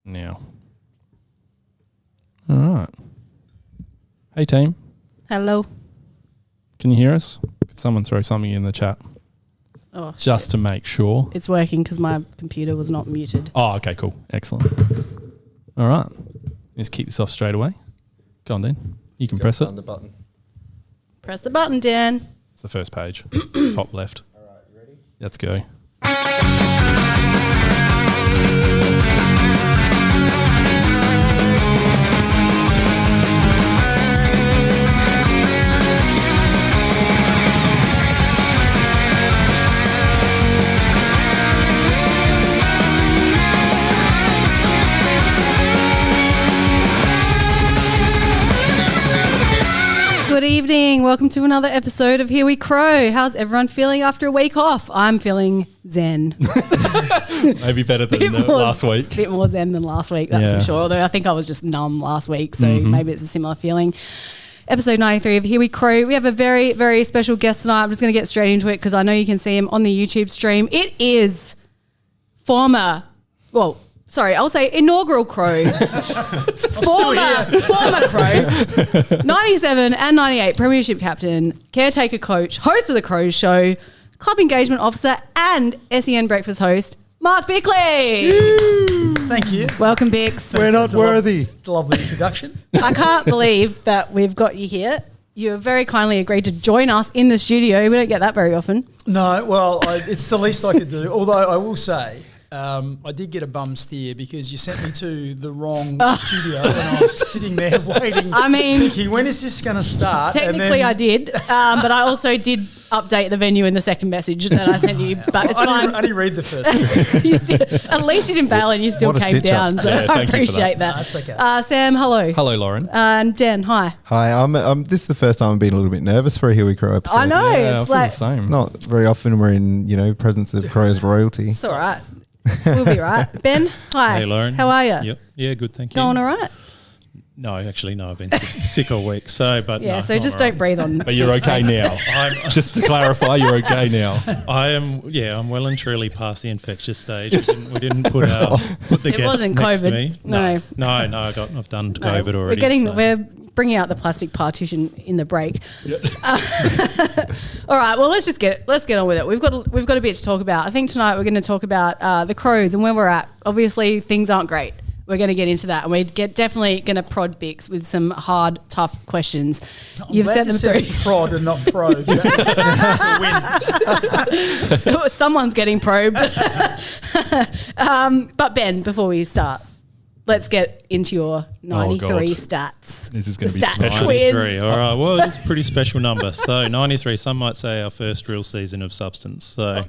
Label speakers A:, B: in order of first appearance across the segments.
A: now. All right. Hey, team.
B: Hello.
A: Can you hear us? Could someone throw something in the chat?
B: Oh,
A: just to make sure.
B: It's working because my computer was not muted.
A: Oh, okay, cool. Excellent. All right. Let's kick this off straight away. Go on, Dan. You can press it.
C: The button.
B: Press the button, Dan.
A: It's the first page. Top left.
C: All right, you ready?
A: Let's go.
B: Good evening. Welcome to another episode of Here We Crow. How's everyone feeling after a week off? I'm feeling zen.
A: Maybe better than last week.
B: A bit more zen than last week, that's for sure. Although I think I was just numb last week, so maybe it's a similar feeling. Episode 93 of Here We Crow. We have a very, very special guest tonight. I'm just going to get straight into it because I know you can see him on the YouTube stream. It is I'll say inaugural Crow. former Crow. 97 and 98 Premiership captain, caretaker coach, host of the Crows Show, club engagement officer and SEN breakfast host, Mark Bickley.
D: Thank you.
B: Welcome, Bicks.
C: We're not worthy.
D: It's a lovely introduction.
B: I can't believe that we've got you here. You have very kindly agreed to join us in the studio. We don't get that very often.
D: No, well, it's the least I could do. Although I will say, I did get a bum steer because you sent me to the wrong studio and I was sitting there waiting.
B: I mean,
D: thinking, when is this going to start?
B: Technically, I did, but I also did update the venue in the second message that I sent you. But it's fine.
D: I only read the first.
B: At least you didn't bail and you still came down. So I appreciate that.
D: That's okay.
B: Sam, hello.
A: Hello, Lauren.
B: And Dan, hi.
C: Hi, this is the first time I've been a little bit nervous for a Here We Crow episode.
B: I know.
A: Yeah,
B: it's like
A: the same.
C: It's not very often we're in, presence of Crow's royalty.
B: it's all right. We'll be right. Ben, hi.
E: Hey, Lauren.
B: How are you?
E: Yep. Yeah, good, thank you.
B: Going all right?
E: No, actually, no. I've been sick all week. So
B: just don't breathe on.
A: But you're okay now. Just to clarify, you're okay now.
E: I'm well and truly past the infectious stage. We didn't put the guest
B: wasn't
E: next to
B: COVID.
E: me.
B: No.
E: I've done COVID already.
B: We're bringing out the plastic partition in the break. All right, well let's get on with it. We've got a bit to talk about. I think tonight we're going to talk about the Crows and where we're at. Obviously things aren't great. We're going to get into that, and we're definitely going to prod Bicks with some hard, tough questions. You've sent them through.
D: Prod and not probe. That's a win.
B: Someone's getting probed. But Ben, before we start, let's get into your 93 stats.
A: This is going to be
B: stat
A: special.
B: quiz.
E: 93. All right. Well, it's a pretty special number. So 93. Some might say our first real season of substance. So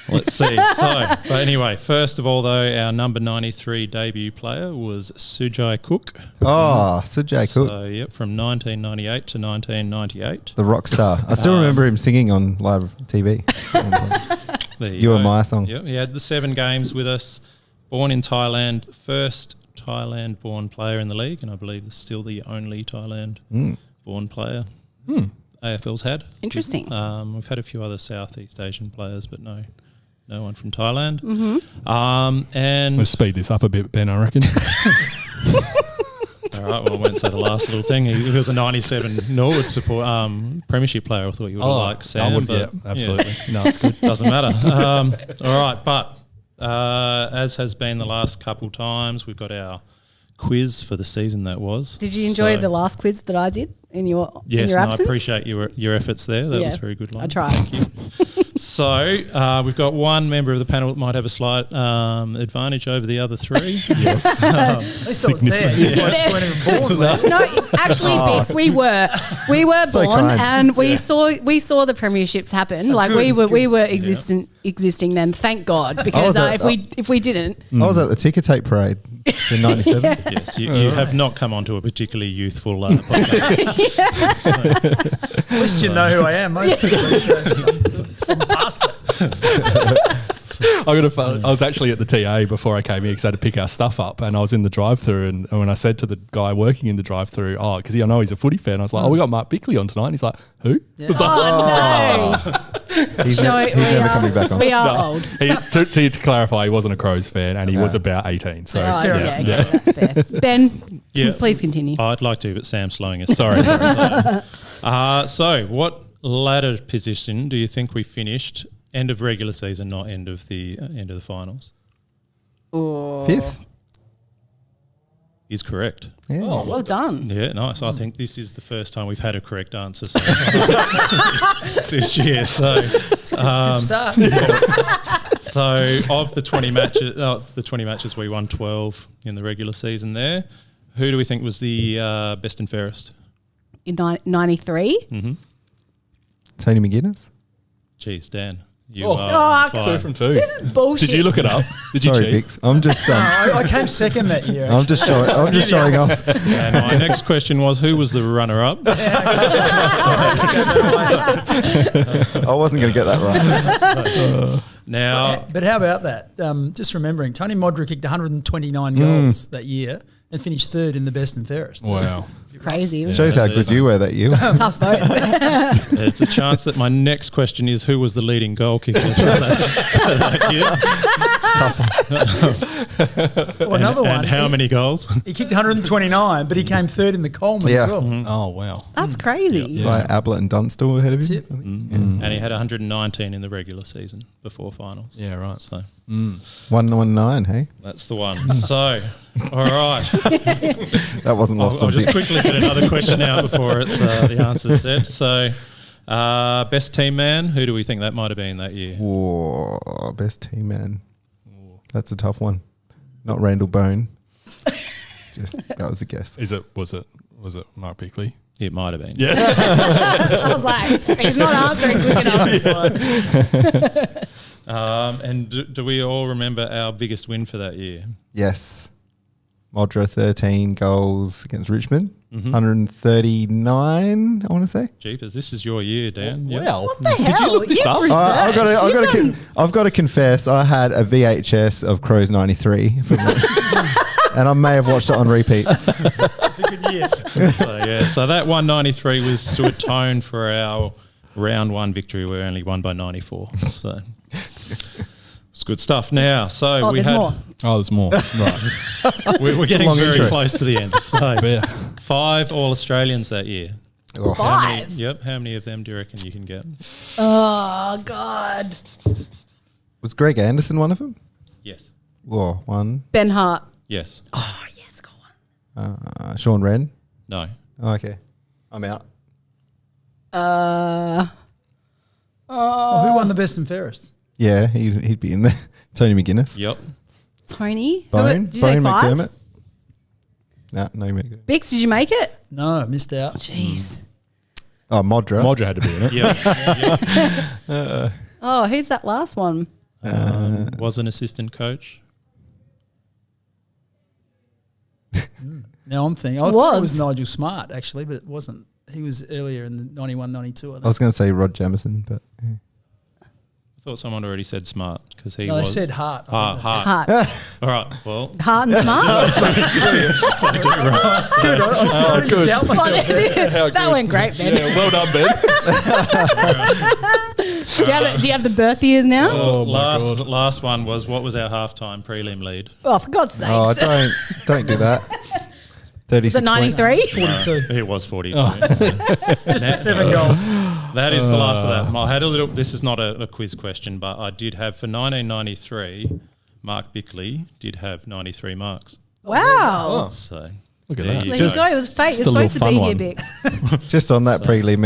E: let's see. But anyway, first of all, though, our number 93 debut player was Sujai Cook.
C: Oh, Sujai Cook.
E: So from 1998 to 1998.
C: The rock star. I still remember him singing on live TV. You Are My Song.
E: Yep. He had the 7 games with us. Born in Thailand, first Thailand-born player in the league, and I believe still the only Thailand-born player AFL's had.
B: Interesting.
E: We've had a few other Southeast Asian players, but no one from Thailand. And
A: Let's speed this up a bit, Ben, I reckon.
E: all right, well, I won't say the last little thing. He was a 97 Norwood support Premiership player. I thought you would have liked Sam.
A: I would,
E: but
A: absolutely. Yeah. No, it's good.
E: Doesn't matter. All right, but as has been the last couple times, we've got our quiz for the season that was.
B: Did you enjoy the last quiz that I did in your absence?
E: Yes, I appreciate your efforts there. That was very good, Lauren.
B: I tried.
E: Thank you. So we've got one member of the panel that might have a slight advantage over the other 3.
A: Yes.
D: At least I was there. You guys weren't even born.
B: No, actually, Bicks, we were
C: So
B: born
C: kind.
B: and we saw the premierships happen. Like we were existing then. Thank God, because if we didn't,
C: I was at the ticker tape parade in 97.
E: Yes, you have not come onto a particularly youthful podcast.
D: At least you know who I am. Most people I'm past it.
A: I was actually at the TA before I came here because I had to pick our stuff up, and I was in the drive-thru, and when I said to the guy working in the drive-thru, because I know he's a footy fan, I was like, we got Mark Bickley on tonight, and he's like, who?
D: Yeah.
A: I was like,
B: no.
C: He's never coming back on.
B: We are old.
A: To clarify, he wasn't a Crows fan, and he was about 18. So
B: Oh,
D: fair
B: yeah,
D: enough.
B: okay, that's fair. Ben,
E: Yeah.
B: please continue.
E: I'd like to, but Sam's slowing us.
A: sorry.
E: So what ladder position do you think we finished end of regular season, not end of the finals?
C: Fifth?
E: Is correct.
C: Yeah.
B: Oh, well done.
E: Yeah, nice. I think this is the first time we've had a correct answer this year. So,
D: Good start.
E: so of the 20 matches, we won 12 in the regular season. There, who do we think was the best and fairest?
B: In 93?
C: Tony McGuinness?
E: Jeez, Dan, you
A: Oh.
E: are on
B: Oh,
E: fire.
A: 2 from 2.
B: This is bullshit.
A: Did you look it up? Did you
C: Sorry,
A: cheat?
C: Bicks. I'm just
D: I came second that year.
C: I'm just showing off.
E: And my next question was, who was the runner-up?
C: I wasn't going to get that right.
E: Now,
D: But how about that? Just remembering, Tony Modric kicked 129 goals that year and finished third in the best and fairest.
A: Wow.
B: Crazy. It was
C: Shows how good you were that year.
B: tough votes.
E: there's a chance that my next question is, who was the leading goal kicker for that year?
D: Or another one.
E: And how many goals?
D: He kicked 129, but he came third in the Coleman
C: Yeah.
D: as well.
A: Oh, wow.
B: That's crazy.
C: It's like Ablett and Dunstall ahead of
D: That's
C: him.
D: it.
E: And he had 119 in the regular season before finals.
A: Yeah, right.
E: So
C: 119, hey?
E: that's the one. So, all right.
C: That wasn't lost
E: I'll
C: on
E: just
C: Bicks.
E: quickly get another question out before it's the answer's set. So, best team man, who do we think that might have been that year?
C: Whoa, best team man. That's a tough one. Not Randall Bone. That was a guess.
A: Was it Mark Bickley?
E: It might have been.
A: Yeah.
B: I was like, he's not answering quick enough.
E: And do we all remember our biggest win for that year?
C: Yes. Modra 13 goals against Richmond. 139, I want to say.
E: Jeepers, this is your year, Dan. Yep.
A: Wow.
B: What the hell?
A: Did you look this
B: You've
A: up?
B: researched.
C: I've got to confess, I had a VHS of Crows 93 from and I may have watched it on repeat.
D: It's a good year.
E: So that 193 was to atone for our round one victory. We only won by 94. So it's good stuff. Now, so we
B: There's
E: had
B: more.
A: Oh, there's more. Right.
E: we're getting
C: long
E: very
C: intro.
E: close to the end. So
A: Yeah.
E: 5 All Australians that year.
C: Oh,
E: How many,
B: 5?
E: yep. How many of them do you reckon you can get?
B: Oh, God.
C: was Greg Anderson one of them?
E: Yes.
C: Whoa, one.
B: Ben Hart.
E: Yes.
B: Oh, yes, go on.
C: Sean Wren.
E: No.
C: Oh, okay. I'm out.
D: Oh, who won the best and fairest?
C: Yeah, he'd be in there. Tony McGuinness.
E: Yep.
B: Tony.
C: Bone.
B: Did you say
C: Bone
B: 5?
C: McDermott. No McDermott.
B: Bix, did you make it?
D: No, I missed out.
B: Jeez.
C: Oh, Modra.
A: Modra had to be in it.
E: Yep.
B: Oh, who's that last one?
E: Was an assistant coach.
D: Now I'm thinking, I thought
B: Was.
D: it was Nigel Smart actually, but it wasn't. He was earlier in the 91, 92, I
C: I
D: think.
C: was going to say Rod Jamison, but yeah.
E: I thought someone already said Smart because he
D: No, they
E: was.
D: said Hart.
E: Hart.
B: Hart.
E: All right. Well,
B: Hart and Smart.
D: Dude, I'm starting to doubt myself.
B: That went great, Ben.
A: Yeah, well done, Ben.
B: Do you have the birth years now?
A: Oh, my God.
E: last one was, what was our halftime prelim lead?
B: Oh, for God's sakes.
C: Oh, don't do that. 36
B: Was it 93?
D: 42.
E: It was 42.
D: Just the 7 goals.
E: That is the last of that. I had a little. This is not a quiz question, but I did have for 1993. Mark Bickley did have 93 marks.
B: Wow.
E: So
A: Look at
E: there
A: that.
E: you
B: There
E: go.
B: you go. It was fate.
A: Just
B: You're
A: a little
B: supposed to be
A: fun
B: here,
A: one.
B: Bix.
C: Just on that prelim,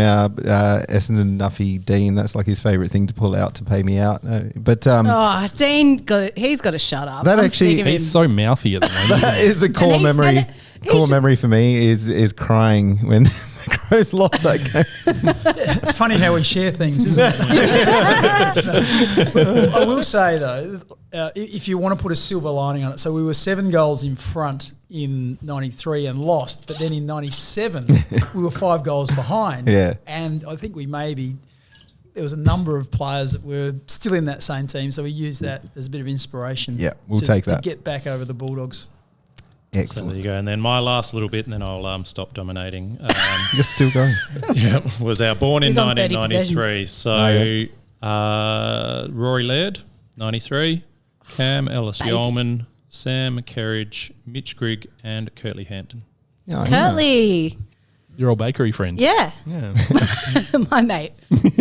C: Essendon Nuffy Dean, that's like his favourite thing to pull out to pay me out. But
B: Oh, Dean, he's got to shut up.
C: That
B: I'm
C: actually-
B: sick of him.
A: He's so mouthy at the moment.
C: that is a core
B: he-
C: memory.
B: and he
C: Core
B: should-
C: memory for me is crying when the Crows lost that game.
D: It's funny how we share things, isn't it? I will say, though, if you want to put a silver lining on it, so we were 7 goals in front in 93 and lost, but then in 97 we were 5 goals behind.
C: Yeah.
D: And I think there was a number of players that were still in that same team, so we used that as a bit of inspiration.
C: Yeah, we'll take that.
D: To get back over the Bulldogs.
E: So there
C: Excellent.
E: you go. And then my last little bit, and then I'll stop dominating.
C: You're still going.
E: Yeah, was our born in
B: He's on 30
E: 1993. So
C: Oh, yeah.
E: Rory Laird, 93. Cam Ellis-Yeoman, Sam Kerridge, Mitch Grigg, and Curtly Hampton.
C: Yeah,
B: Curtly.
A: Your old bakery friend.
B: Yeah.
A: Yeah.
B: My mate.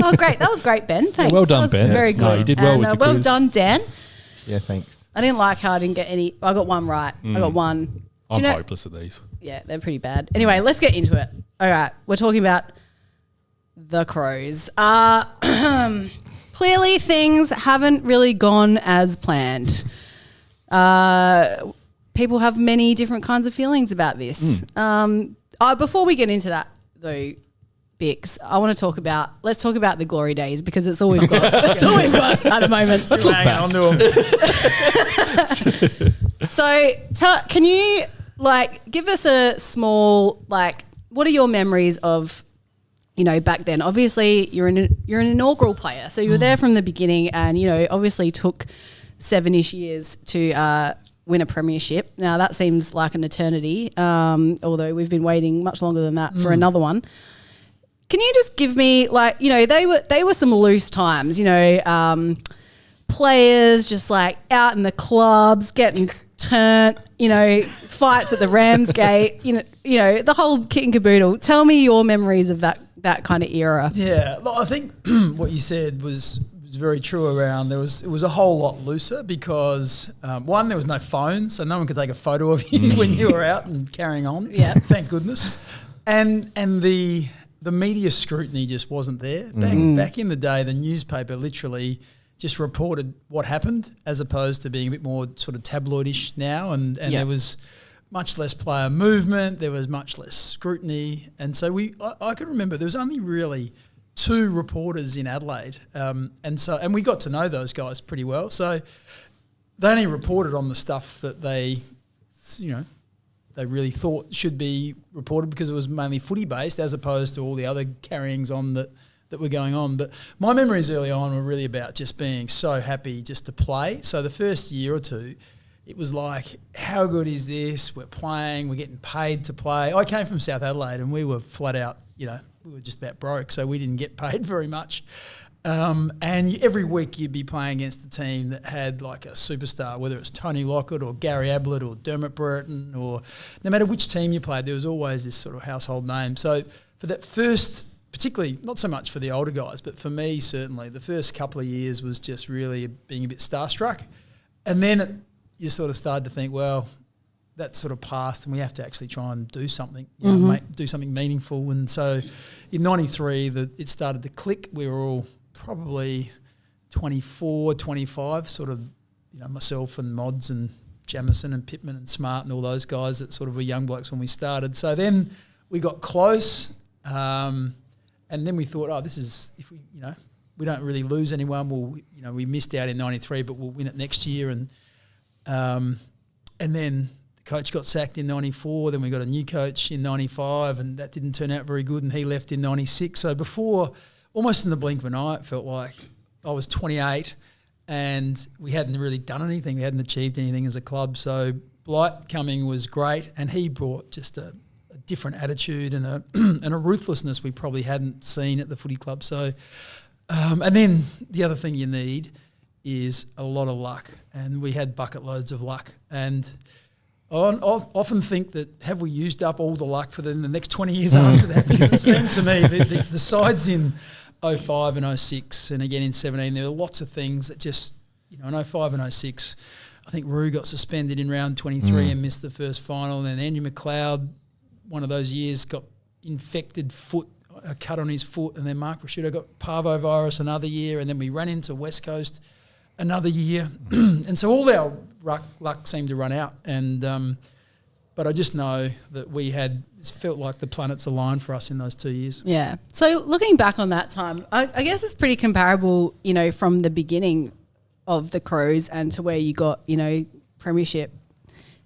B: Oh, great. That was great, Ben. Thanks.
A: well done,
B: That was
A: Ben.
B: Very
A: No,
B: good.
A: you did well
B: And,
A: with the
B: well
A: quiz.
B: done, Dan.
C: Yeah, thanks.
B: I didn't like how I didn't get any. I got one right. I got one. Do
A: I'm
B: you know?
A: hopeless at these.
B: Yeah, they're pretty bad. Anyway, let's get into it. All right. We're talking about the Crows. Clearly, things haven't really gone as planned. People have many different kinds of feelings about this. Before we get into that, though, Bicks, let's talk about the glory days because it's all we've got. That's all we've got at the moment.
D: Still hanging on to them.
B: So, can you give us a small what are your memories of, back then? Obviously, you're an inaugural player, so you were there from the beginning, and obviously took 7-ish years to win a premiership. Now that seems like an eternity, although we've been waiting much longer than that for another one. Can you just give me they were some loose times, players just out in the clubs getting turned, fights at the Ramsgate, the whole kit and caboodle. Tell me your memories of that kind of era.
D: Yeah, look, I think what you said was very true around. It was a whole lot looser because one, there was no phone, so no one could take a photo of you when you were out and carrying on.
B: Yeah,
D: thank goodness. And the media scrutiny just wasn't there. Back in the day, the newspaper literally just reported what happened as opposed to being a bit more sort of tabloidish now. And there was much less player movement. There was much less scrutiny. And so I could remember there was only really 2 reporters in Adelaide. And we got to know those guys pretty well. So they only reported on the stuff that they really thought should be reported because it was mainly footy based as opposed to all the other carryings on that were going on. But my memories early on were really about just being so happy just to play. So the first year or two, it was like, how good is this? We're playing, we're getting paid to play. I came from South Adelaide and we were flat out, we were just about broke, so we didn't get paid very much. And every week you'd be playing against a team that had a superstar, whether it's Tony Lockett or Gary Ablett or Dermot Brereton, or no matter which team you played, there was always this sort of household name. So for that first, particularly not so much for the older guys, but for me certainly, the first couple of years was just really being a bit starstruck. And then you sort of started to think, well, that's sort of passed and we have to actually try and do something, do something meaningful. And so in 93, it started to click. We were all probably 24, 25, sort of, myself and Mods and Jamison and Pittman and Smart and all those guys that sort of were young blokes when we started. So then we got close, and then we thought, this is, if we, we don't really lose anyone, we missed out in 93, but we'll win it next year. And then the coach got sacked in 94, then we got a new coach in 95, and that didn't turn out very good, and he left in 96. So before, almost in the blink of an eye, it felt like I was 28 and we hadn't really done anything. We hadn't achieved anything as a club. So Blight coming was great, and he brought just a different attitude and a ruthlessness we probably hadn't seen at the footy club. So, and then the other thing you need is a lot of luck, and we had bucket loads of luck. And I often think that, have we used up all the luck for the next 20 years after that? Because it seemed to me the sides in 05 and 06 and again in 17, there were lots of things that just, in 05 and 06, I think Roo got suspended in round 23 and missed the first final. And then Andrew McLeod, one of those years, got infected foot, a cut on his foot. And then Mark Rashudo got parvovirus another year. And then we ran into West Coast another year. And so all our luck seemed to run out. And but I just know that it felt like the planets aligned for us in those 2 years.
B: Yeah. So looking back on that time, I guess it's pretty comparable, from the beginning of the Crows and to where you got, premiership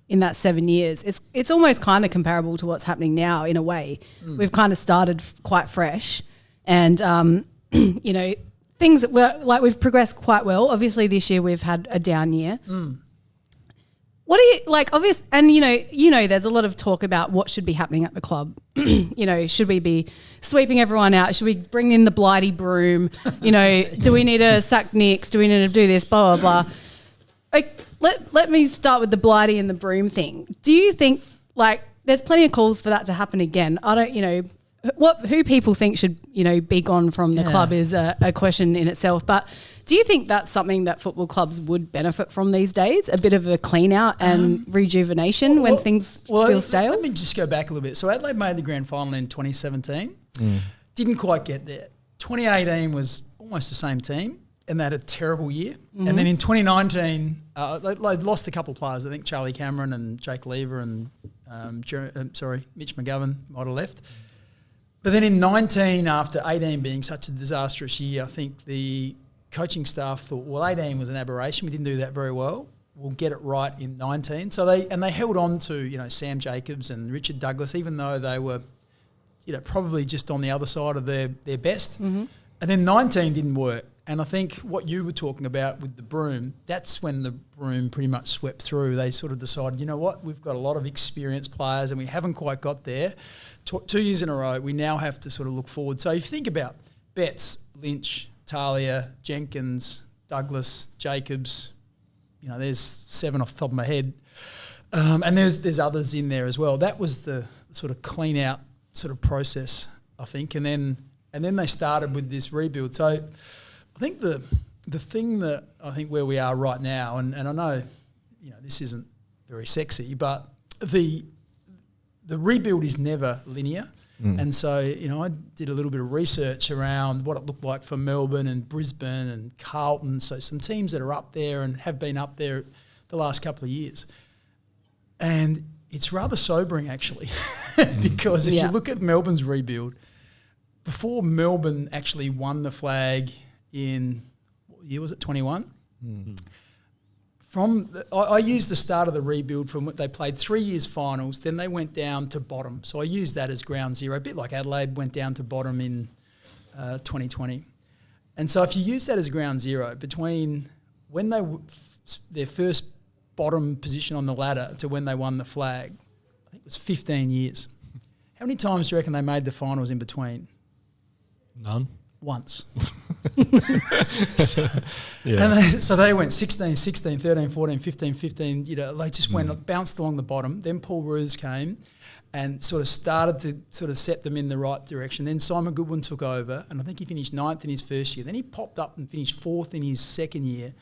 B: in that 7 years. It's almost kind of comparable to what's happening now in a way. We've kind of started quite fresh and, things that were we've progressed quite well. Obviously this year we've had a down year. What do you like? Obvious, and there's a lot of talk about what should be happening at the club. Should we be sweeping everyone out? Should we bring in the blighty broom? Do we need to sack Nicks? Do we need to do this? Blah blah blah. Like, let me start with the blighty and the broom thing. Do you think there's plenty of calls for that to happen again? I don't, who people think should be gone from the club is a question in itself. But do you think that's something that football clubs would benefit from these days? A bit of a clean out and rejuvenation when things feel stale?
D: Let me just go back a little bit. So Adelaide made the grand final in 2017. Didn't quite get there. 2018 was almost the same team, and they had a terrible year. Mm-hmm. And then in 2019, they lost a couple of players. I think Charlie Cameron and Jake Lever and Mitch McGovern might have left. But then in 19, after 18 being such a disastrous year, I think the coaching staff thought, well, 18 was an aberration. We didn't do that very well. We'll get it right in 19. So they held on to, Sam Jacobs and Richard Douglas, even though they were, probably just on the other side of their best. Mm-hmm. And then 19 didn't work. And I think what you were talking about with the broom, that's when the broom pretty much swept through. They sort of decided, you know what, we've got a lot of experienced players and we haven't quite got there. 2 years in a row, we now have to sort of look forward. So if you think about Betts, Lynch, Talia, Jenkins, Douglas, Jacobs, there's 7 off the top of my head. And there's others in there as well. That was the sort of clean out sort of process, I think. And then they started with this rebuild. So I think the thing that I think where we are right now, and I know, this isn't very sexy, but the rebuild is never linear. And so, I did a little bit of research around what it looked like for Melbourne and Brisbane and Carlton, so some teams that are up there and have been up there the last couple of years. And it's rather sobering, actually, because if you look at Melbourne's rebuild, before Melbourne actually won the flag in, what year was it, 21? I used the start of the rebuild from what they played 3 years finals, then they went down to bottom. So I used that as ground zero, a bit like Adelaide went down to bottom in 2020. And so if you use that as ground zero, between when their first bottom position on the ladder to when they won the flag, I think it was 15 years. How many times do you reckon they made the finals in between?
A: None.
D: Once. So they went 16, 16, 13, 14, 15, 15. They just bounced along the bottom. Then Paul Roos came and sort of started to sort of set them in the right direction. Then Simon Goodwin took over, and I think he finished 9th in his first year. Then he popped up and finished 4th in his second year.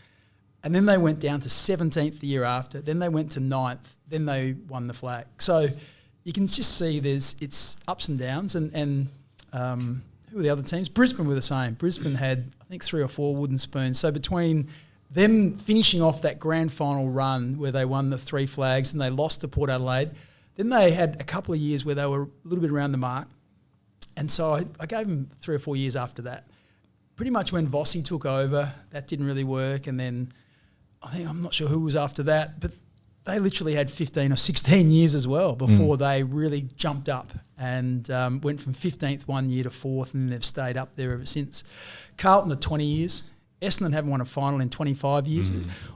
D: And then they went down to 17th the year after. Then they went to 9th. Then they won the flag. So you can just see it's ups and downs. And who were the other teams? Brisbane were the same. Brisbane had, I think, 3 or 4 wooden spoons. So between them finishing off that grand final run where they won the 3 flags and they lost to Port Adelaide, then they had a couple of years where they were a little bit around the mark. And so I gave them 3 or 4 years after that. Pretty much when Vossi took over, that didn't really work. And then I'm not sure who was after that, but they literally had 15 or 16 years as well before they really jumped up and went from 15th 1 year to 4th, and they've stayed up there ever since. Carlton are 20 years. Essendon haven't won a final in 25 years.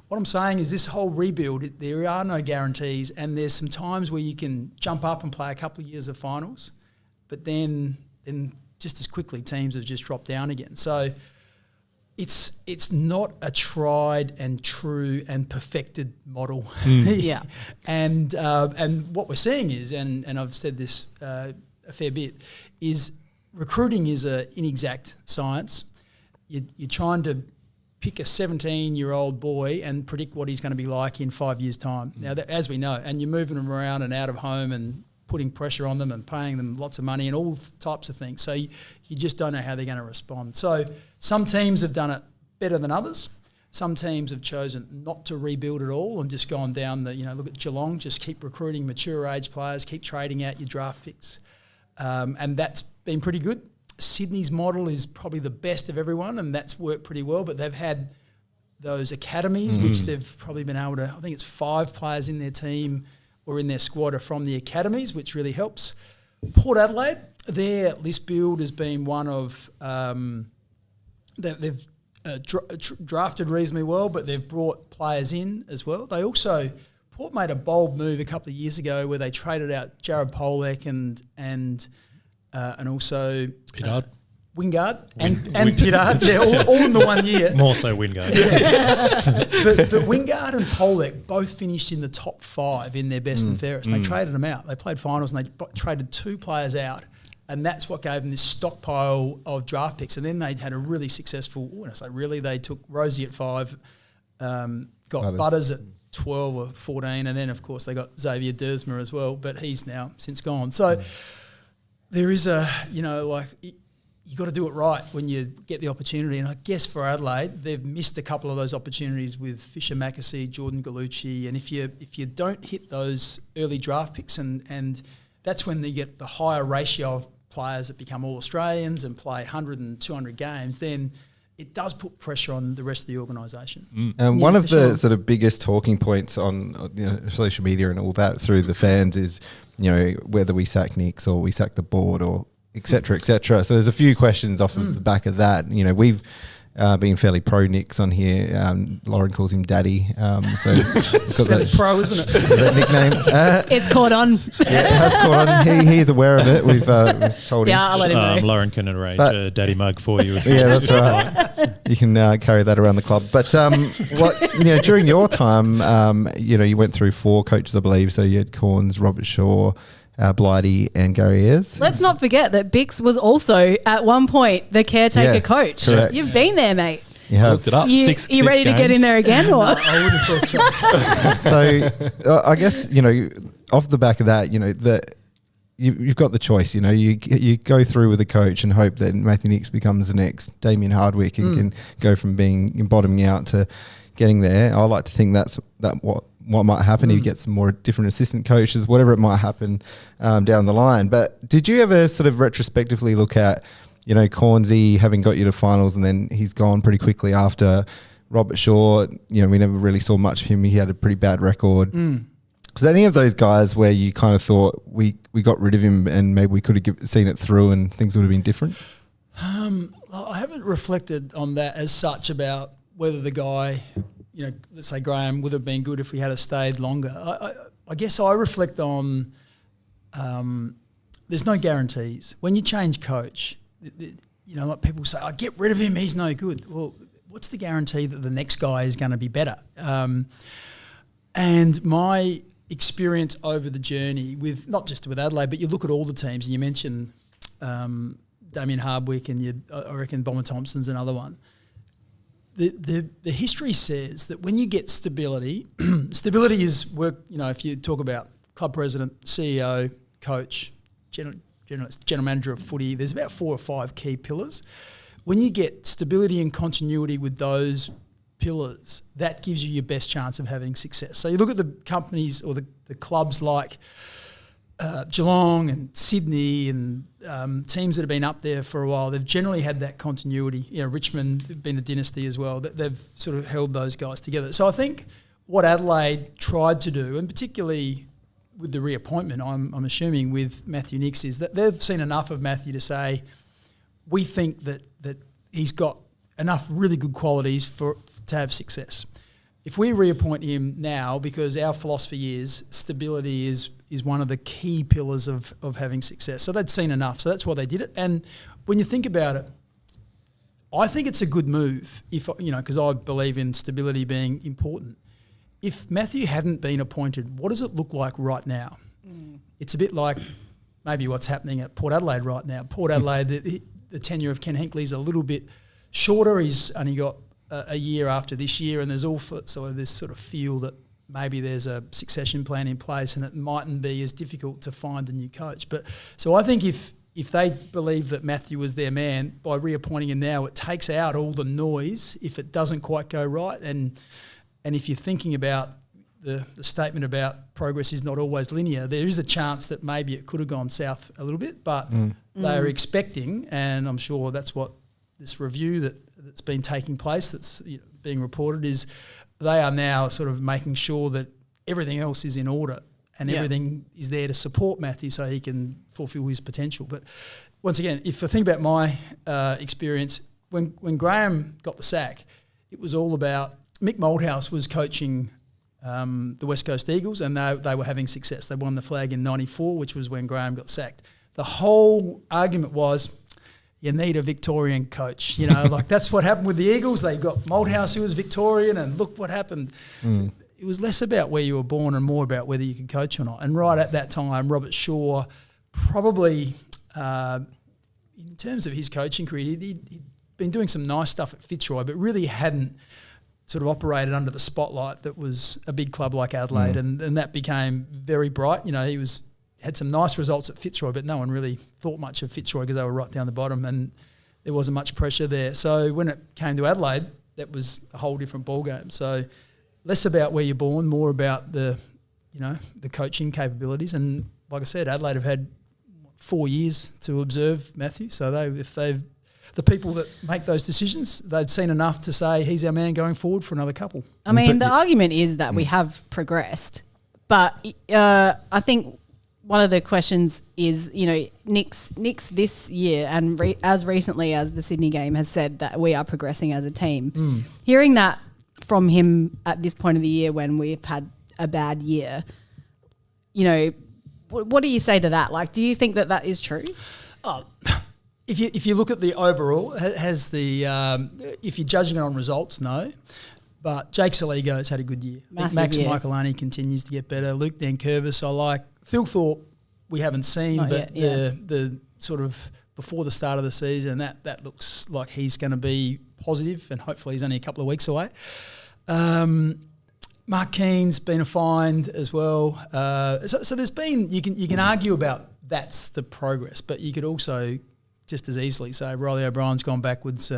D: What I'm saying is this whole rebuild, there are no guarantees, and there's some times where you can jump up and play a couple of years of finals, but then just as quickly teams have just dropped down again. So it's not a tried and true and perfected model.
B: Yeah.
D: And what we're seeing is, and I've said this a fair bit, is recruiting is an inexact science. You're trying to pick a 17-year-old boy and predict what he's going to be like in 5 years' time. Now, as we know, and you're moving them around and out of home and putting pressure on them and paying them lots of money and all types of things. So you just don't know how they're going to respond. So some teams have done it better than others. Some teams have chosen not to rebuild at all and just gone down look at Geelong, just keep recruiting mature age players, keep trading out your draft picks. And that's been pretty good. Sydney's model is probably the best of everyone, and that's worked pretty well, but they've had those academies, which they've probably been able to, I think it's 5 players in their team or in their squad are from the academies, which really helps. Port Adelaide, their list build has been one of they've drafted reasonably well, but they've brought players in as well. They also Port made a bold move a couple of years ago where they traded out Jared Polek and also
A: Pittard.
D: Wingard and Pittard. They're all in the 1 year.
E: More so Wingard.
D: But Wingard and Polek both finished in the top 5 in their best and fairest. And they traded them out. They played finals and they traded 2 players out. And that's what gave them this stockpile of draft picks. And then they had a really successful, when I say really, they took Rosie at 5, got Butters at 12 or 14, and then, of course, they got Xavier Dersmer as well, but he's now since gone. So there is you got to do it right when you get the opportunity. And I guess for Adelaide, they've missed a couple of those opportunities with Fisher Mackesy, Jordan Gallucci. And if you don't hit those early draft picks, and that's when you get the higher ratio of players that become All-Australians and play 100 and 200 games, then it does put pressure on the rest of the organisation.
C: And one of the sort of biggest talking points on social media and all that through the fans is, whether we sack Nicks or we sack the board or et cetera, et cetera. So there's a few questions off of the back of that. We've been fairly pro Nicks on here. Lauren calls him Daddy.
D: It's fairly pro, isn't it?
C: That nickname.
B: It's caught on.
C: It has caught on. He's aware of it. We've told him.
B: Yeah, I'll let him know.
E: Lauren can arrange a daddy mug for you.
C: Yeah, that's right. You can carry that around the club. But during your time, you went through 4 coaches, I believe. So you had Corns, Robert Shaw, Blighty and Gary Ayres.
B: Let's not forget that Bicks was also at one point the caretaker coach.
C: Correct.
B: You've been there, mate.
C: You have
A: Looked it up.
B: You ready to get in there again? Or?
D: I would have thought so.
C: So I guess, off the back of that, you've got the choice. You go through with a coach and hope that Matthew Nicks becomes the next Damien Hardwick and can go from being bottoming out to getting there. I like to think that's what might happen. He gets some more different assistant coaches, whatever it might happen down the line. But did you ever sort of retrospectively look at, Cornsey having got you to finals and then he's gone pretty quickly after? Robert Shaw, we never really saw much of him. He had a pretty bad record. Was there any of those guys where you kind of thought we got rid of him and maybe we could have seen it through and things would have been different?
D: I haven't reflected on that as such about whether the guy, let's say Graham, would have been good if we had stayed longer. I guess I reflect on there's no guarantees. When you change coach, like people say, get rid of him, he's no good. Well, what's the guarantee that the next guy is going to be better? And my experience over the journey with, not just with Adelaide, but you look at all the teams, and you mentioned Damien Hardwick and I reckon Bomber Thompson's another one. The history says that when you get stability, stability is work, if you talk about club president, CEO, coach, general manager of footy, there's about 4 or 5 key pillars. When you get stability and continuity with those pillars, that gives you your best chance of having success. So you look at the companies or the clubs like Geelong and Sydney and teams that have been up there for a while, they've generally had that continuity. Richmond have been a dynasty as well. They've sort of held those guys together. So I think what Adelaide tried to do, and particularly with the reappointment, I'm assuming with Matthew Nicks, is that they've seen enough of Matthew to say, we think that he's got enough really good qualities to have success. If we reappoint him now, because our philosophy is stability is one of the key pillars of having success. So they'd seen enough. So that's why they did it. And when you think about it, I think it's a good move because I believe in stability being important. If Matthew hadn't been appointed, what does it look like right now? It's a bit like maybe what's happening at Port Adelaide right now. Port Adelaide, the tenure of Ken Hinkley's a little bit shorter. He's only got a year after this year, and there's also this sort of feel that maybe there's a succession plan in place and it mightn't be as difficult to find a new coach. But so I think if they believe that Matthew was their man, by reappointing him now, it takes out all the noise if it doesn't quite go right. And if you're thinking about the statement about progress is not always linear, there is a chance that maybe it could have gone south a little bit, but they're expecting, and I'm sure that's what this review that's been taking place, that's being reported, is they are now sort of making sure that everything else is in order and everything is there to support Matthew so he can fulfil his potential. But once again, if I think about my experience, when Graham got the sack, it was all about Mick Malthouse was coaching the West Coast Eagles, and they were having success. They won the flag in '94, which was when Graham got sacked. The whole argument was, you need a Victorian coach. You know, like that's what happened with the Eagles. They got Malthouse, who was Victorian, and look what happened. It was less about where you were born and more about whether you could coach or not. And right at that time, Robert Shaw probably, in terms of his coaching career, he'd been doing some nice stuff at Fitzroy, but really hadn't sort of operated under the spotlight that was a big club like Adelaide, and that became very bright. You know, he had some nice results at Fitzroy, but no one really thought much of Fitzroy because they were right down the bottom and there wasn't much pressure there. So when it came to Adelaide, that was a whole different ballgame. So less about where you're born, more about the coaching capabilities. And like I said, Adelaide have had 4 years to observe Matthew. So the people that make those decisions, they'd seen enough to say he's our man going forward for another couple.
B: I mean, the argument is that we have progressed, but I think one of the questions is, you know, Nick's this year and as recently as the Sydney game has said that we are progressing as a team. Hearing that from him at this point of the year when we've had a bad year, you know, what do you say to that? Like, do you think that is true?
D: If you look at the overall, if you're judging it on results, no. But Jake Saligo's had a good year.
B: Massive
D: Max
B: year.
D: Michaelani continues to get better. Luke Dankervis I like. Phil Thorpe we haven't seen,
B: Not
D: but
B: yet,
D: the sort of before the start of the season, that looks like he's going to be positive, and hopefully he's only a couple of weeks away. Mark Keane's been a find as well. So there's been, you can argue about that's the progress, but you could also just as easily say Riley O'Brien's gone backwards.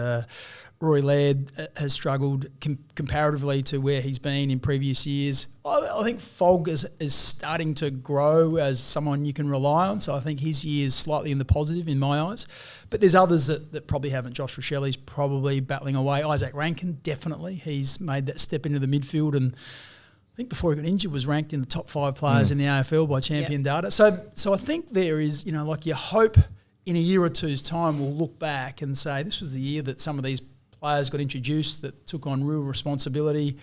D: Rory Laird has struggled comparatively to where he's been in previous years. I think Fogg is starting to grow as someone you can rely on, so I think his year is slightly in the positive in my eyes. But there's others that probably haven't. Josh Rochelli's probably battling away. Isaac Rankin, definitely. He's made that step into the midfield, and I think before he got injured was ranked in the top 5 players in the AFL by Champion Data. So I think there is, you know, like you hope in a year or two's time we'll look back and say this was the year that some of these players got introduced that took on real responsibility.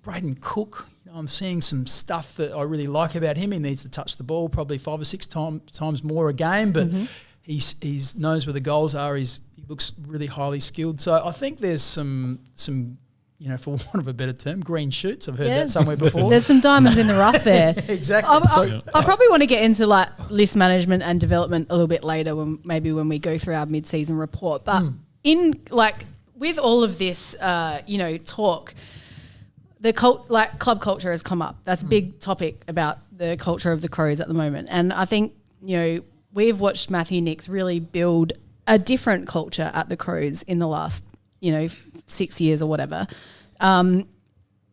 D: Braden Cook, you know, I'm seeing some stuff that I really like about him. He needs to touch the ball probably 5 or 6 times more a game, but he knows where the goals are. He looks really highly skilled. So I think there's some you know, for want of a better term, green shoots. I've heard that somewhere before.
B: There's some diamonds in the rough there.
D: Exactly.
B: I probably want to get into like list management and development a little bit later when we go through our mid-season report. But in like with all of this, you know, talk, the club culture has come up. That's a big topic about the culture of the Crows at the moment. And I think, you know, we've watched Matthew Nicks really build a different culture at the Crows in the last, you know, 6 years or whatever. Can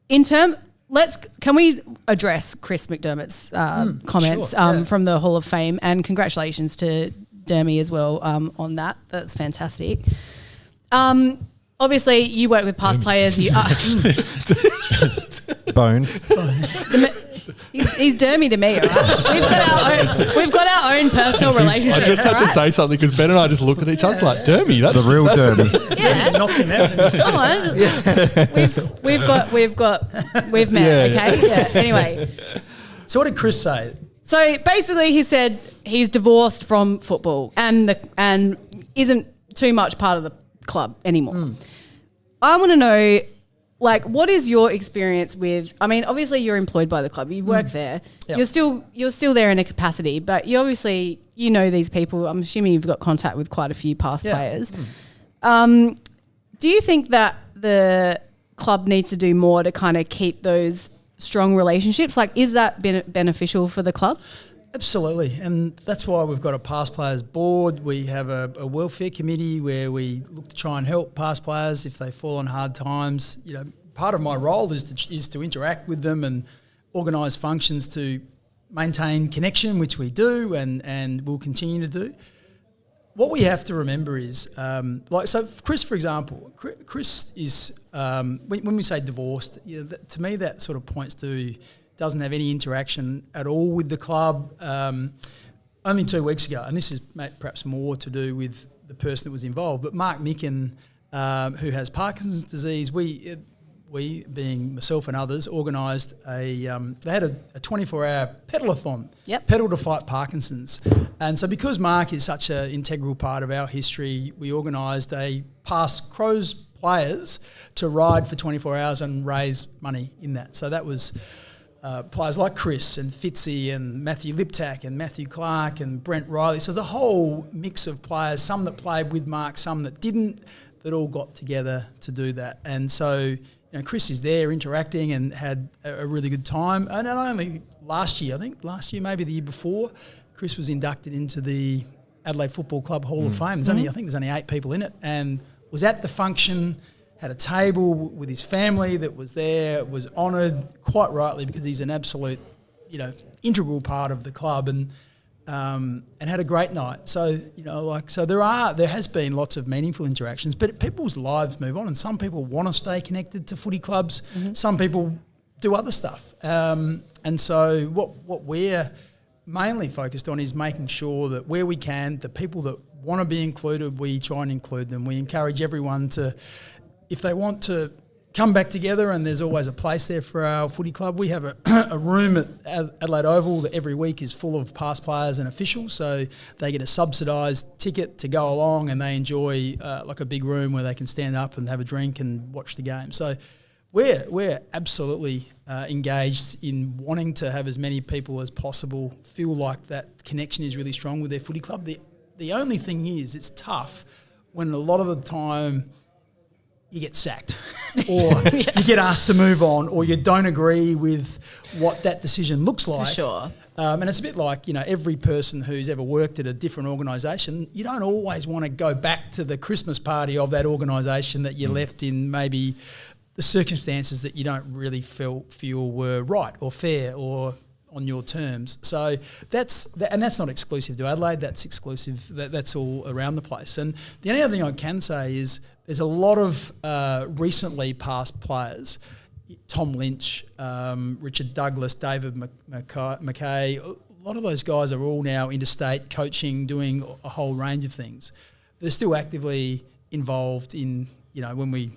B: we address Chris McDermott's comments from the Hall of Fame, and congratulations to Dermy as well on that. That's fantastic. Obviously, you work with past players.
C: Bone.
B: He's Dermy to me, all right? We've got our own personal relationship.
A: I just had to say something because Ben and I just looked at each other like, Dermy, that's
C: The real Dermy.
B: Yeah.
D: Knocking out.
B: Come on. We've met, okay? Yeah. Anyway.
D: So what did Chris say?
B: So basically he said he's divorced from football and isn't too much part of the club anymore. I want to know, like, what is your experience with, I mean, obviously you're employed by the club, you work there,
D: Yep.
B: you're still there in a capacity, but you obviously, you know these people, I'm assuming you've got contact with quite a few past players. Do you think that the club needs to do more to kind of keep those strong relationships? Like, is that beneficial for the club?
D: Absolutely, and that's why we've got a past players board. We have a welfare committee where we look to try and help past players if they fall on hard times. You know, part of my role is to interact with them and organise functions to maintain connection, which we do and will continue to do. What we have to remember is, so Chris, for example, Chris is, when we say divorced, you know, to me that sort of points to doesn't have any interaction at all with the club. Only 2 weeks ago, and this is perhaps more to do with the person that was involved, but Mark Micken, who has Parkinson's disease, we, being myself and others, organised they had a 24-hour pedal-a-thon, pedal to fight Parkinson's. And so because Mark is such an integral part of our history, we organised a past Crows players to ride for 24 hours and raise money in that. So that was players like Chris and Fitzy and Matthew Liptak and Matthew Clark and Brent Riley. So there's a whole mix of players, some that played with Mark, some that didn't, that all got together to do that. And so Chris is there interacting and had a really good time. And not only last year, maybe the year before, Chris was inducted into the Adelaide Football Club Hall of Fame. There's only 8 people in it, and was at the function, had a table with his family that was there, was honoured quite rightly because he's an absolute, integral part of the club, and had a great night. So, there has been lots of meaningful interactions, but people's lives move on, and some people want to stay connected to footy clubs. Some people do other stuff. And so what we're mainly focused on is making sure that where we can, the people that want to be included, we try and include them. We encourage everyone to, if they want to come back together, and there's always a place there for our footy club. We have a room at Adelaide Oval that every week is full of past players and officials, so they get a subsidised ticket to go along, and they enjoy like a big room where they can stand up and have a drink and watch the game. So we're absolutely engaged in wanting to have as many people as possible feel like that connection is really strong with their footy club. The only thing is, it's tough when a lot of the time you get sacked or you get asked to move on, or you don't agree with what that decision looks like.
B: For sure.
D: And it's a bit like, every person who's ever worked at a different organisation, you don't always want to go back to the Christmas party of that organisation that you left in, maybe the circumstances that you don't really feel were right or fair or on your terms. So that's not exclusive to Adelaide. That's exclusive. That's all around the place. And the only other thing I can say is there's a lot of recently passed players, Tom Lynch, Richard Douglas, David McKay. A lot of those guys are all now interstate coaching, doing a whole range of things. They're still actively involved in, when we,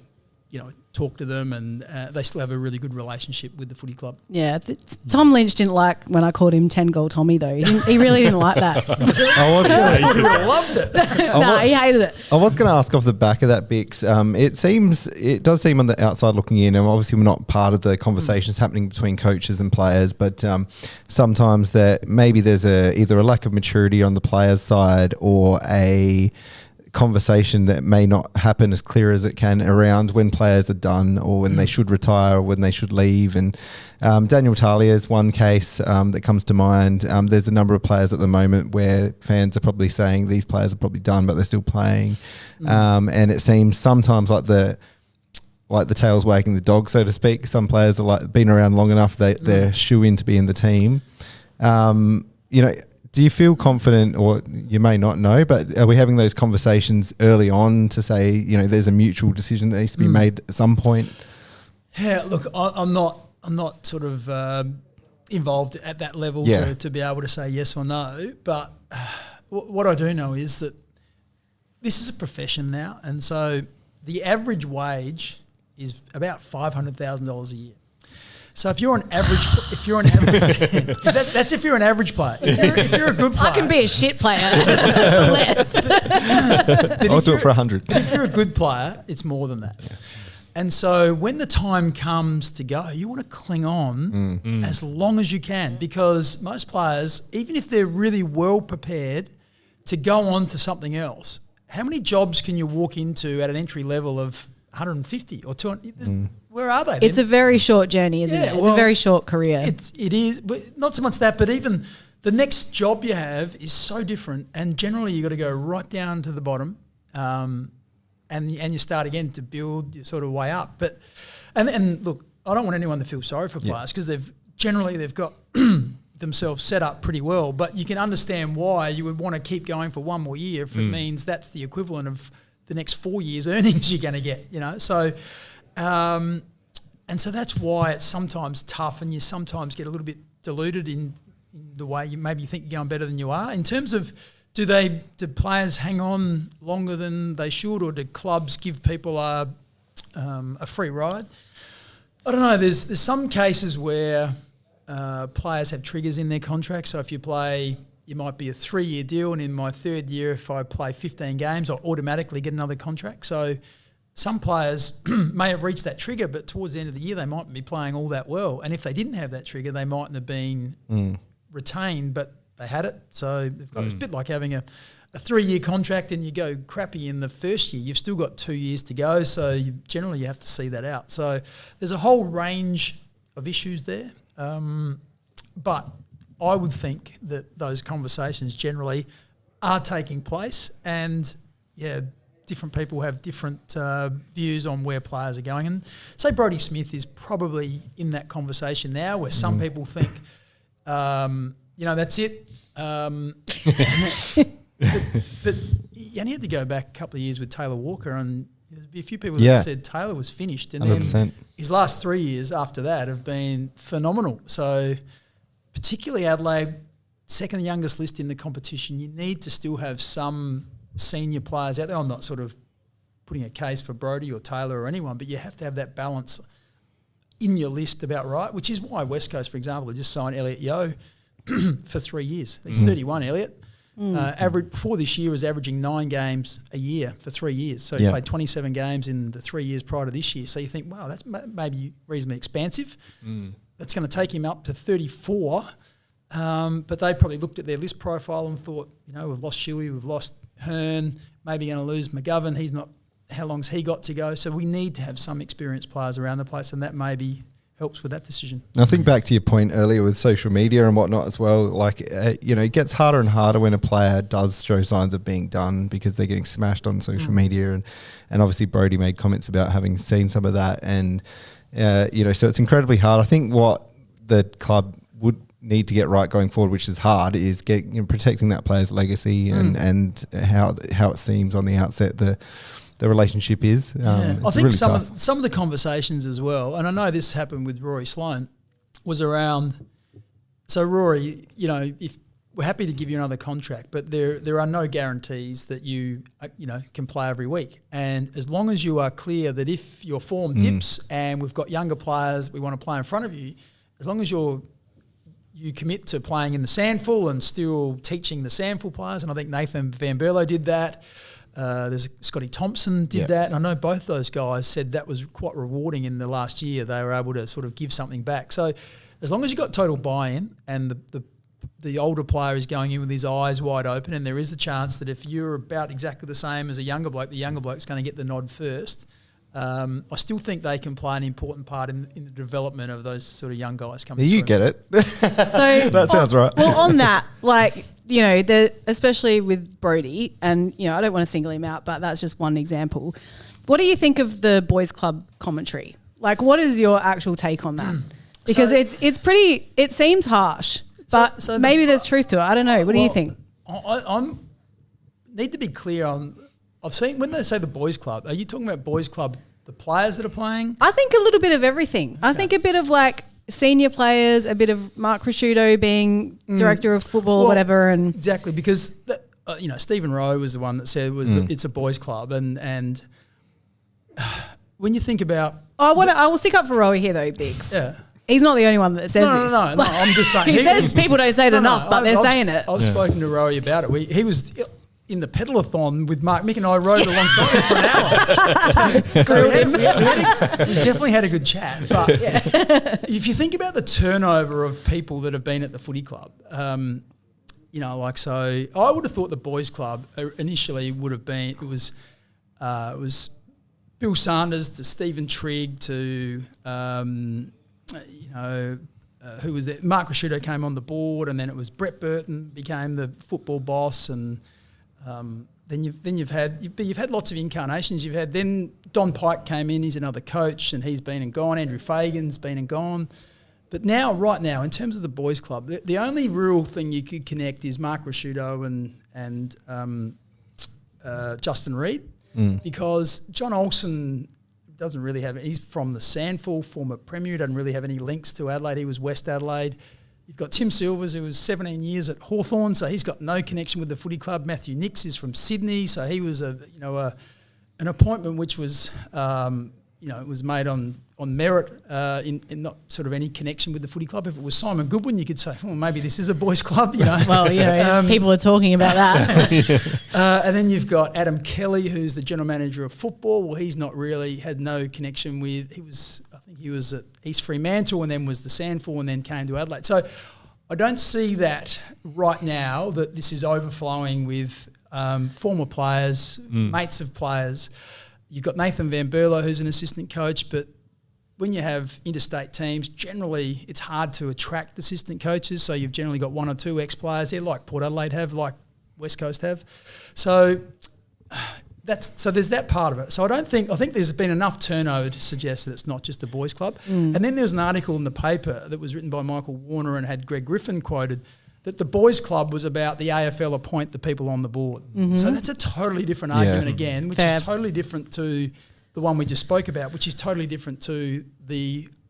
D: talk to them, and they still have a really good relationship with the footy club.
B: Yeah, Tom Lynch didn't like when I called him 10-goal Tommy, though. He really didn't like that.
D: He would have loved it.
B: No, he hated it.
C: I was going to ask off the back of that, Bicks. It does seem on the outside looking in, and obviously we're not part of the conversations happening between coaches and players, but sometimes maybe there's either a lack of maturity on the players' side, or a conversation that may not happen as clear as it can around when players are done, or when they should retire, or when they should leave. And Daniel Talia is one case that comes to mind. There's a number of players at the moment where fans are probably saying these players are probably done, but they're still playing. And it seems sometimes like the tail's wagging the dog, so to speak. Some players are been around long enough, they're shoe in to be in the team. Do you feel confident, or you may not know, but are we having those conversations early on to say, there's a mutual decision that needs to be made at some point?
D: Yeah, look, I'm not sort of involved at that level to be able to say yes or no. But what I do know is that this is a profession now, and so the average wage is about $500,000 a year. So if you're an average, that's if you're an average player. If you're a good player,
B: I can be a shit player for less.
C: I'll do it for 100.
D: But if you're a good player, it's more than that. Yeah. And so when the time comes to go, you want to cling on as long as you can, because most players, even if they're really well prepared to go on to something else, how many jobs can you walk into at an entry level of 150 or 200? Where are they?
B: It's a very short journey, isn't it? It's a very short career.
D: It is, but not so much that, but even the next job you have is so different, and generally you got to go right down to the bottom, and you start again to build your sort of way up. But and look, I don't want anyone to feel sorry for players, because they've got themselves set up pretty well, but you can understand why you would want to keep going for one more year if it means that's the equivalent of the next 4 years' earnings you're going to get, So, and so that's why it's sometimes tough, and you sometimes get a little bit deluded in the way you think you're going better than you are. In terms of do players hang on longer than they should, or do clubs give people a free ride? I don't know. There's some cases where players have triggers in their contract. So if you play, it might be a 3-year deal, and in my 3rd year, if I play 15 games, I automatically get another contract. So some players may have reached that trigger, but towards the end of the year, they mightn't be playing all that well. And if they didn't have that trigger, they mightn't have been retained, but they had it. So they've got, it's a bit like having a 3-year contract and you go crappy in the first year. You've still got 2 years to go, so generally you have to see that out. So there's a whole range of issues there. But I would think that those conversations generally are taking place, and different people have different views on where players are going. And say Brodie Smith is probably in that conversation now, where some people think, that's it. But you only had to go back a couple of years with Taylor Walker, and there'd be a few people that said Taylor was finished, and
C: 100%.
D: then his last 3 years after that have been phenomenal. So particularly Adelaide, second youngest list in the competition, you need to still have some senior players out there. I'm not sort of putting a case for Brodie or Taylor or anyone, but you have to have that balance in your list about right, which is why West Coast, for example, just signed Elliot Yeo for 3 years. He's 31, Elliot. Before this year was averaging 9 games a year for 3 years. So he played 27 games in the 3 years prior to this year. So you think, wow, that's maybe reasonably expansive. That's going to take him up to 34. But they probably looked at their list profile and thought, we've lost Shuey, we've lost Hearn, maybe going to lose McGovern. He's not, how long's he got to go? So we need to have some experienced players around the place, and that maybe helps with that decision.
C: And I think back to your point earlier with social media and whatnot as well, like, it gets harder and harder when a player does show signs of being done because they're getting smashed on social media. And obviously Brodie made comments about having seen some of that. And, so it's incredibly hard. I think what the club would need to get right going forward, which is hard, is protecting that player's legacy and how it seems on the outset the relationship is.
D: I think
C: really
D: some of the conversations as well, and I know this happened with Rory Sloane, was around, so Rory, if we're happy to give you another contract, but there are no guarantees that you can play every week. And as long as you are clear that if your form dips and we've got younger players we want to play in front of you, as long as you commit to playing in the Sandful and still teaching the Sandful players, and I think Nathan Van Berlo did that. There's Scotty Thompson did that, and I know both those guys said that was quite rewarding in the last year. They were able to sort of give something back. So as long as you've got total buy-in and the older player is going in with his eyes wide open, and there is a chance that if you're about exactly the same as a younger bloke, the younger bloke's going to get the nod first. I still think they can play an important part in the development of those sort of young guys coming through.
C: You get it.
B: So
C: that sounds right.
B: Well, on that, especially with Brodie, and I don't want to single him out, but that's just one example. What do you think of the boys' club commentary? Like, what is your actual take on that? Because it's pretty. It seems harsh, but maybe there's truth to it. I don't know. What do you think?
D: I need to be clear on. I've seen when they say the boys' club. Are you talking about boys' club? The players that are playing? I
B: think a little bit of everything. Okay. I think a bit of senior players, a bit of Mark Prosciutto being director of football or whatever. And
D: exactly, because Stephen Rowe was the one that said it's a boys' club, and when you think about,
B: I will stick up for Rowe here though, Bicks.
D: Yeah.
B: He's not the only one that says this.
D: No. I'm just saying.
B: he says people don't say it enough, but they're saying it.
D: I've spoken to Rowe about it. He was in the pedalathon with Mark Mick, and I rode alongside him for an hour. So we definitely had a good chat. But if you think about the turnover of people that have been at the footy club, so I would have thought the boys' club initially would have been, it was Bill Sanders to Stephen Trigg to, who was there? Mark Prosciutto came on the board, and then it was Brett Burton became the football boss, and then you've had lots of incarnations. Then Don Pike came in. He's another coach, and he's been and gone. Andrew Fagan's been and gone. But right now, in terms of the boys' club, the only real thing you could connect is Mark Prosciutto and Justin Reid, because John Olsen doesn't really have. He's from the Sandful, former premier. Doesn't really have any links to Adelaide. He was West Adelaide. You've got Tim Silvers, who was 17 years at Hawthorn, so he's got no connection with the footy club. Matthew Nix is from Sydney, so he was an appointment which was it was made on merit in not sort of any connection with the footy club. If it was Simon Goodwin, you could say, well, maybe this is a boys' club,
B: Well, people are talking about that.
D: And then you've got Adam Kelly, who's the general manager of football. Well, he's not really had no connection with. I think he was at East Fremantle and then was the Sandford and then came to Adelaide. So I don't see that right now that this is overflowing with former players, mates of players. You've got Nathan Van Berlo, who's an assistant coach, but when you have interstate teams, generally it's hard to attract assistant coaches. So you've generally got one or two ex-players there, like Port Adelaide have, like West Coast have. So there's that part of it. So I think there's been enough turnover to suggest that it's not just a boys' club. And then there was an article in the paper that was written by Michael Warner and had Greg Griffin quoted that the boys' club was about the AFL appoint the people on the board. So that's a totally different argument again, which is totally different to the one we just spoke about, which is totally different to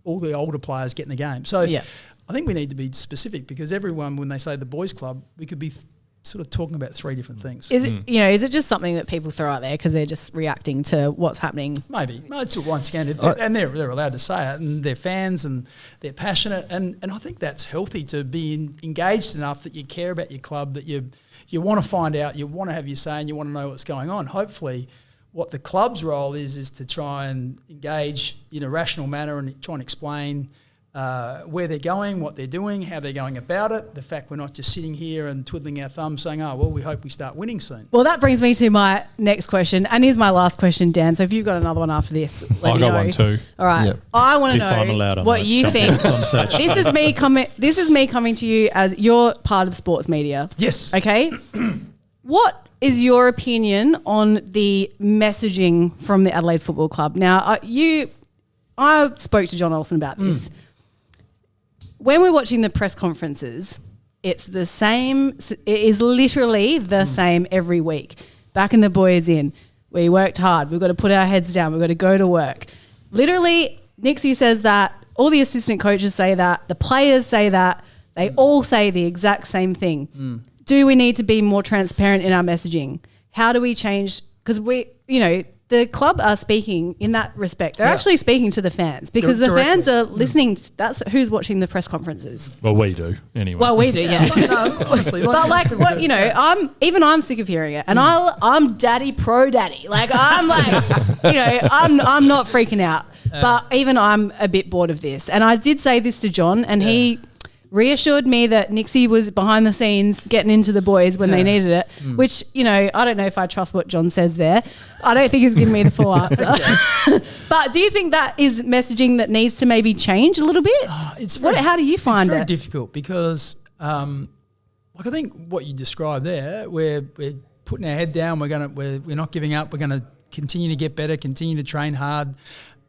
D: all the older players getting the game. So I think we need to be specific because everyone, when they say the boys' club, we could be sort of talking about three different things.
B: Is it is it just something that people throw out there because they're just reacting to what's happening?
D: Maybe. No, it's once again, and they're allowed to say it, and they're fans and they're passionate, and I think that's healthy to be engaged enough that you care about your club, that you want to find out, you want to have your say, and you want to know what's going on. Hopefully, what the club's role is to try and engage in a rational manner and try and explain where they're going, what they're doing, how they're going about it, the fact we're not just sitting here and twiddling our thumbs saying, we hope we start winning soon.
B: Well, that brings me to my next question, and here's my last question, Dan. So if you've got another one after this, let me know.
A: I got one too.
B: All right.
C: Yep.
B: I want to
E: If I'm
B: know
E: allowed, I
B: what
E: might
B: you
E: jump
B: think.
E: in on stage.
B: This is me coming to you as you're part of sports media.
D: Yes.
B: Okay. What is your opinion on the messaging from the Adelaide Football Club? Now, I spoke to John Olsen about this. When we're watching the press conferences, it's the same. It is literally the same every week. Back in the boys in, we worked hard. We've got to put our heads down. We've got to go to work. Literally, Nixie says that. All the assistant coaches say that. The players say that. They all say the exact same thing. Do we need to be more transparent in our messaging? How do we change? Because the club are speaking in that respect. They're actually speaking to the fans because the fans are listening. That's who's watching the press conferences.
A: Well, we do anyway.
B: Well, we do, yeah.
D: No, honestly.
B: I'm sick of hearing it, and I'm daddy pro daddy. Like I'm I'm not freaking out, but even I'm a bit bored of this. And I did say this to John, and he reassured me that Nixie was behind the scenes getting into the boys when they needed it, which, I don't know if I trust what John says there. I don't think he's giving me the full answer. But do you think that is messaging that needs to maybe change a little bit? How do you find it?
D: It's very difficult because, I think what you described there, we're putting our head down, we're not giving up, we're going to continue to get better, continue to train hard.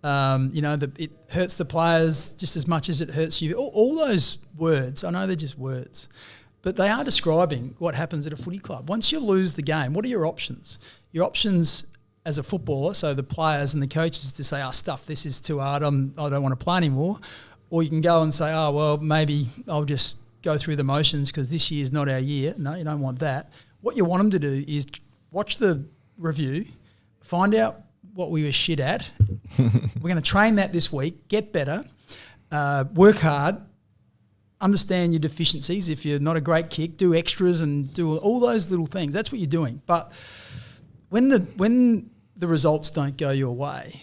D: It hurts the players just as much as it hurts you. All those words, I know they're just words, but they are describing what happens at a footy club. Once you lose the game, what are your options? Your options as a footballer, so the players and the coaches to say, stuff, this is too hard, I don't want to play anymore. Or you can go and say, maybe I'll just go through the motions because this year's not our year. No, you don't want that. What you want them to do is watch the review, find out what we were shit at. We're going to train that this week, get better, work hard, understand your deficiencies. If you're not a great kick, do extras and do all those little things. That's what you're doing. But when the results don't go your way,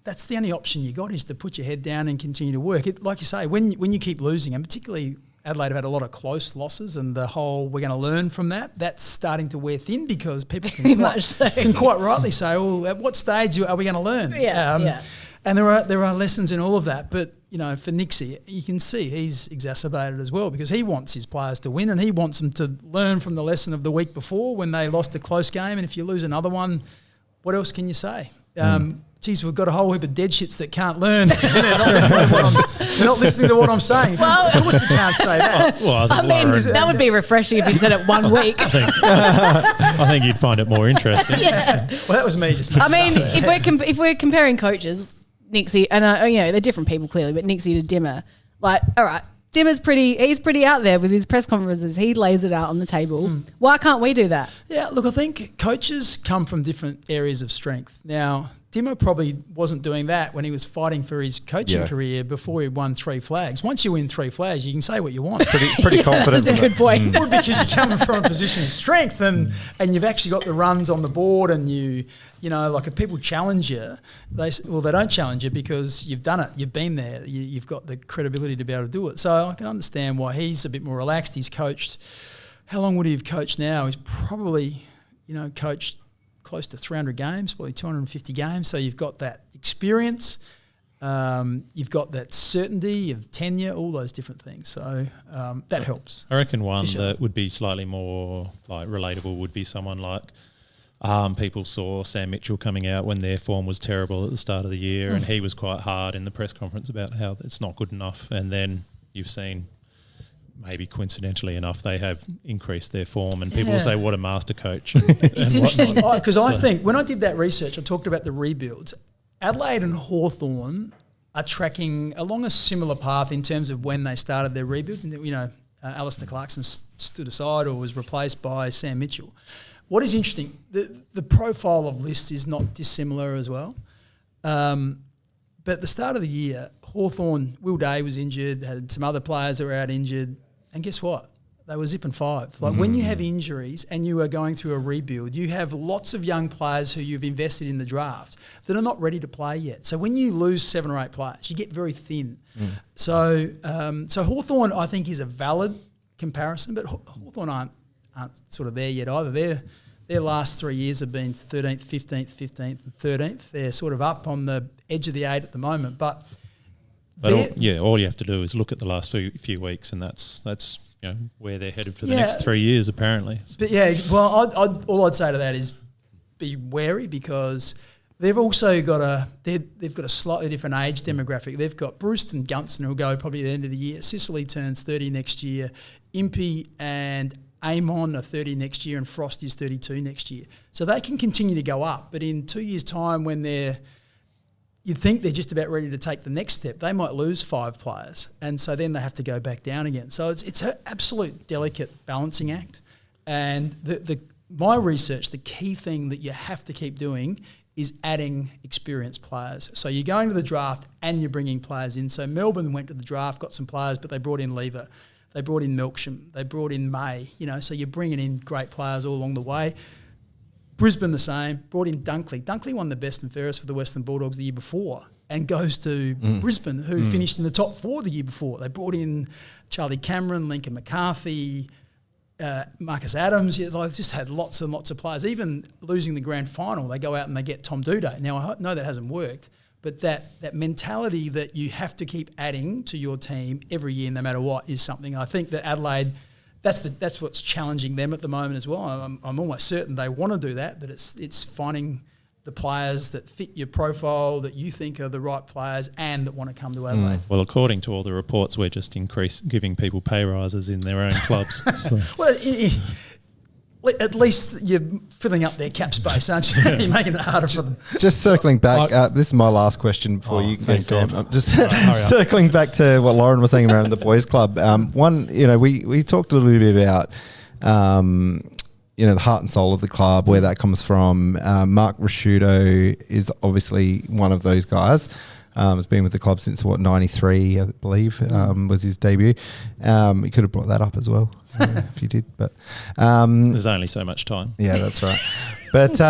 D: that's the only option you got is to put your head down and continue to work. Like you say, when you keep losing, and particularly Adelaide have had a lot of close losses, and the whole we're going to learn from that, that's starting to wear thin because people can quite rightly say, at what stage are we going to learn? And there are lessons in all of that. But, for Nixie, you can see he's exacerbated as well because he wants his players to win and he wants them to learn from the lesson of the week before when they lost a close game. And if you lose another one, what else can you say? Geez, we've got a whole heap of dead shits that can't learn. They're not listening to what I'm saying. Well, of course you can't say that.
B: That would be refreshing if you said it 1 week.
E: I think you'd find it more interesting.
D: Well, that was me just.
B: If we're comparing coaches, Nixie, and they're different people clearly, but Nixie to Dimmer, all right, Dimmer's he's pretty out there with his press conferences. He lays it out on the table. Why can't we do that?
D: Yeah, look, I think coaches come from different areas of strength. Now, Dimmo probably wasn't doing that when he was fighting for his coaching career before he won 3 flags. Once you win 3 flags, you can say what you want.
C: Pretty confident.
B: That's a good point.
D: Well, because you're coming from a position of strength and you've actually got the runs on the board and you know, like if people challenge you, they don't challenge you because you've done it. You've been there. You've got the credibility to be able to do it. So I can understand why he's a bit more relaxed. He's coached. How long would he have coached now? He's probably, coached close to 300 games, probably 250 games. So you've got that experience, you've got that certainty of tenure, all those different things. So that helps.
E: I reckon one that would be slightly more like relatable would be someone like people saw Sam Mitchell coming out when their form was terrible at the start of the year, and he was quite hard in the press conference about how it's not good enough. And then you've seen, maybe coincidentally enough, they have increased their form, and people say, what a master coach.
D: It's interesting because I think when I did that research, I talked about the rebuilds. Adelaide and Hawthorn are tracking along a similar path in terms of when they started their rebuilds. And, Alistair Clarkson stood aside or was replaced by Sam Mitchell. What is interesting, the profile of list is not dissimilar as well. But at the start of the year, Hawthorn, Will Day was injured, had some other players that were out injured, and guess what? They were zipping 5. Like when you have injuries and you are going through a rebuild, you have lots of young players who you've invested in the draft that are not ready to play yet. So when you lose 7 or 8 players, you get very thin. So Hawthorn, I think, is a valid comparison, but Hawthorn aren't sort of there yet either. Their last 3 years have been 13th, 15th, 15th and 13th. They're sort of up on the edge of the 8 at the moment. But
E: all you have to do is look at the last few weeks, and that's where they're headed for the next 3 years, apparently.
D: But all I'd say to that is be wary, because they've also got they've got a slightly different age demographic. They've got Bruce and Gunston who'll go probably at the end of the year. Sicily turns 30 next year. Impey and Amon are 30 next year, and Frost is 32 next year. So they can continue to go up, but in 2 years' time, when you'd think they're just about ready to take the next step, they might lose 5 players, and so then they have to go back down again. So it's an absolute delicate balancing act. And my research, the key thing that you have to keep doing is adding experienced players. So you're going to the draft and you're bringing players in. So Melbourne went to the draft, got some players, but they brought in Lever. They brought in Melksham. They brought in May. So you're bringing in great players all along the way. Brisbane the same. Brought in Dunkley. Dunkley won the best and fairest for the Western Bulldogs the year before and goes to Brisbane, who finished in the top 4 the year before. They brought in Charlie Cameron, Lincoln McCarthy, Marcus Adams. They just had lots and lots of players. Even losing the grand final, they go out and they get Tom Duday. Now, I know that hasn't worked, but that mentality that you have to keep adding to your team every year, no matter what, is something I think that Adelaide, that's what's challenging them at the moment as well. I'm almost certain they want to do that, but it's finding the players that fit your profile, that you think are the right players and that want to come to Adelaide.
E: Well, according to all the reports, we're just giving people pay rises in their own clubs. So.
D: Well, at least you're filling up their cap space, aren't you? You're making it harder for them.
C: Just circling back, this is my last question before you go, Sam. I'm just circling back to what Lauren was saying around the boys' club. We talked a little bit about, the heart and soul of the club, where that comes from. Mark Rasciuto is obviously one of those guys. Has been with the club since 93, I believe, was his debut. You could have brought that up as well if you did, but
E: there's only so much time.
C: Yeah, that's right. But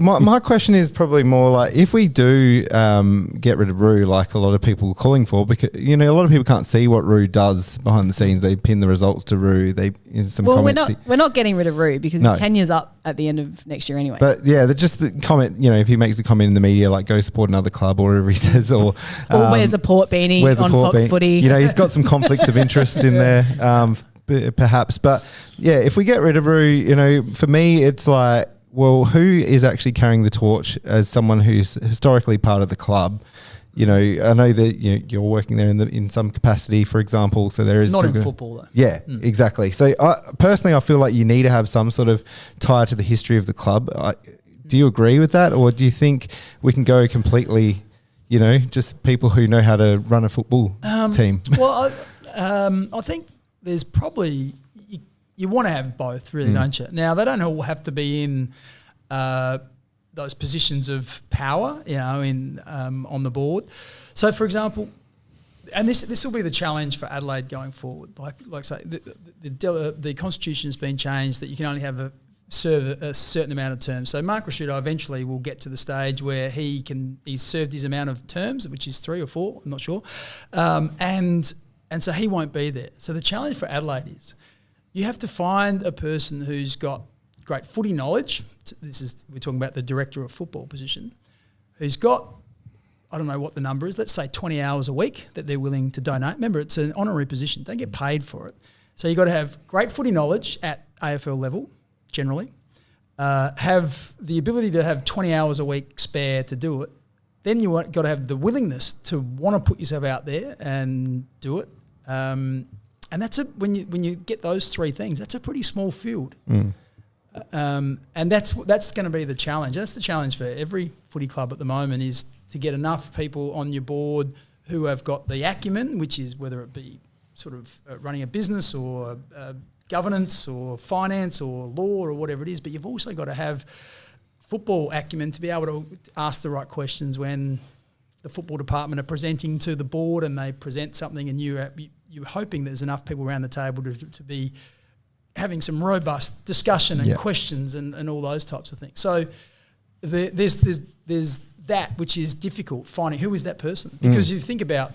C: my question is probably more like, if we do get rid of Roo, like a lot of people are calling for, because a lot of people can't see what Roo does behind the scenes. They pin the results to Roo.
B: We're not getting rid of Roo because his tenure's up at the end of next year anyway.
C: But yeah, just the comment. If he makes a comment in the media like "go support another club" or whatever he says, or
B: wears a port beanie on Fox Footy.
C: He's got some conflicts of interest in there, perhaps. But yeah, if we get rid of Roo, for me, it's like, well, who is actually carrying the torch as someone who's historically part of the club? I know that you're working there in some capacity, for example. So there is
D: not in football, though.
C: Yeah, exactly. So personally, I feel like you need to have some sort of tie to the history of the club. Do you agree with that, or do you think we can go completely, just people who know how to run a football team?
D: Well, I think there's probably you want to have both, really, don't you? Now, they don't all have to be in those positions of power, in on the board. So, for example, and this will be the challenge for Adelaide going forward. Like say, the constitution has been changed that you can only serve a certain amount of terms. So Mark Rashudo eventually will get to the stage where he's served his amount of terms, which is 3 or 4, I'm not sure, and so he won't be there. So the challenge for Adelaide is you have to find a person who's got great footy knowledge. We're talking about the director of football position, who's got, I don't know what the number is, let's say 20 hours a week that they're willing to donate. Remember, it's an honorary position. Don't get paid for it. So you've got to have great footy knowledge at AFL level, generally, have the ability to have 20 hours a week spare to do it. Then you've got to have the willingness to want to put yourself out there and do it. And that's when you get those 3 things, that's a pretty small field. And that's going to be the challenge. That's the challenge for every footy club at the moment, is to get enough people on your board who have got the acumen, which is whether it be sort of running a business or governance or finance or law or whatever it is, but you've also got to have football acumen to be able to ask the right questions when the football department are presenting to the board and they present something and you're hoping there's enough people around the table to be having some robust discussion and questions and all those types of things. So there's that which is difficult, finding who is that person. Because you think about,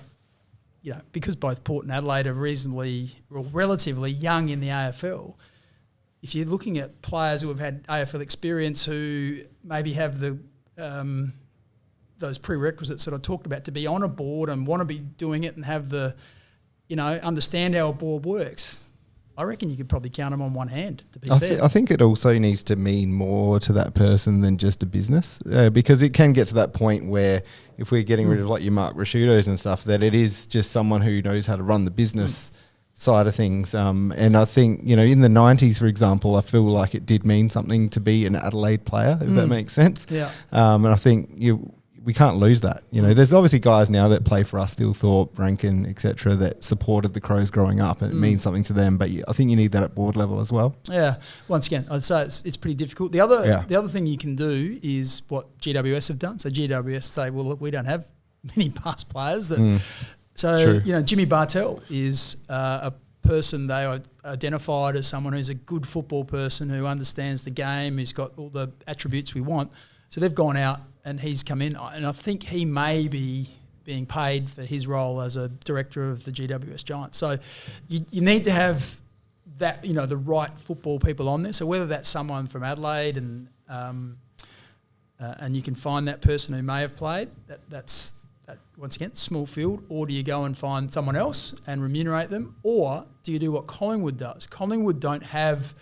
D: because both Port and Adelaide are relatively young in the AFL, if you're looking at players who have had AFL experience who maybe have those prerequisites that I talked about to be on a board and want to be doing it and have the, understand how a board works, I reckon you could probably count them on one hand, to be fair.
C: I think it also needs to mean more to that person than just a business, because it can get to that point where if we're getting rid of like your Mark Rashudos and stuff, that it is just someone who knows how to run the business side of things. And I think, in the 90s, for example, I feel like it did mean something to be an Adelaide player, if that makes sense.
D: Yeah.
C: And I think we can't lose that. There's obviously guys now that play for us, Thilthorpe, Rankin, etc., that supported the Crows growing up, and it means something to them. But I think you need that at board level as well.
D: Yeah. Once again, I'd say it's pretty difficult. The other thing you can do is what GWS have done. So GWS say, well, look, we don't have many past players. So Jimmy Bartell is a person they identified as someone who's a good football person who understands the game, who's got all the attributes we want. So they've gone out and he's come in, and I think he may be being paid for his role as a director of the GWS Giants. So you need to have that, the right football people on there. So whether that's someone from Adelaide and you can find that person who may have played, that's once again, small field, or do you go and find someone else and remunerate them, or do you do what Collingwood does? Collingwood don't have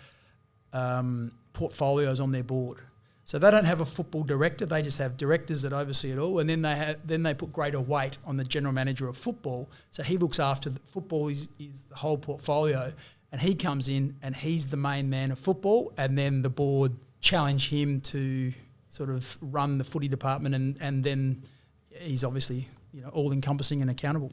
D: portfolios on their board. So they don't have a football director. They just have directors that oversee it all, and then they put greater weight on the general manager of football. So he looks after the football is the whole portfolio, and he comes in and he's the main man of football, and then the board challenge him to sort of run the footy department, and then he's obviously all encompassing and accountable.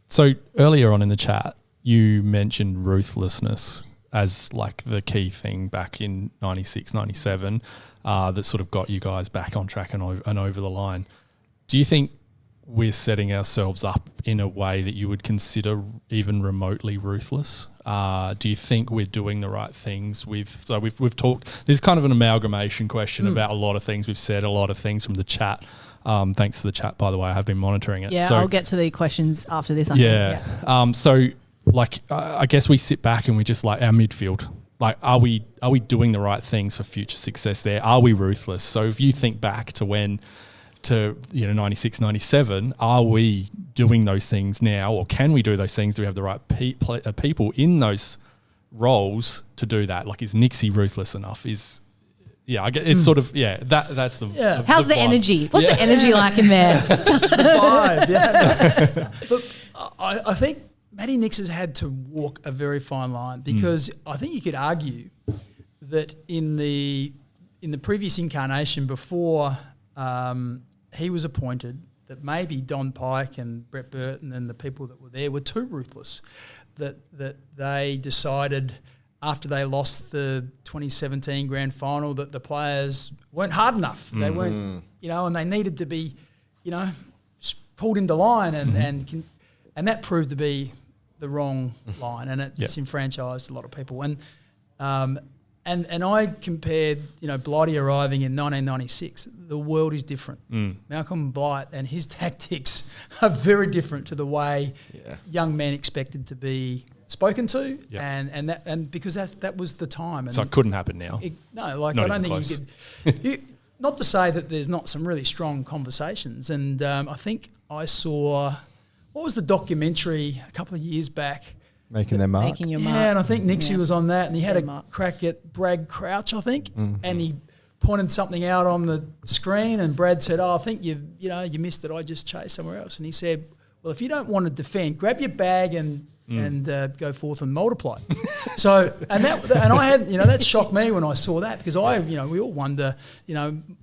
A: So earlier on in the chat, you mentioned ruthlessness as like the key thing back in 96, 97 that sort of got you guys back on track and over the line. Do you think we're setting ourselves up in a way that you would consider even remotely ruthless? Do you think we're doing the right things? We've talked, there's kind of an amalgamation question about a lot of things. We've said a lot of things from the chat. Thanks to the chat, by the way. I have been monitoring it.
B: Yeah,
A: so,
B: I'll get to the questions after this.
A: So I guess we sit back and we just like our midfield. Like, are we doing the right things for future success there? Are we ruthless? So if you think back to 96, 97, are we doing those things now, or can we do those things? Do we have the right people in those roles to do that? Like, is Nixie ruthless enough? That's the
B: yeah. How's the energy? What's the energy like in there?
D: Vibe, yeah. Look, I think Matty Nix has had to walk a very fine line, because I think you could argue that in the previous incarnation before he was appointed, that maybe Don Pike and Brett Burton and the people that were there were too ruthless, that they decided after they lost the 2017 grand final that the players weren't hard enough. They weren't, and they needed to be, pulled into line and that proved to be the wrong line, and it disenfranchised a lot of people. And I compared, Blighty arriving in 1996. The world is different. Malcolm Blight and his tactics are very different to the way young men expected to be spoken to, and because that was the time. And
A: so it couldn't happen now.
D: I don't think you could. Not to say that there's not some really strong conversations, and I think I saw, what was the documentary a couple of years back?
C: Making their mark.
B: Making your mark.
D: Yeah, and I think Nixie was on that, and he had a
B: mark.
D: crack at Brad Crouch, I think, and he pointed something out on the screen, and Brad said, I think you missed it. I just chased somewhere else. And he said, well, if you don't want to defend, grab your bag and go forth and multiply. So, and I had, that shocked me when I saw that, because we all wonder,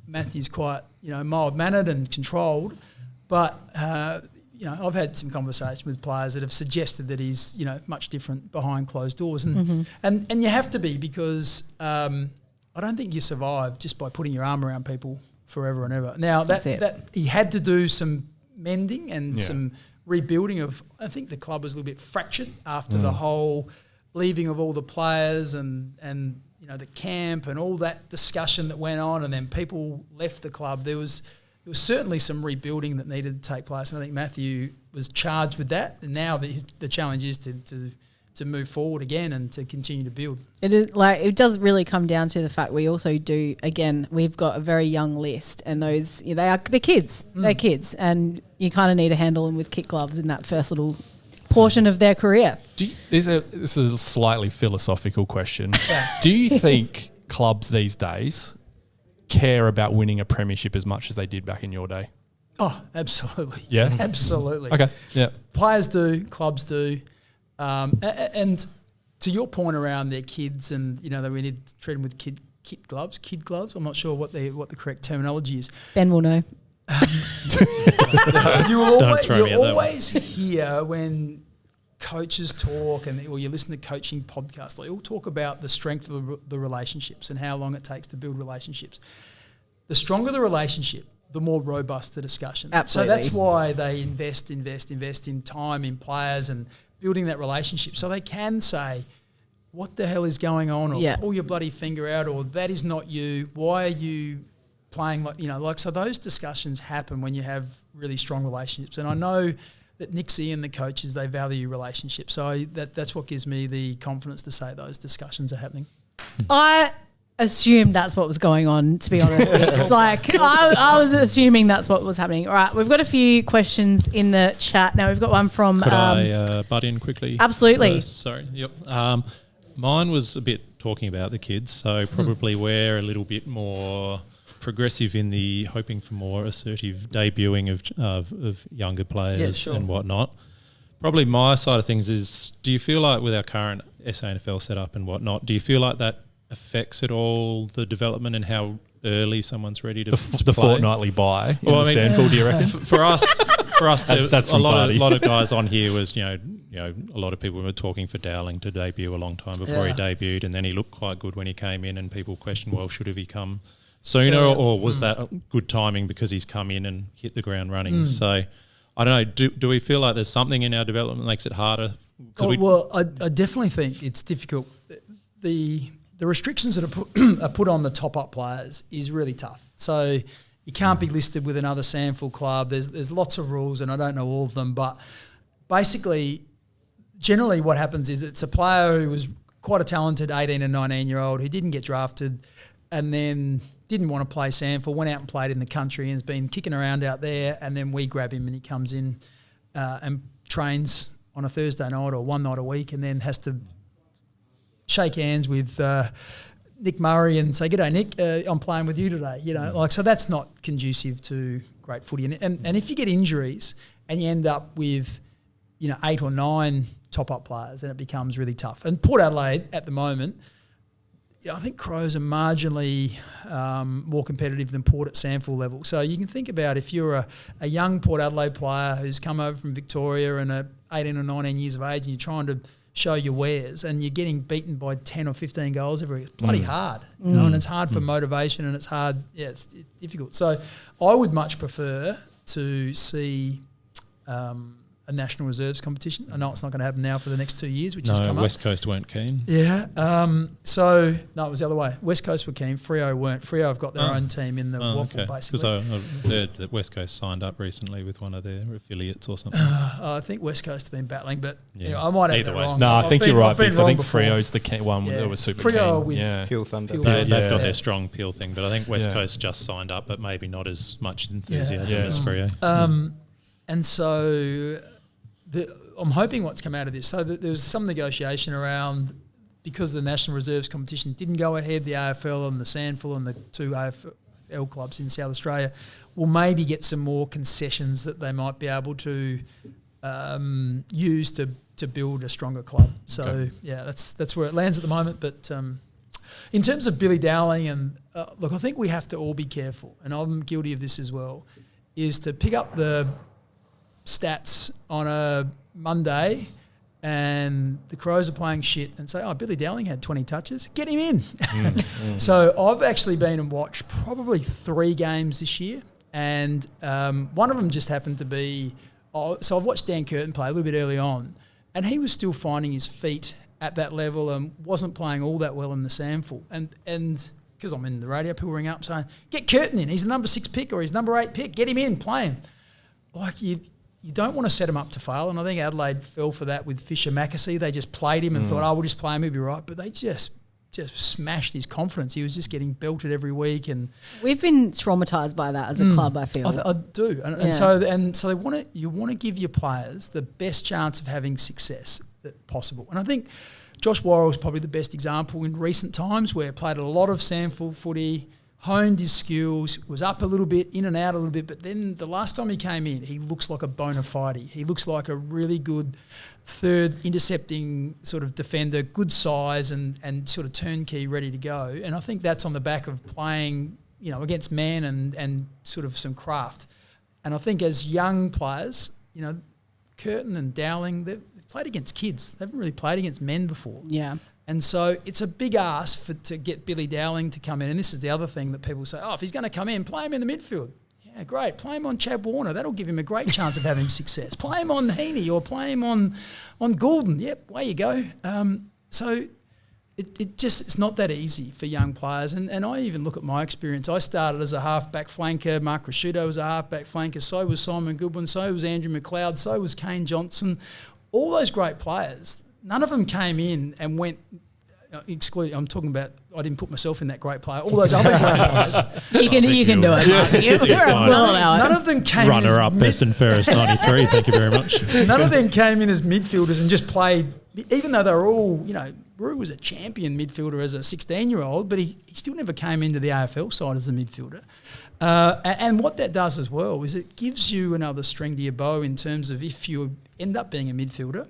D: Matthew's quite, mild-mannered and controlled, but, I've had some conversations with players that have suggested that he's, much different behind closed doors. And you have to be, because I don't think you survive just by putting your arm around people forever and ever. Now, that he had to do some mending and some rebuilding of, I think the club was a little bit fractured after the whole leaving of all the players and the camp and all that discussion that went on, and then people left the club. There was certainly some rebuilding that needed to take place, and I think Matthew was charged with that. And now the challenge is to move forward again and to continue to build.
B: It does really come down to the fact we also do, again, we've got a very young list, and those they're kids. They're kids, and you kind of need to handle them with kid gloves in that first little portion of their career.
A: This is a slightly philosophical question. Do you think clubs these days care about winning a premiership as much as they did back in your day?
D: Oh, absolutely.
A: Yeah?
D: Absolutely.
A: Okay, yeah.
D: Players do, clubs do. And to your point around their kids and, that we need to treat them with kid gloves. I'm not sure what the correct terminology is.
B: Ben will know.
D: You always hear when coaches talk or you listen to coaching podcasts, they all talk about the strength of the relationships and how long it takes to build relationships. The stronger the relationship, the more robust the discussion.
B: Absolutely.
D: So that's why they invest in time, in players and building that relationship, so they can say, what the hell is going on, or pull your bloody finger out, or that is not you, why are you playing so those discussions happen when you have really strong relationships. And I know that Nixie and the coaches, they value relationships, so that's what gives me the confidence to say those discussions are happening.
B: I assumed that's what was going on, to be honest. It's like I was assuming that's what was happening. All right, we've got a few questions in the chat. Now we've got one from...
E: Could I butt in quickly?
B: Absolutely.
E: Sorry. Yep. Mine was a bit talking about the kids, so probably we're a little bit more progressive in the hoping for more assertive debuting of younger players and whatnot. Probably my side of things is, do you feel like with our current SANFL setup and whatnot, do you feel like that affects at all the development and how early someone's ready to play?
A: The fortnightly buy in the Sandford, do you reckon?
E: For us,
A: that's
E: a lot of guys on here was, a lot of people were talking for Dowling to debut a long time before he debuted, and then he looked quite good when he came in, and people questioned, well, should have he come sooner, or was that good timing because he's come in and hit the ground running? So I don't know, do we feel like there's something in our development that makes it harder?
D: I definitely think it's difficult. The restrictions that are put on the top-up players is really tough. So you can't be listed with another SANFL club. There's lots of rules, and I don't know all of them. But basically, generally what happens is it's a player who was quite a talented 18 and 19-year-old who didn't get drafted and then didn't want to play SANFL, went out and played in the country and has been kicking around out there, and then we grab him and he comes in and trains on a Thursday night or one night a week, and then has to shake hands with Nick Murray and say, "G'day, Nick, I'm playing with you today." So that's not conducive to great footy. And if you get injuries and you end up with 8 or 9 top-up players, then it becomes really tough. And Port Adelaide at the moment, I think Crows are marginally more competitive than Port at SANFL level. So you can think about if you're a young Port Adelaide player who's come over from Victoria and are 18 or 19 years of age, and you're trying to show your wares, and you're getting beaten by 10 or 15 goals every week. It's bloody hard, you know, and it's hard for motivation, and it's hard. Yeah, it's difficult. So I would much prefer to see a national reserves competition. I know it's not going to happen now for the next 2 years, which has come up.
E: West Coast weren't keen.
D: Yeah. So, no, it was the other way. West Coast were keen. Freo weren't. Freo have got their own team in the waffle, basically.
E: Because I heard that West Coast signed up recently with one of their affiliates or something.
D: I think West Coast have been battling, but you know, I might have that wrong.
A: No, I think you're right, because I think
D: before.
A: Frio's the one that was super
D: Freo
A: keen.
D: with
C: Peel Thunder.
E: They've got their strong Peel thing, but I think West Coast just signed up, but maybe not as much enthusiasm as Freo.
D: And so I'm hoping what's come out of this. So there's some negotiation around, because the National Reserves competition didn't go ahead, the AFL and the Sandful and the 2 AFL clubs in South Australia will maybe get some more concessions that they might be able to use to build a stronger club. So, that's where it lands at the moment. But in terms of Billy Dowling, and look, I think we have to all be careful, and I'm guilty of this as well, is to pick up the stats on a Monday and the Crows are playing shit and say, Billy Dowling had 20 touches, get him in. So I've actually been and watched probably 3 games this year, and one of them just happened to be, so I've watched Dan Curtin play a little bit early on, and he was still finding his feet at that level and wasn't playing all that well in the Sandful. And because I'm in the radio, people ring up saying, get Curtin in, he's the number 6 pick or he's number 8 pick, get him in, play him. Like, you don't want to set him up to fail, and I think Adelaide fell for that with Fisher Mackesy. They just played him and thought, we'll just play him, he'll be right. But they just smashed his confidence. He was just getting belted every week, and
B: we've been traumatised by that as a club. I feel
D: I do, and so you want to give your players the best chance of having success that possible. And I think Josh Worrell is probably the best example in recent times, where he played a lot of Sandful footy, honed his skills, was up a little bit, in and out a little bit, but then the last time he came in, he looks like a bona fide. He looks like a really good third intercepting sort of defender, good size and sort of turnkey, ready to go. And I think that's on the back of playing, you know, against man and sort of some craft. And I think as young players, you know, Curtin and Dowling, they've played against kids. They haven't really played against men before.
B: Yeah.
D: And so it's a big ask to get Billy Dowling to come in. And this is the other thing that people say, if he's going to come in, play him in the midfield. Yeah, great. Play him on Chad Warner. That'll give him a great chance of having success. Play him on Heaney or play him on Goulden. Yep, away you go. So it's not that easy for young players. And I even look at my experience. I started as a half-back flanker. Mark Rashudo was a half-back flanker. So was Simon Goodwin. So was Andrew McLeod. So was Kane Johnson. All those great players, none of them came in and went, excluding, I'm talking about, I didn't put myself in that great player. All those other great players.
B: You can do it.
D: None of them came in as
E: runner-up, best and fairest 93, thank you very much.
D: None of them came in as midfielders and just played, even though they were all, you know, Roo was a champion midfielder as a 16-year-old, but he still never came into the AFL side as a midfielder. And what that does as well is it gives you another string to your bow in terms of if you end up being a midfielder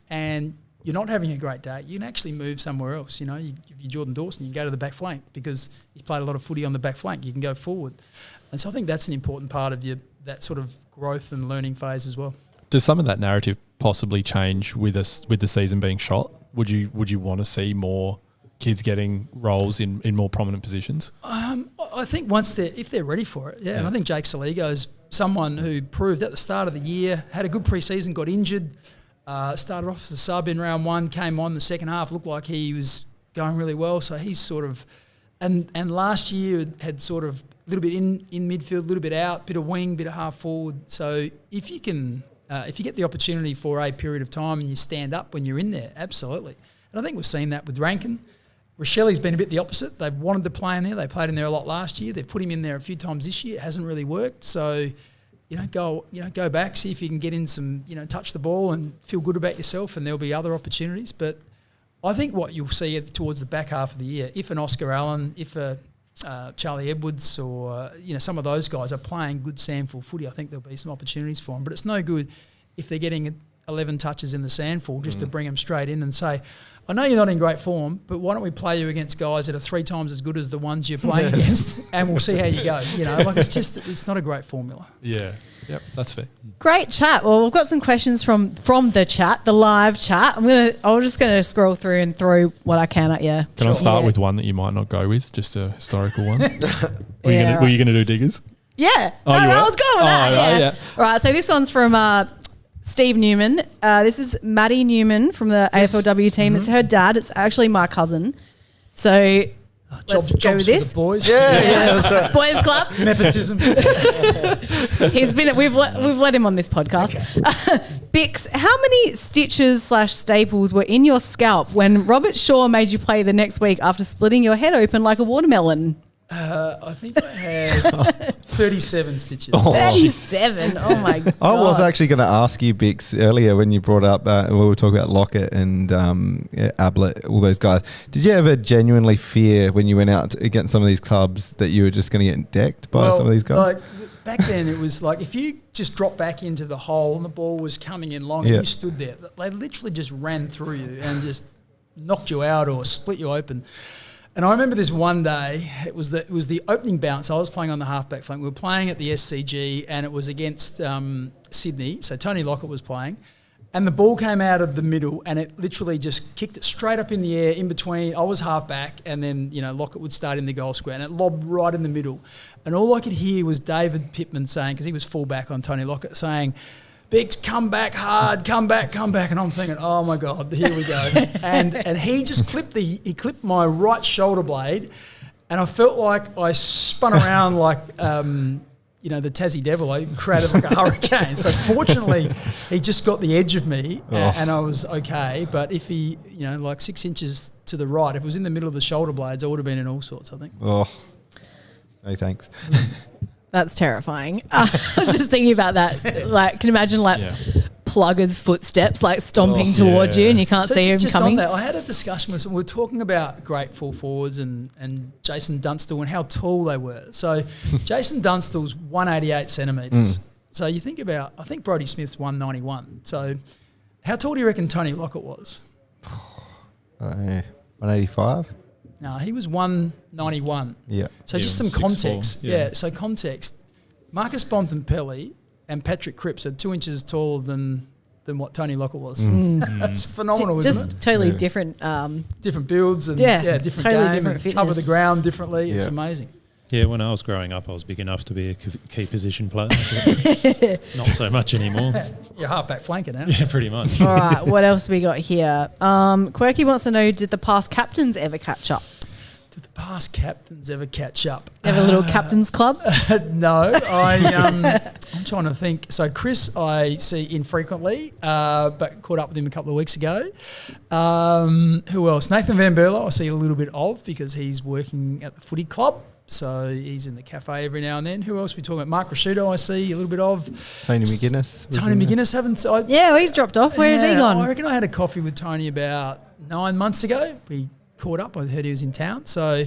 D: and you're not having a great day, you can actually move somewhere else. You know, if you're Jordan Dawson, you can go to the back flank because you played a lot of footy on the back flank. You can go forward. And so I think that's an important part of that sort of growth and learning phase as well.
A: Does some of that narrative possibly change with the season being shot? Would you want to see more kids getting roles in more prominent positions?
D: I think if they're ready for it, yeah. And I think Jake Saligo is someone who proved at the start of the year, had a good pre-season, got injured, started off as a sub in round 1, came on the second half, looked like he was going really well. So he's sort of, and last year had sort of a little bit in midfield, a little bit out, bit of wing, bit of half forward. So if you can, if you get the opportunity for a period of time and you stand up when you're in there, absolutely. And I think we've seen that with Rankin. Rochelli's been a bit the opposite. They've wanted to play in there. They played in there a lot last year. They've put him in there a few times this year. It hasn't really worked. So, go back, see if you can get in some, touch the ball and feel good about yourself, and there'll be other opportunities. But I think what you'll see towards the back half of the year, if an Oscar Allen, if a Charlie Edwards or, some of those guys are playing good Sandful footy, I think there'll be some opportunities for them. But it's no good if they're getting 11 touches in the Sandful just to bring them straight in and say, I know you're not in great form, but why don't we play you against guys that are 3 times as good as the ones you're playing against, and we'll see how you go. It's not a great formula.
A: Yeah. Yep, that's fair.
B: Great chat. Well, we've got some questions from the chat, the live chat. I'm just gonna scroll through and throw what I can at you.
A: Can I start
B: Yeah.
A: with one that you might not go with, just a historical one? Were
B: Yeah,
A: you gonna do diggers?
B: Yeah.
A: Oh, you were?
B: I was going with that.
A: Oh,
B: Yeah.
A: right, yeah.
B: All right. So this one's from Steve Newman. This is Maddie Newman from the AFLW team. It's her dad. It's actually my cousin. So let's go
D: jobs
B: with
D: for
B: this.
D: the boys.
C: Yeah, that's right.
B: Boys Club.
D: Nepotism.
B: He's been. We've let him on this podcast. Bicks, how many stitches / staples were in your scalp when Robert Shaw made you play the next week after splitting your head open like a watermelon?
D: I think I had 37 stitches.
B: 37. Oh my god.
C: I was actually going to ask you, Bicks, earlier when you brought up, we were talking about Lockett and Ablett, all those guys. Did you ever genuinely fear when you went out against some of these clubs that you were just going to get decked by some of these guys?
D: Like, back then, it was like if you just dropped back into the hole and the ball was coming in long and you stood there, they literally just ran through you and just knocked you out or split you open. And I remember this one day, it was the opening bounce. I was playing on the halfback flank. We were playing at the SCG and it was against Sydney. So Tony Lockett was playing. And the ball came out of the middle and it literally just kicked it straight up in the air in between. I was halfback and then, Lockett would start in the goal square and it lobbed right in the middle. And all I could hear was David Pittman saying, because he was fullback on Tony Lockett, saying, Bicks, come back hard, come back. And I'm thinking, oh my God, here we go. and he just clipped my right shoulder blade and I felt like I spun around like, the Tassie Devil. I created like a hurricane. So fortunately, he just got the edge of me and I was okay. But if he, like 6 inches to the right, if it was in the middle of the shoulder blades, I would have been in all sorts, I think.
C: Oh, no thanks.
B: That's terrifying. I was just thinking about that. Like, can you imagine Plugger's footsteps like stomping towards you and you can't see him
D: just
B: coming?
D: On that, I had a discussion with someone. We were talking about great full forwards and Jason Dunstall and how tall they were. So Jason Dunstall's 188 centimetres. So you think about, I think Brodie Smith's 191. So how tall do you reckon Tony Lockett was?
C: 185?
D: No, he was 191.
C: Yeah.
D: So
E: Yeah,
D: just some
E: 6'4",
D: context.
E: yeah.
D: So context. Marcus Bontempelli and Patrick Cripps are 2 inches taller than what Tony Lockett was. That's phenomenal, isn't it?
B: Just totally different.
D: Different builds and different
B: totally
D: game
B: different
D: and cover
B: fitness.
D: the ground differently. It's
C: Yeah.
D: amazing.
E: Yeah, when I was growing up, I was big enough to be a key position player. Not so much anymore.
D: You're halfback flanker now.
E: Yeah, pretty much.
B: All right, what else we got here? Quirky wants to know, did the past captains ever catch up?
D: Did the past captains ever catch up?
B: Have a little captains club?
D: No, I'm trying to think. So Chris, I see infrequently, but caught up with him a couple of weeks ago. Who else? Nathan Van Berlo, I see a little bit of because he's working at the footy club. So he's in the cafe every now and then. Who else are we talking about? Mark Rashudo, I see a little bit of.
C: Tony McGuinness.
D: Tony McGuinness, haven't I?
B: Yeah, well, he's dropped off. Where has he gone?
D: I reckon I had a coffee with Tony about 9 months ago. We caught up. I heard he was in town. So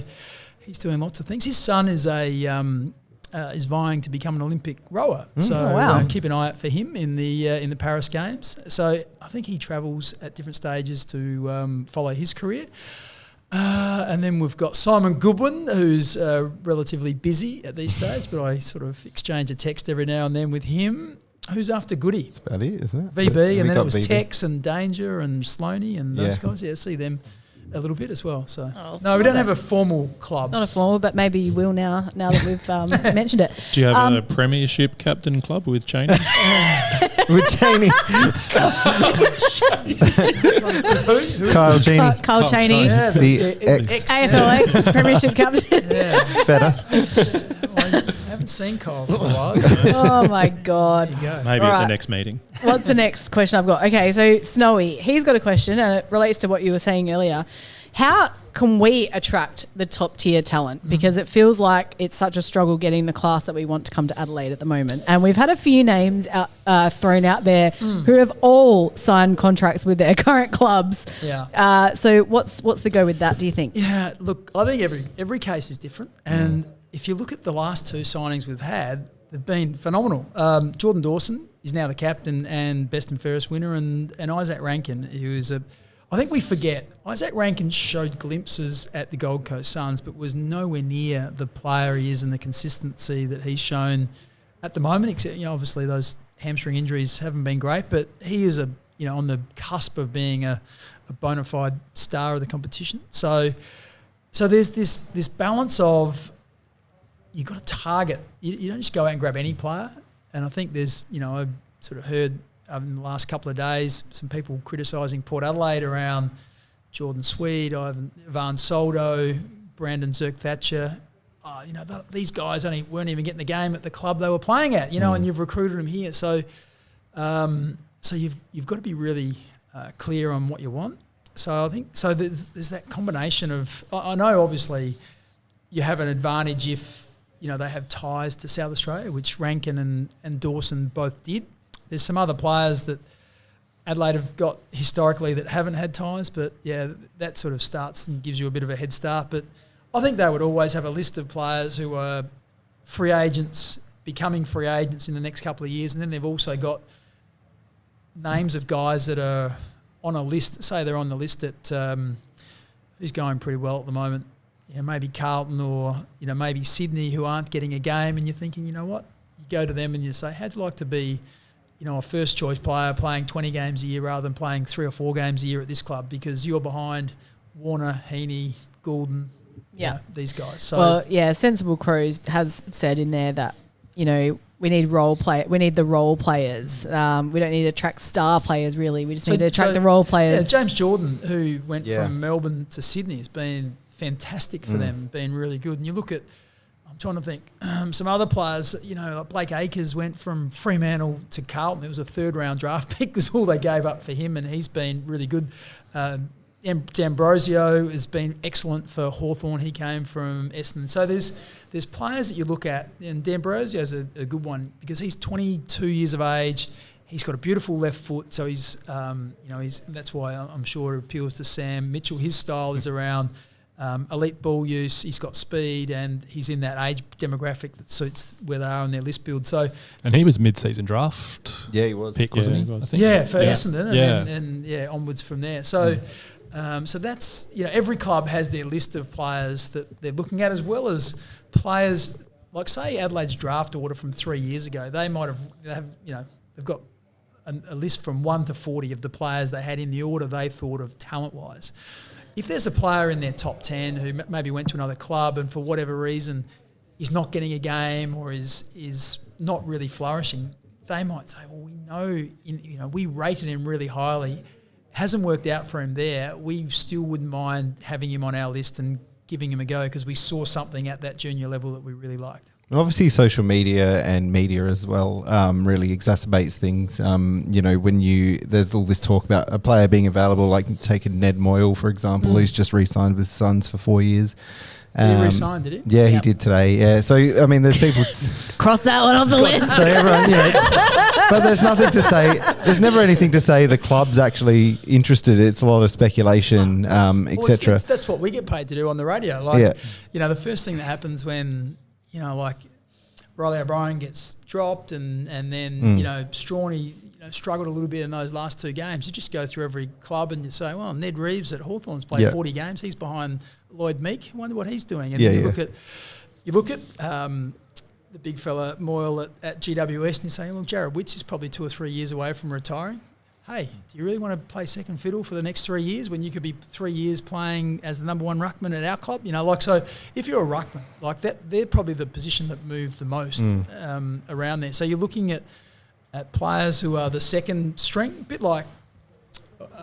D: he's doing lots of things. His son is is vying to become an Olympic rower. So
B: wow.
D: keep an eye out for him in the Paris Games. So I think he travels at different stages to follow his career. And then we've got Simon Goodwin, who's relatively busy at these stages, but I sort of exchange a text every now and then with him. Who's after Goody?
C: That's about it, isn't it?
D: VB, and then
C: got
D: it was
C: VB.
D: Tex and Danger and Sloaney and those guys. Yeah, see them a little bit as well. So no, we don't have a formal club.
B: Not a formal, but maybe you will now that we've mentioned it.
E: Do you have a premiership captain club with Cheney?
C: With Cheney. Kyle Cheney.
B: Kyle Cheney,
D: Yeah,
C: The
D: ex-
B: AFLX Premiership captain.
D: Yeah,
C: Feta.
D: I haven't seen Kyle for a while. So
B: Oh my God.
D: there you go.
E: Maybe
B: All
E: at
B: right.
E: the next meeting.
B: What's the next question I've got? Okay, so Snowy, he's got a question and it relates to what you were saying earlier. How can we attract the top tier talent? Because it feels like it's such a struggle getting the class that we want to come to Adelaide at the moment. And we've had a few names thrown out there who have all signed contracts with their current clubs.
D: Yeah.
B: So what's the go with that, do you think?
D: Yeah, look, I think every case is different. And if you look at the last two signings we've had, they've been phenomenal. Jordan Dawson is now the captain and best and fairest winner, and Isaac Rankin, who is I think we forget, Isaac Rankin showed glimpses at the Gold Coast Suns, but was nowhere near the player he is and the consistency that he's shown at the moment, except obviously those hamstring injuries haven't been great, but he is on the cusp of being a bona fide star of the competition. So there's this balance of you've got to target. You don't just go out and grab any player. And I think there's, I've sort of heard in the last couple of days some people criticising Port Adelaide around Jordan Swede, Ivan Soldo, Brandon Zerk-Thatcher. These guys weren't even getting the game at the club they were playing at, and you've recruited them here. So you've got to be really clear on what you want. So I think there's that combination of I know obviously you have an advantage if they have ties to South Australia, which Rankin and Dawson both did. There's some other players that Adelaide have got historically that haven't had ties, but yeah, that sort of starts and gives you a bit of a head start. But I think they would always have a list of players who are free agents, becoming free agents in the next couple of years, and then they've also got names of guys that are on a list. Say they're on the list at who's going pretty well at the moment. Maybe Carlton or maybe Sydney, who aren't getting a game, and you're thinking, what? You go to them and you say, how'd you like to be, a first choice player playing 20 games a year rather than playing 3 or 4 games a year at this club because you're behind Warner, Heaney, Goulden, these guys. So
B: Sensible Crows has said in there that we need we need the role players. We don't need to attract star players really. We just need to attract the role players.
D: Yeah, James Jordan, who went from Melbourne to Sydney, has been fantastic for them, been really good. And you look at, I'm trying to think, some other players, like Blake Acres went from Fremantle to Carlton. It was a 3rd round draft pick was all they gave up for him, and he's been really good. D'Ambrosio has been excellent for Hawthorn. He came from Essendon. So there's players that you look at, and D'Ambrosio's a good one because he's 22 years of age. He's got a beautiful left foot, so he's that's why I'm sure it appeals to Sam Mitchell. His style is around elite ball use. He's got speed, and he's in that age demographic that suits where they are on their list build. So,
A: and he was mid-season draft.
C: Yeah, he was
A: pick, wasn't he?
E: Was.
A: I think.
D: Yeah, for Essendon, and onwards from there. So, so that's every club has their list of players that they're looking at, as well as players like say Adelaide's draft order from 3 years ago. They might have they've got a list from 1 to 40 of the players they had in the order they thought of talent-wise. If there's a player in their top 10 who maybe went to another club and for whatever reason is not getting a game or is not really flourishing, they might say, well, we know, we rated him really highly, hasn't worked out for him there. We still wouldn't mind having him on our list and giving him a go because we saw something at that junior level that we really liked.
C: And obviously social media and media as well really exacerbates things. When there's all this talk about a player being available, like taking Ned Moyle, for example, who's just re-signed with Suns for 4 years.
D: He re-signed, did he?
C: Yeah, he did today. Yeah, so I mean, there's people
B: cross that one off the list.
C: So everyone, but there's nothing to say. There's never anything to say the club's actually interested. It's a lot of speculation, etc.
D: That's what we get paid to do on the radio. The first thing that happens when like Riley O'Brien gets dropped and then Strawny struggled a little bit in those last 2 games. You just go through every club and you say, well, Ned Reeves at Hawthorn's played 40 games. He's behind Lloyd Meek. I wonder what he's doing. And you look at the big fella Moyle at GWS and you say, look, Jared Witts is probably 2 or 3 years away from retiring. Hey, do you really want to play second fiddle for the next 3 years when you could be 3 years playing as the number 1 ruckman at our club? So if you're a ruckman, like that, they're probably the position that moved the most around there. So you're looking at players who are the second string, a bit like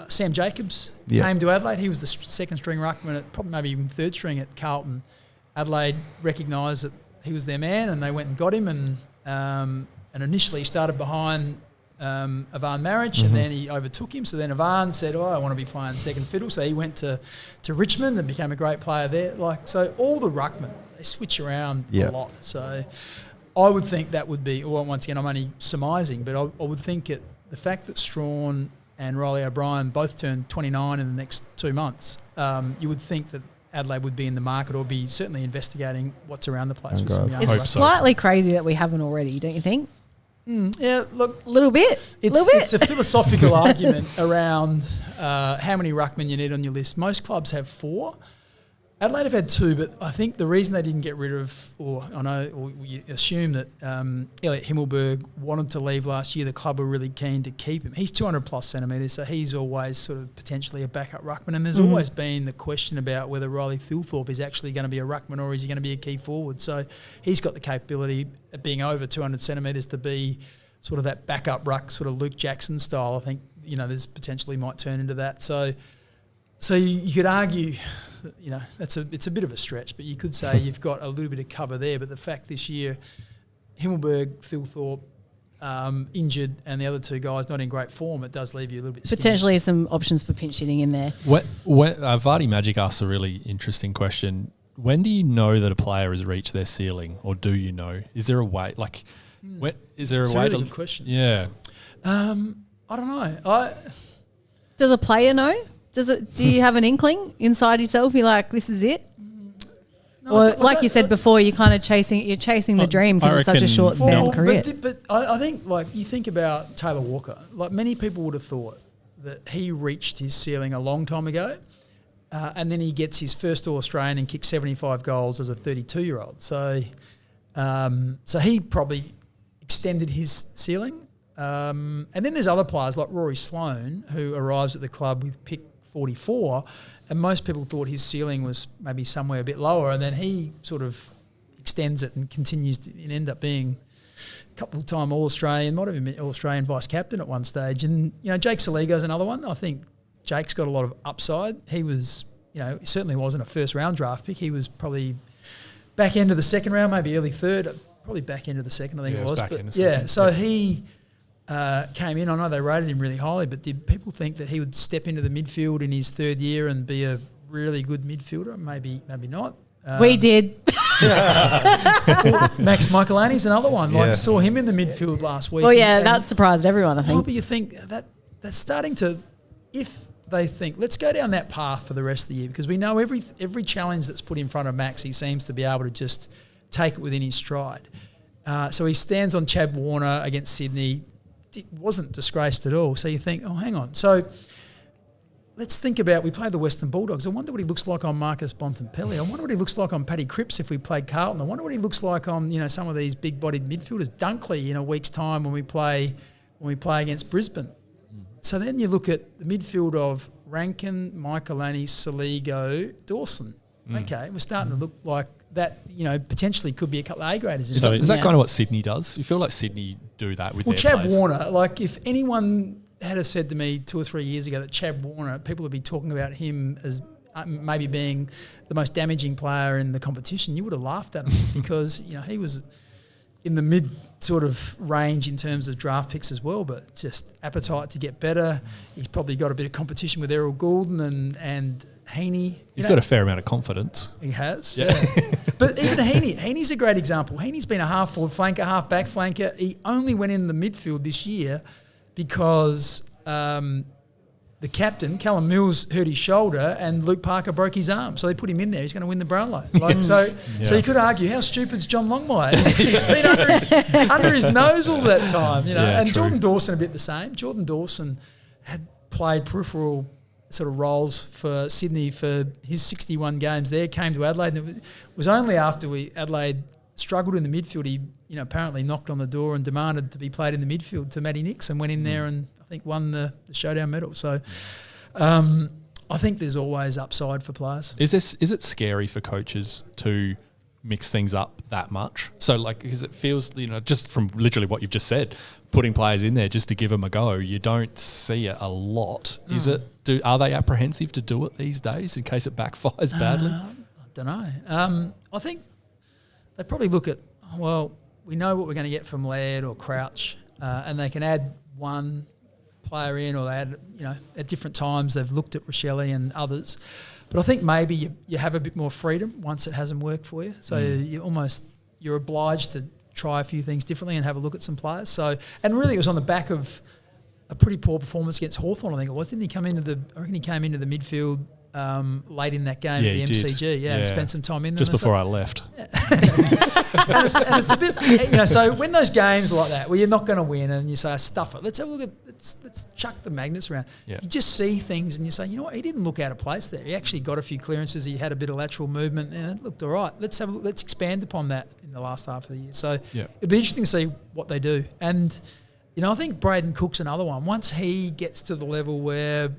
D: Sam Jacobs came to Adelaide. He was the second string ruckman, at probably maybe even third string at Carlton. Adelaide recognised that he was their man and they went and got him and initially he started behind Ivan Marriage and then he overtook him. So then Ivan said, I want to be playing second fiddle. So he went to Richmond and became a great player there. So all the ruckmen, they switch around a lot. So I would think that would be, well, once again, I'm only surmising, but I would think the fact that Strawn and Riley O'Brien both turn 29 in the next 2 months, you would think that Adelaide would be in the market or be certainly investigating what's around the place. With some young
B: it's slightly crazy that we haven't already, don't you think?
D: Yeah, look,
B: a little bit.
D: It's a philosophical argument around how many ruckmen you need on your list. Most clubs have 4. Adelaide have had two, but I think the reason they didn't get rid of, or you assume that Elliot Himmelberg wanted to leave last year. The club were really keen to keep him. He's 200 plus centimetres, so he's always sort of potentially a backup ruckman. And there's always been the question about whether Riley Thilthorpe is actually going to be a ruckman or is he going to be a key forward. So he's got the capability of being over 200 centimetres to be sort of that backup ruck, sort of Luke Jackson style. I think, there's potentially might turn into that. So you could argue, it's a bit of a stretch, but you could say you've got a little bit of cover there. But the fact this year, Himmelberg, Thilthorpe, injured, and the other two guys not in great form, it does leave you a little bit
B: potentially some options for pinch hitting in there.
A: Vardy Magic asks a really interesting question. When do you know that a player has reached their ceiling, or do you know? Is there a way? Is there a way?
D: That's a really good question.
A: Yeah.
D: I don't know.
B: Does a player know? Do you have an inkling inside yourself? You're like, this is it?
D: No,
B: or like you said before, you're kind of chasing the dream because it's such a short span career.
D: But I think, you think about Taylor Walker. Many people would have thought that he reached his ceiling a long time ago, and then he gets his first All-Australian and kicks 75 goals as a 32-year-old. So he probably extended his ceiling. And then there's other players like Rory Sloane, who arrives at the club with pick 44, and most people thought his ceiling was maybe somewhere a bit lower, and then he sort of extends it and continues to end up being a couple-time All-Australian, might have been All-Australian vice-captain at one stage. And, Jake Saligo's another one. I think Jake's got a lot of upside. He was, he certainly wasn't a first-round draft pick. He was probably back end of the second round, maybe early third, probably back end of the second, I think it was. So he... came in. I know they rated him really highly, but did people think that he would step into the midfield in his third year and be a really good midfielder? Maybe not.
B: We did.
D: Max Michaelani's another one. Saw him in the midfield last week.
B: Well, yeah, that surprised everyone, I think.
D: But you think that's starting to, if they think, let's go down that path for the rest of the year, because we know every challenge that's put in front of Max, he seems to be able to just take it within his stride. So he stands on Chad Warner against Sydney. It wasn't disgraced at all. So you think, oh, hang on. So let's think about, we played the Western Bulldogs. I wonder what he looks like on Marcus Bontempelli. I wonder what he looks like on Paddy Cripps if we played Carlton. I wonder what he looks like on, some of these big-bodied midfielders. Dunkley in a week's time when we play against Brisbane. So then you look at the midfield of Rankin, Michaelani, Saligo, Dawson. Okay, we're starting to look like that, potentially could be a couple of A-graders.
A: Is that kind of what Sydney does? You feel like Sydney do that with their
D: Chad
A: players?
D: Warner, if anyone had have said to me 2 or 3 years ago that Chad Warner, people would be talking about him as maybe being the most damaging player in the competition, you would have laughed at him because, he was in the mid sort of range in terms of draft picks as well, but just appetite to get better. He's probably got a bit of competition with Errol Goulden and Heaney.
A: He's got a fair amount of confidence.
D: He has, yeah. But even Heaney's a great example. Heaney's been a half-forward flanker, half-back flanker. He only went in the midfield this year because the captain, Callum Mills, hurt his shoulder and Luke Parker broke his arm. So they put him in there. He's going to win the Brownlow. So you could argue, how stupid's John Longmire? He's been under his nose all that time. And true. Jordan Dawson a bit the same. Jordan Dawson had played peripheral sort of roles for Sydney for his 61 games there, came to Adelaide, and it was only after Adelaide struggled in the midfield, he apparently knocked on the door and demanded to be played in the midfield to Matty Nix and went in there and I think won the showdown medal. So I think there's always upside for players.
A: Is it scary for coaches to mix things up that much? So because it feels, just from literally what you've just said, putting players in there just to give them a go, you don't see it a lot. Are they apprehensive to do it these days in case it backfires badly?
D: I don't know. I think they probably look at, we know what we're going to get from Laird or Crouch, and they can add one player in, or they add, at different times they've looked at Rochelle and others. But I think maybe you have a bit more freedom once it hasn't worked for you. So you're obliged to try a few things differently and have a look at some players. So, and really it was on the back of a pretty poor performance against Hawthorn, I think it was. I reckon he came into the midfield late in that game
A: Yeah,
D: at the
A: he did.
D: MCG. And spent some time in there.
A: Just before I left.
D: and it's a bit, so when those games like that, where you're not going to win and you say, stuff it, let's have a look at, let's chuck the magnets around.
A: Yeah.
D: You just see things and you say, you know what, he didn't look out of place there. He actually got a few clearances. He had a bit of lateral movement and it looked all right. Let's have a look, let's expand upon that in the last half of the year. So it'd be interesting to see what they do. And, I think Braden Cook's another one. Once he gets to the level where,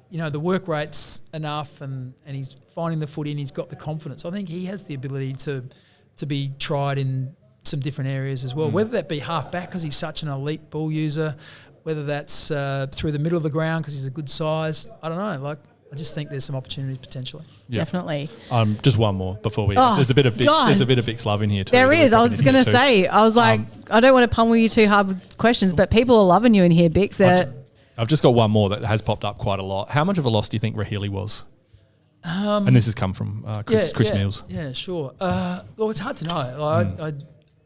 D: the work rate's enough and he's finding the foot in, he's got the confidence. I think he has the ability to be tried in some different areas as well, whether that be half back because he's such an elite ball user, whether that's through the middle of the ground because he's a good size. I don't know. I just think there's some opportunities potentially.
A: Yeah.
B: Definitely.
A: Just one more before we.
B: Oh,
A: there's a bit of Bicks.
B: God.
A: There's a bit of Bicks love in here too.
B: There
A: that
B: is.
A: we're
B: I was
A: popping
B: going
A: in
B: to
A: here too.
B: say, I was like, I don't want to pummel you too hard with questions, but people are loving you in here, Bicks.
A: I've just got one more that has popped up quite a lot. How much of a loss do you think Rahili was? And this has come from Chris Mills.
D: Yeah, sure. Well, it's hard to know. I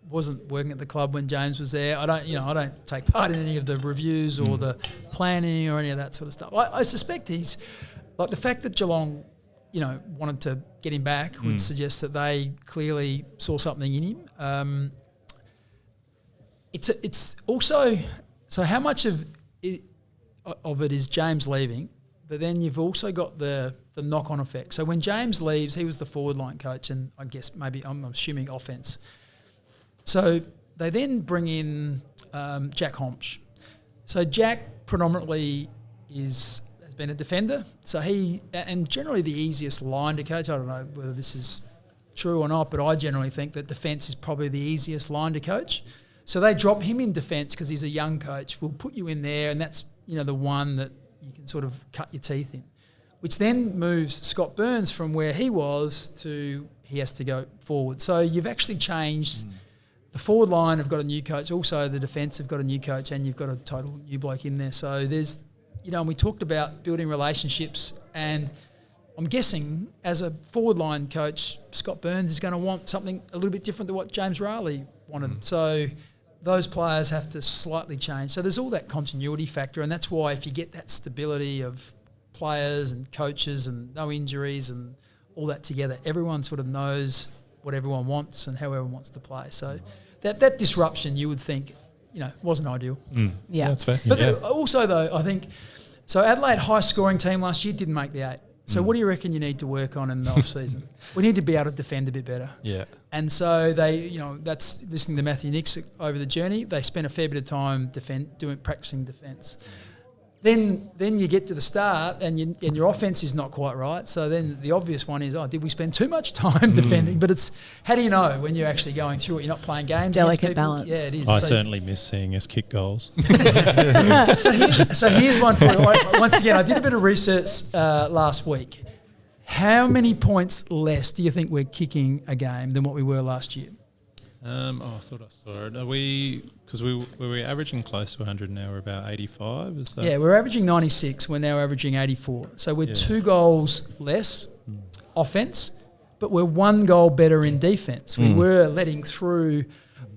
D: wasn't working at the club when James was there. I don't take part in any of the reviews or the planning or any of that sort of stuff. I suspect he's like the fact that Geelong, wanted to get him back would suggest that they clearly saw something in him. It's also so how much of it is James leaving, but then you've also got the knock-on effect. So when James leaves, he was the forward line coach, and I guess maybe I'm assuming offense. So they then bring in Jack Homsch. So Jack predominantly has been a defender. So and generally the easiest line to coach. I don't know whether this is true or not, but I generally think that defence is probably the easiest line to coach. So they drop him in defence because he's a young coach. We'll put you in there, and that's the one that you can sort of cut your teeth in, which then moves Scott Burns from where he was to he has to go forward. So you've actually changed. The forward line have got a new coach. Also, the defence have got a new coach, and you've got a total new bloke in there. So there's, and we talked about building relationships, and I'm guessing as a forward line coach, Scott Burns is going to want something a little bit different to what James Riley wanted. So those players have to slightly change. So there's all that continuity factor, and that's why if you get that stability of players and coaches and no injuries and all that together, everyone sort of knows what everyone wants and how everyone wants to play. So that disruption, you would think, wasn't ideal.
B: Yeah,
A: that's fair.
D: But also, though, I think so. Adelaide, high-scoring team last year, didn't make the 8. So what do you reckon you need to work on in the off-season? We need to be able to defend a bit better.
A: Yeah.
D: And so they, that's listening to Matthew Nix over the journey. They spent a fair bit of time practicing defence. Then you get to the start and your offence is not quite right. So then the obvious one is, did we spend too much time defending? But it's, how do you know when you're actually going through it? You're not playing games.
B: Delicate balance.
D: Yeah, it is.
E: I certainly miss seeing us kick goals.
D: So here's one for you. Once again, I did a bit of research last week. How many points less do you think we're kicking a game than what we were last year?
E: I thought I saw it. Are we, because we were averaging close to 100, now we're about 85. Is that?
D: Yeah, we're averaging 96. We're now averaging 84. So we're 2 goals less offence, but we're 1 goal better in defence. We were letting through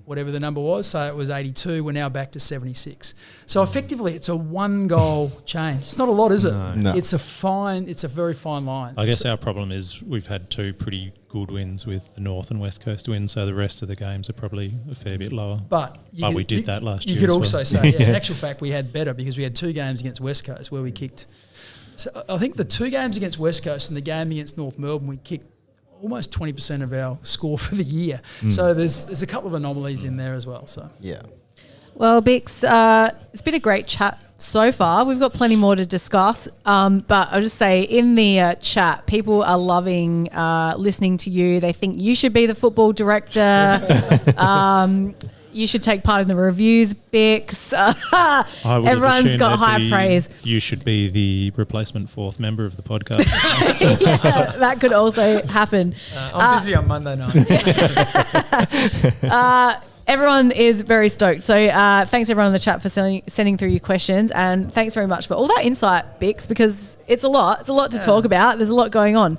D: whatever the number was, so it was 82. We're now back to 76. So effectively, it's a 1 goal change. It's not a lot, is it?
C: No.
D: It's a very fine line.
E: I guess our problem is we've had 2 pretty good wins with the North and West Coast wins, so the rest of the games are probably a fair bit lower.
D: But
E: we did that last year.
D: You could
E: as
D: also
E: well.
D: say, in actual fact, we had better because we had 2 games against West Coast where we kicked. So I think the 2 games against West Coast and the game against North Melbourne, we kicked almost 20% of our score for the year. So there's a couple of anomalies in there as well. So
C: Yeah.
B: Well, Bicks, it's been a great chat so far. We've got plenty more to discuss. But I'll just say in the chat, people are loving listening to you. They think you should be the football director. You should take part in the reviews, Bicks. Everyone's got high praise.
E: You should be the replacement 4th member of the podcast.
B: Yeah, that could also happen.
D: I'm busy on Monday night.
B: Everyone is very stoked. So thanks everyone in the chat for sending through your questions, and thanks very much for all that insight, Bicks, because it's a lot. It's a lot to talk about. There's a lot going on.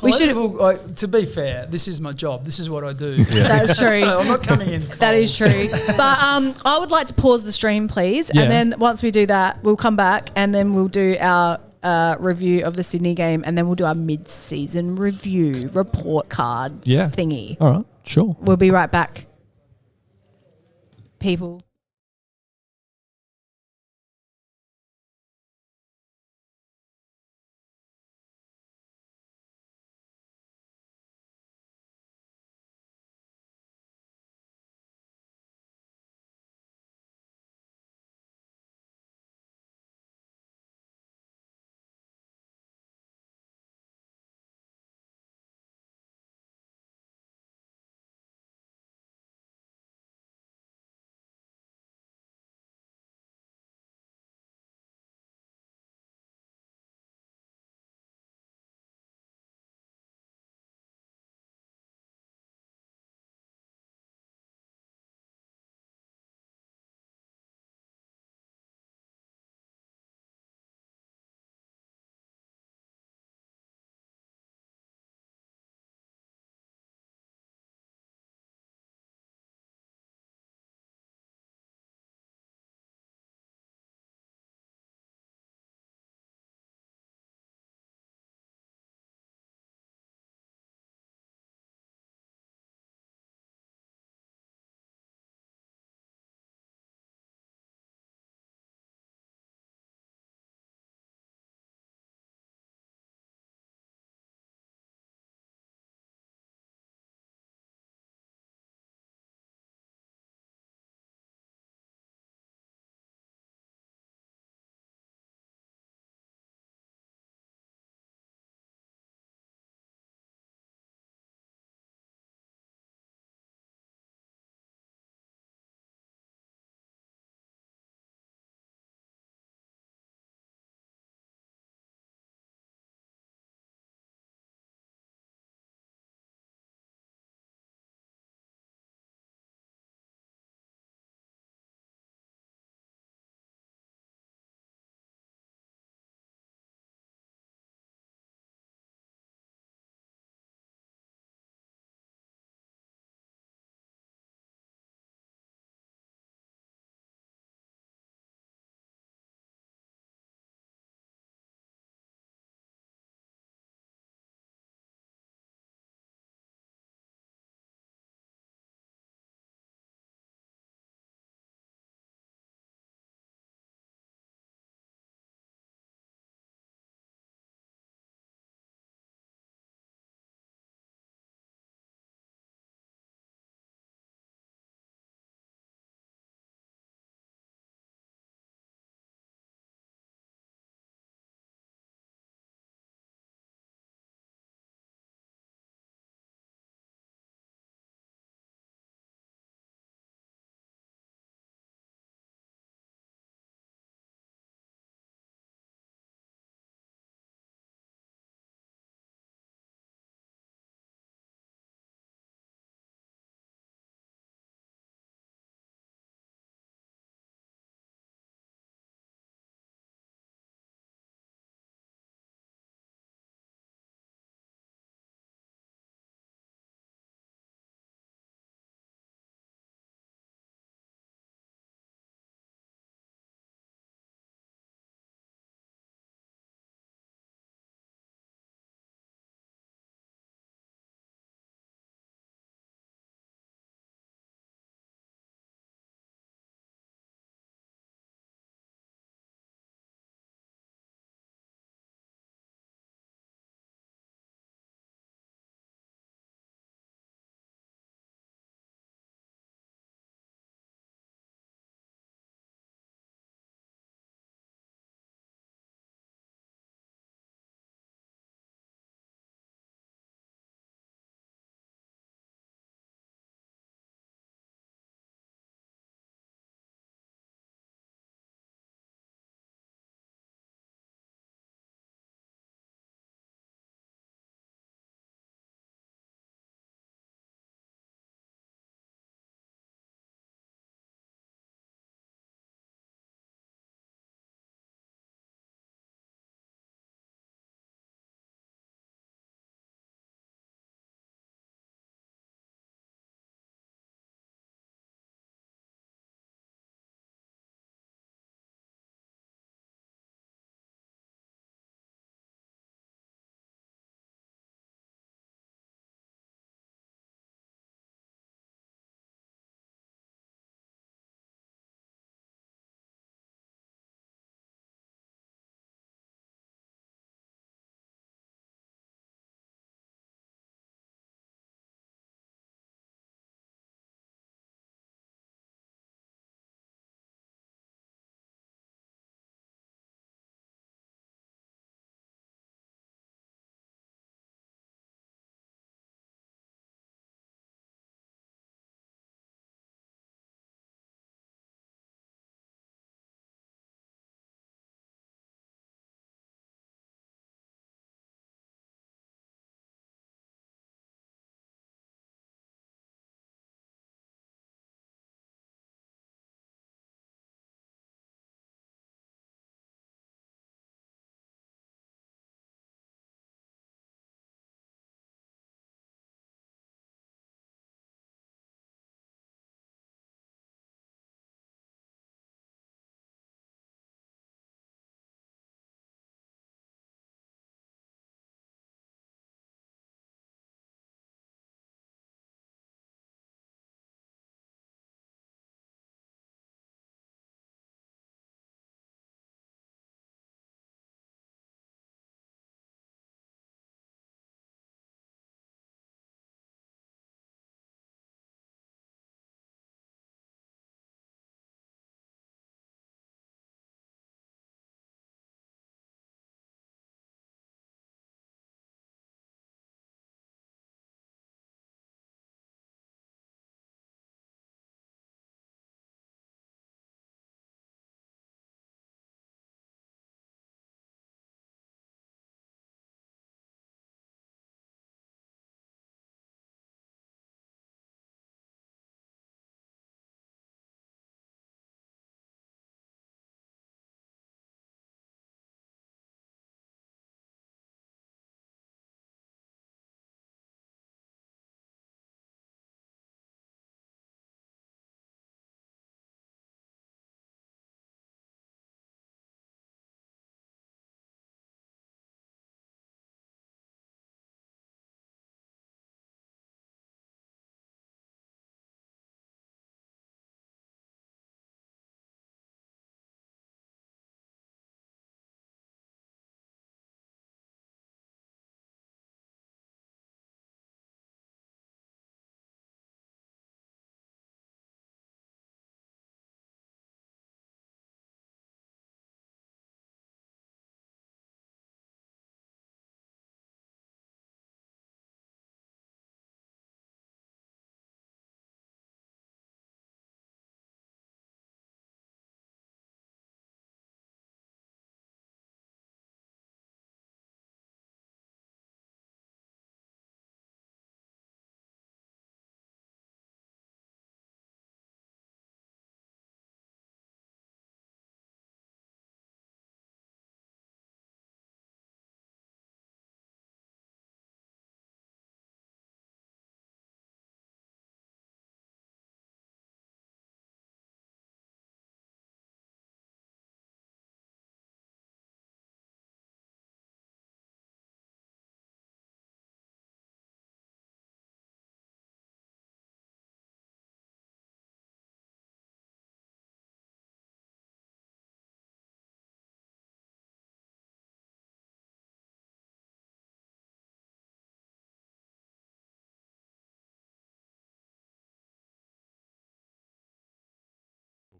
D: To be fair, this is my job. This is what I do.
B: That's true.
D: So I'm not coming in cold.
B: That is true. But I would like to pause the stream, please.
A: Yeah.
B: And then once we do that, we'll come back and then we'll do our review of the Sydney game, and then we'll do our mid-season review report card thingy.
A: All right. Sure.
B: We'll be right back, people.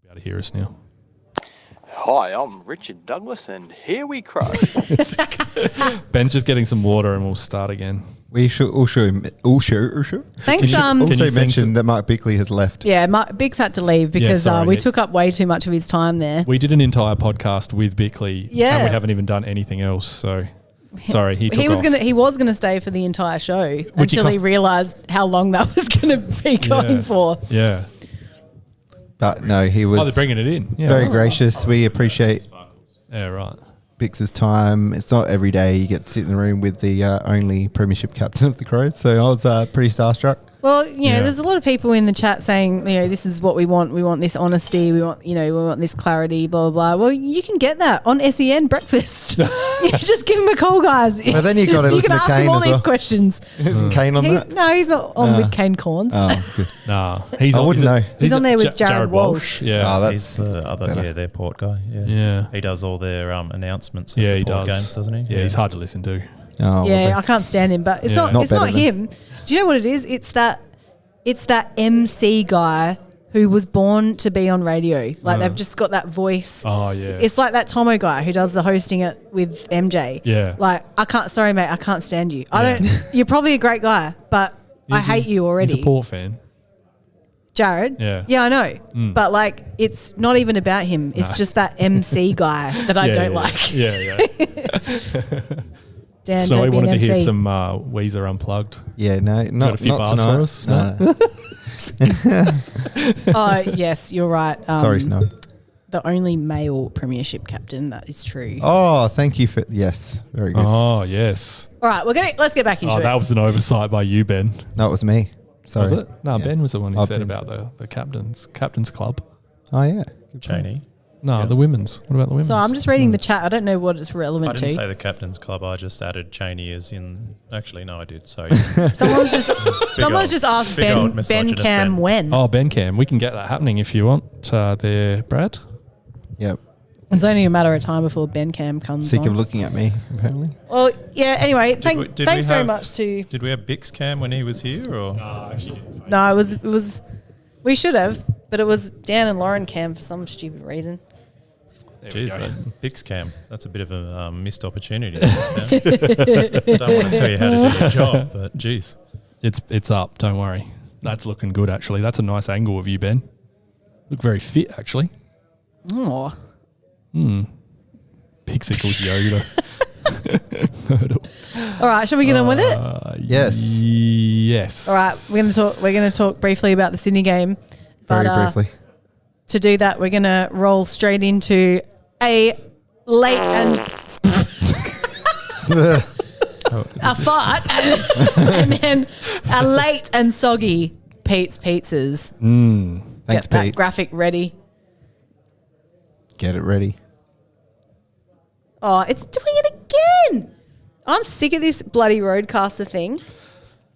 A: be able to hear us now.
F: Hi, I'm Richard Douglas, and here we crow.
A: Ben's just getting some water, and we'll start again.
C: We should also
B: Thanks.
C: also
A: sing
C: mention
A: some-
C: that Mark Bickley has left.
B: Yeah, Biggs had to leave because
A: sorry,
B: we
A: Nick.
B: took up way too much of his time there.
A: We did an entire podcast with Bickley,
B: Yeah.
A: and we haven't even done anything else. So, sorry, he took
B: He was
A: off.
B: gonna stay for the entire show until he
A: can't-
B: realised how long that was gonna be going for.
A: Yeah.
C: But no, he was
A: Oh, they're bringing it in. Yeah.
C: very gracious. We appreciate
A: Yeah, right.
C: Bix's time. It's not every day you get to sit in the room with the only premiership captain of the Crows. So I was pretty starstruck.
B: Well,
A: Yeah.
B: there's a lot of people in the chat saying, this is what we want. We want this honesty. We want this clarity, blah, blah, blah. Well, you can get that on SEN breakfast. You just give him a call, guys.
C: Well, then you got to
B: You
C: listen
B: can
C: to
B: ask him
C: Kane
B: all
C: as
B: these
C: well.
B: questions.
C: Isn't Kane on that?
B: No, he's not on with Kane Corns.
C: Oh, good.
A: Nah, he's
C: I
A: on.
C: wouldn't know.
B: He's on there with Jared Walsh.
A: Yeah.
C: Oh,
E: He's
C: that's
E: the other,
C: better.
E: their port guy. Yeah.
A: Yeah.
E: He does all their announcements.
A: Yeah,
E: of
A: he
E: the port
A: does.
E: games, doesn't he?
A: Yeah, he's hard to listen to.
C: oh,
B: Yeah,
C: well,
B: I can't stand him, but it's
A: Yeah.
B: not.
C: Not
B: It's not
C: better than-
B: him. Do you know what it is? It's that MC guy who was born to be on radio. Like they've just got that voice.
A: Oh, yeah.
B: It's like that Tomo guy who does the hosting it with MJ.
A: Yeah.
B: Like sorry mate, I can't stand you. I
A: Yeah.
B: don't. You're probably a great guy, but I
A: He's
B: hate you already.
A: He's a Port fan.
B: Jared.
A: Yeah.
B: Yeah, I know. But like, it's not even about him. It's just that MC guy that I
A: Yeah,
B: don't
A: yeah,
B: like.
A: Yeah, yeah.
B: Dan,
A: So
B: don't
A: we
B: be an
A: wanted to hear
B: MC.
A: some Weezer Unplugged.
C: yeah, no,
A: Got
C: not
A: a few
C: not
A: bars
C: tonight.
A: for us?
C: No.
B: Oh yes, you're right.
C: Sorry, Snow.
B: The only male premiership captain. That is true.
C: Oh, thank you for yes, very good.
A: Oh, yes.
B: All right, let's get back into
A: Oh,
B: it.
A: that was an oversight by you, Ben.
C: No, it was me. Sorry.
A: Was it? No,
C: Yeah.
A: Ben was the one who
C: Oh,
A: said
C: Ben's-
A: about the captain's club.
C: Oh yeah.
E: Cheney.
A: No,
E: Yeah.
A: the women's. What about the women's?
B: So I'm just reading the chat. I don't know what it's relevant
E: I didn't
B: to.
E: say the captain's club. I just added Cheney as in. Actually, no, I did. So
B: Someone's just asked
E: big old
B: Ben
E: misogynist
B: Cam
E: Ben.
B: when.
A: Oh, Ben Cam. We can get that happening if you want. There, Brad.
C: Yep.
B: It's only a matter of time before Ben Cam comes
C: Sick
B: on.
C: of looking at me, apparently.
B: Well, yeah. Anyway,
E: Did
B: thanks
E: we
B: very
E: have-
B: much to.
E: Did we have Bicks Cam when he was here, or
B: No, it was. We should have, but it was Dan and Lauren Cam for some stupid reason.
A: There we
E: Jeez,
A: go.
E: Bicks Cam? That's a bit of a missed opportunity. I don't want to tell you how to do your job, but geez.
A: It's up. Don't worry. That's looking good, actually. That's a nice angle of you, Ben. Look very fit, actually.
B: Oh,
A: Pixicles Yoda. Hurdle.
B: all right. Shall we get on with it?
C: Yes.
A: Yes.
B: All right. We're gonna talk briefly about the Sydney game, but
C: Very briefly.
B: to do that, we're gonna roll straight into a late and a fart, and then a late and soggy Pete's Pizzas.
C: Thanks,
B: Get that
C: Pete.
B: graphic ready.
C: Get it ready.
B: Oh, it's doing it again. I'm sick of this bloody roadcaster thing.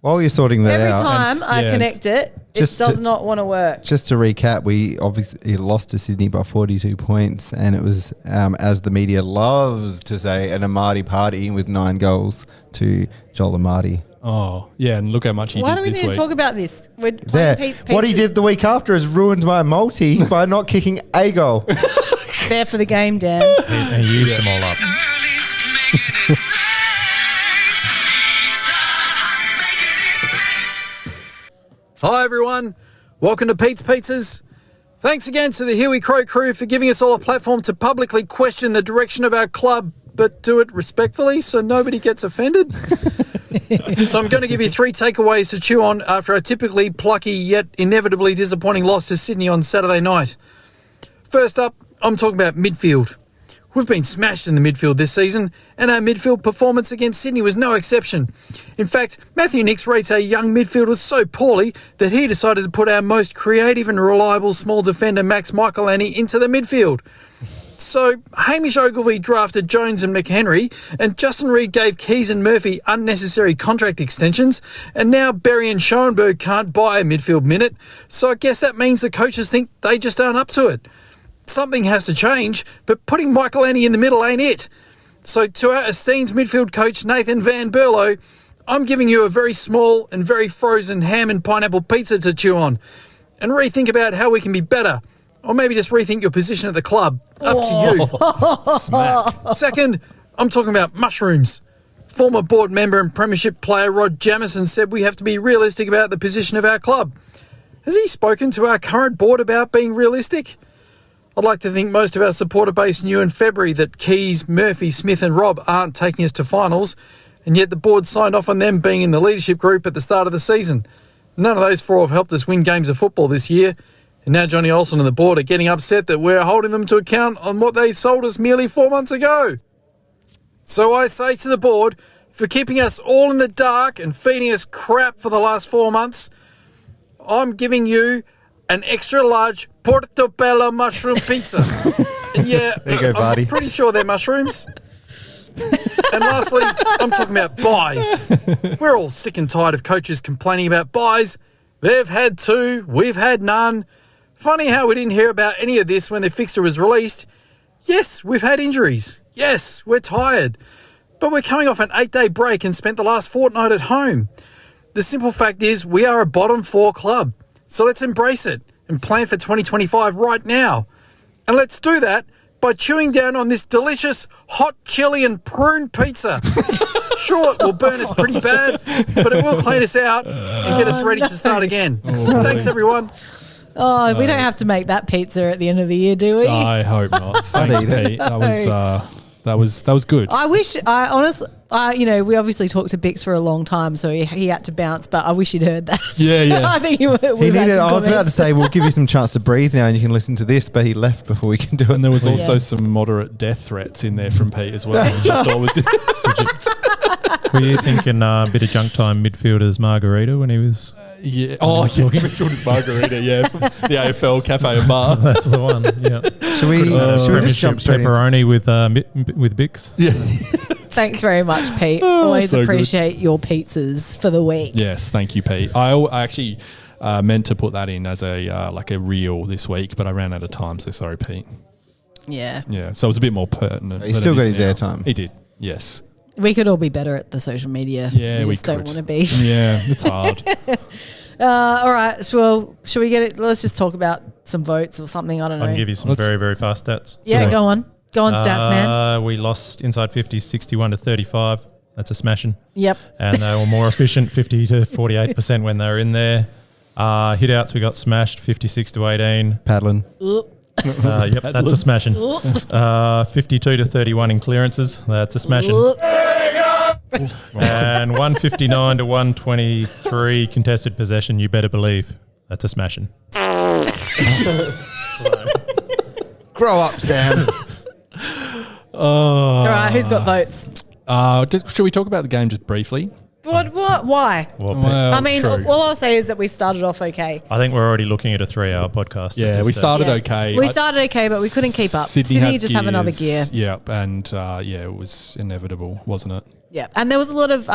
C: While you're sorting that
B: Every
C: out,
B: time
A: and-
B: I
A: yeah,
B: connect it, it
C: just
B: does
C: to-
B: not want to work.
C: just to recap, we obviously lost to Sydney by 42 points, and it was, as the media loves to say, an Amati party with 9 goals to Joel Amati.
A: Oh, yeah. And look how much he
B: Why
A: did
B: do we
A: this
B: need
A: week.
B: to talk about this? We're playing
C: There.
B: Pete's
C: What he
B: Pizzas.
C: did the week after has ruined my multi by not kicking a goal.
B: There for the game, Dan.
E: He used them all up.
G: Hi everyone, welcome to Pete's Pizzas. Thanks again to the Here We Crow crew for giving us all a platform to publicly question the direction of our club, but do it respectfully so nobody gets offended. So I'm going to give you 3 takeaways to chew on after a typically plucky yet inevitably disappointing loss to Sydney on Saturday night. First up, I'm talking about midfield. We've been smashed in the midfield this season, and our midfield performance against Sydney was no exception. In fact, Matthew Nicks rates our young midfielders so poorly that he decided to put our most creative and reliable small defender Max Michelani into the midfield. So, Hamish Ogilvie drafted Jones and McHenry, and Justin Reid gave Keys and Murphy unnecessary contract extensions, and now Berry and Schoenberg can't buy a midfield minute, so I guess that means the coaches think they just aren't up to it. Something has to change, but putting Michelani in the middle ain't it. So to our esteemed midfield coach Nathan Van Berlo, I'm giving you a very small and very frozen ham and pineapple pizza to chew on, and rethink about how we can be better. or maybe just rethink your position at the club. Up to you.
A: Smack.
G: Second, I'm talking about mushrooms. Former board member and premiership player Rod Jamieson said we have to be realistic about the position of our club. Has he spoken to our current board about being realistic? I'd like to think most of our supporter base knew in February that Keys, Murphy, Smith and Rob aren't taking us to finals, and yet the board signed off on them being in the leadership group at the start of the season. None of those four have helped us win games of football this year, and now Johnny Olsen and the board are getting upset that we're holding them to account on what they sold us merely 4 months ago. So I say to the board, for keeping us all in the dark and feeding us crap for the last 4 months, I'm giving you an extra large Portobello mushroom pizza. And yeah,
C: There you go,
G: I'm
C: buddy.
G: pretty sure they're mushrooms. And lastly, I'm talking about buys. We're all sick and tired of coaches complaining about buys. They've had 2, we've had none. Funny how we didn't hear about any of this when the fixture was released. Yes, we've had injuries. Yes, we're tired. But we're coming off an 8-day break and spent the last fortnight at home. The simple fact is we are a bottom 4 club. So let's embrace it and plan for 2025 right now. And let's do that by chewing down on this delicious hot chili and prune pizza. Sure, it will burn us pretty bad, but it will clean us out and get us ready to start again. Thanks, everyone.
B: Oh, we don't have to make that pizza at the end of the year, do we?
A: I hope not. Thanks,
C: eat it.
A: Pete. That was good.
B: I wish, we obviously talked to Bicks for a long time, so he had to bounce, but I wish he'd heard that.
A: Yeah.
B: I think he would have
C: He
B: had
C: needed,
B: some
C: I was about to
B: comments.
C: say, we'll give you some chance to breathe now and you can listen to this, but he left before we can do it.
A: And there was also
B: Yeah.
A: some moderate death threats in there from Pete as well, which I thought was
E: Were you thinking a bit of junk time midfielders margarita when he was?
A: yeah. Oh, yeah, midfielders margarita, yeah, from the AFL Cafe and Bar.
E: That's the one. Yeah.
C: Should we just jump straight into
E: pepperoni with Bicks.
A: Yeah.
B: Thanks very much, Pete. Always
A: so good.
B: appreciate your pizzas for the week.
A: Yes, thank you, Pete. I actually meant to put that in as a like a reel this week, but I ran out of time, so sorry, Pete.
B: Yeah.
A: Yeah, so it was a bit more pertinent.
C: He
A: than
C: still
A: it
C: got
A: is
C: his
A: now.
C: airtime.
A: He did, yes.
B: We could all be better at the social media.
A: Yeah, we
B: just don't
A: could.
B: want to be.
A: Yeah, it's hard.
B: All right. So, should we get it? Let's just talk about some votes or something. I don't know.
E: I can give you some
A: Let's-
E: very, very fast stats.
B: Yeah, go on. Go on, stats man.
E: We lost inside 50s 61 to 35. That's a smashing.
B: Yep.
E: And they were more efficient, 50 to 48% when they were in there. Hit-outs, we got smashed, 56 to 18.
C: paddling.
E: Yep, that's a smashing. 52 to 31 in clearances. That's a smashing. And 159 to 123 contested possession, you better believe. That's a smashing.
C: Grow up, Sam.
B: All right. Who's got votes?
A: Should we talk about the game just briefly?
B: What? Why?
E: Well,
B: I mean,
A: true.
B: all I'll say is that we started off okay.
E: I think we're already looking at a 3-hour podcast. at
A: Yeah,
E: this
A: we
E: stage.
A: started
B: Yeah.
A: okay.
B: We started okay, but we couldn't keep up. Sydney
A: had
B: just have another gear.
A: gears. Yep, and it was inevitable, wasn't it?
B: Yeah, and there was a lot of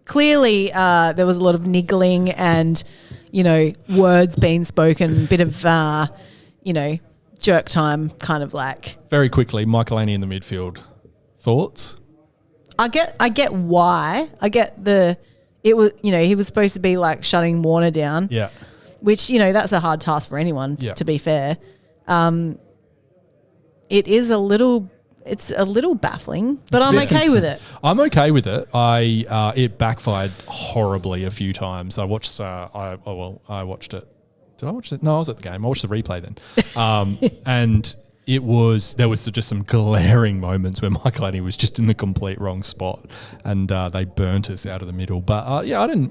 B: clearly there was a lot of niggling and words being spoken, bit of jerk time, kind of like.
A: Very quickly, Michaelini in the midfield. Thoughts?
B: I get why. I get it was he was supposed to be like shutting Warner down.
A: Yeah.
B: Which that's a hard task for anyone.
A: Yeah.
B: To be fair, it is a little. It's a little baffling, but I'm okay with it.
A: I'm okay with it. It backfired horribly a few times. I watched. I watched it. Did I watch it? No, I was at the game. I watched the replay then, and there was just some glaring moments where Michaelini was just in the complete wrong spot, and they burnt us out of the middle. But I didn't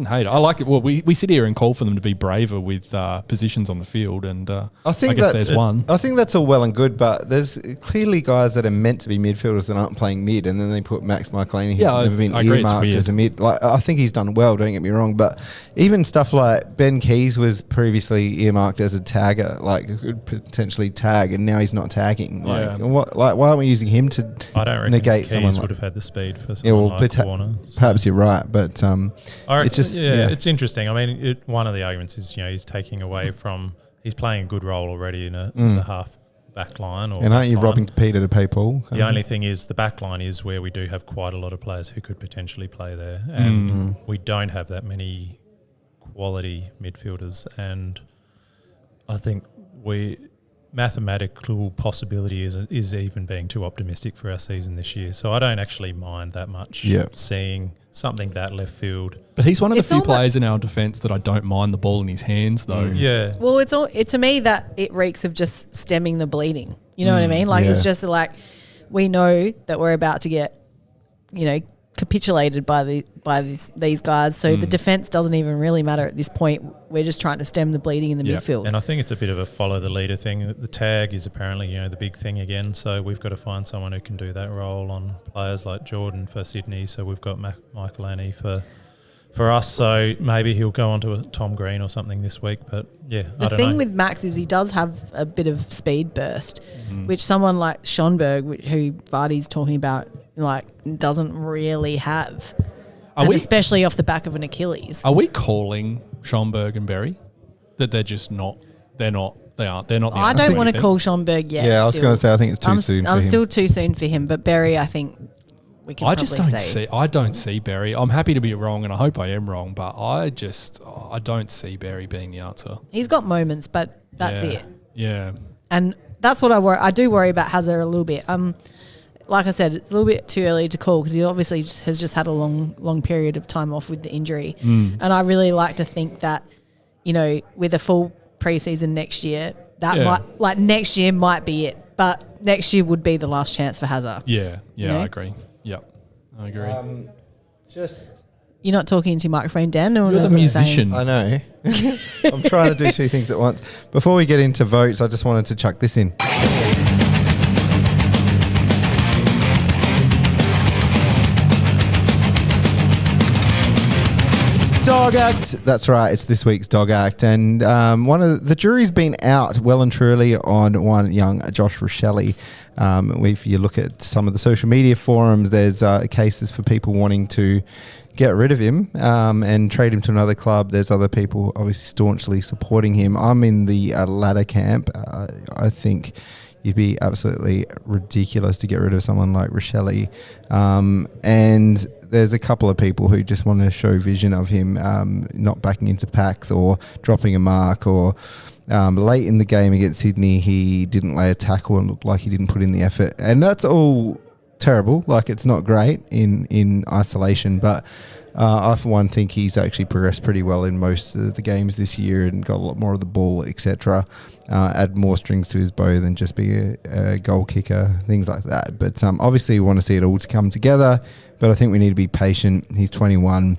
A: hate it. I like it. Well, we sit here and call for them to be braver with positions on the field, and I guess there's one.
C: I think that's all well and good, but there's clearly guys that are meant to be midfielders that aren't playing mid, and then they put Max Michaelini who's never been
A: I agree, it's
C: earmarked
A: weird.
C: as a mid. Like, I think he's done well, don't get me wrong, but even stuff like Ben Keys was previously earmarked as a tagger, like could potentially tag, and now he's not tagging. Like,
A: Yeah.
C: why aren't we using him to
E: I don't reckon
C: negate
E: Keys
C: someone?
E: would have had the speed for
C: Yeah,
E: someone
C: well,
E: like Warner.
C: perhaps you're right, but
E: I
C: it just
E: it's interesting. I mean, one of the arguments is he's taking away from he's playing a good role already in a half back line. Or
C: And aren't you
E: back line.
C: robbing Peter to pay Paul?
E: The only thing is the back line is where we do have quite a lot of players who could potentially play there, and we don't have that many quality midfielders. And I think mathematical possibility is even being too optimistic for our season this year. So I don't actually mind that much seeing something that left field.
A: But he's one of the
B: It's
A: few
B: almo-
A: players in our defence that I don't mind the ball in his hands, though.
E: Yeah.
B: Well, to me that it reeks of just stemming the bleeding. You know what I mean? Like it's just like we know that we're about to get, capitulated by these guys. So the defence doesn't even really matter at this point. We're just trying to stem the bleeding in the midfield.
E: And I think it's a bit of a follow the leader thing. The tag is apparently, the big thing again. So we've got to find someone who can do that role on players like Jordan for Sydney. So we've got Michael Annie for us. So maybe he'll go on to a Tom Green or something this week. But yeah,
B: The thing with Max is he does have a bit of speed burst, which someone like Schonberg, who Vardy's talking about, doesn't really have. Especially off the back of an Achilles.
A: Are we calling Schomburg and Berry that they're just not? They're not. They aren't. They're not.
B: I don't want to call Schonberg yet.
C: Yeah, I was going to say I think it's too soon.
B: I'm still too soon for him, but Berry, I think we can.
A: I just don't see. I don't see Berry. I'm happy to be wrong, and I hope I am wrong, but I don't see Berry being the answer.
B: He's got moments, but that's it.
A: Yeah.
B: And that's what I do worry about Hazard a little bit. Like I said, it's a little bit too early to call because he obviously has just had a long period of time off with the injury. And I really like to think that, with a full preseason next year, next year might be it. But next year would be the last chance for Hazard.
A: Yeah, I agree. Yep, I agree.
B: You're not talking into your microphone, Dan. No one
A: You're
B: knows
A: the
B: what you're saying.
A: musician.
C: I know. I'm trying to do two things at once. Before we get into votes, I just wanted to chuck this in. Dog Act. That's right. It's this week's Dog Act, and the jury's been out well and truly on one young Josh Rochelle. If you look at some of the social media forums, there's cases for people wanting to get rid of him and trade him to another club. There's other people obviously staunchly supporting him. I'm in the latter camp. I think you'd be absolutely ridiculous to get rid of someone like Rochelle. And there's a couple of people who just want to show vision of him not backing into packs or dropping a mark, or late in the game against Sydney, he didn't lay a tackle and looked like he didn't put in the effort. And that's all terrible. Like, it's not great in isolation, but I, for one, think he's actually progressed pretty well in most of the games this year and got a lot more of the ball, etc. Add more strings to his bow than just be a goal kicker, things like that. But obviously we want to see it all to come together, but I think we need to be patient. He's 21.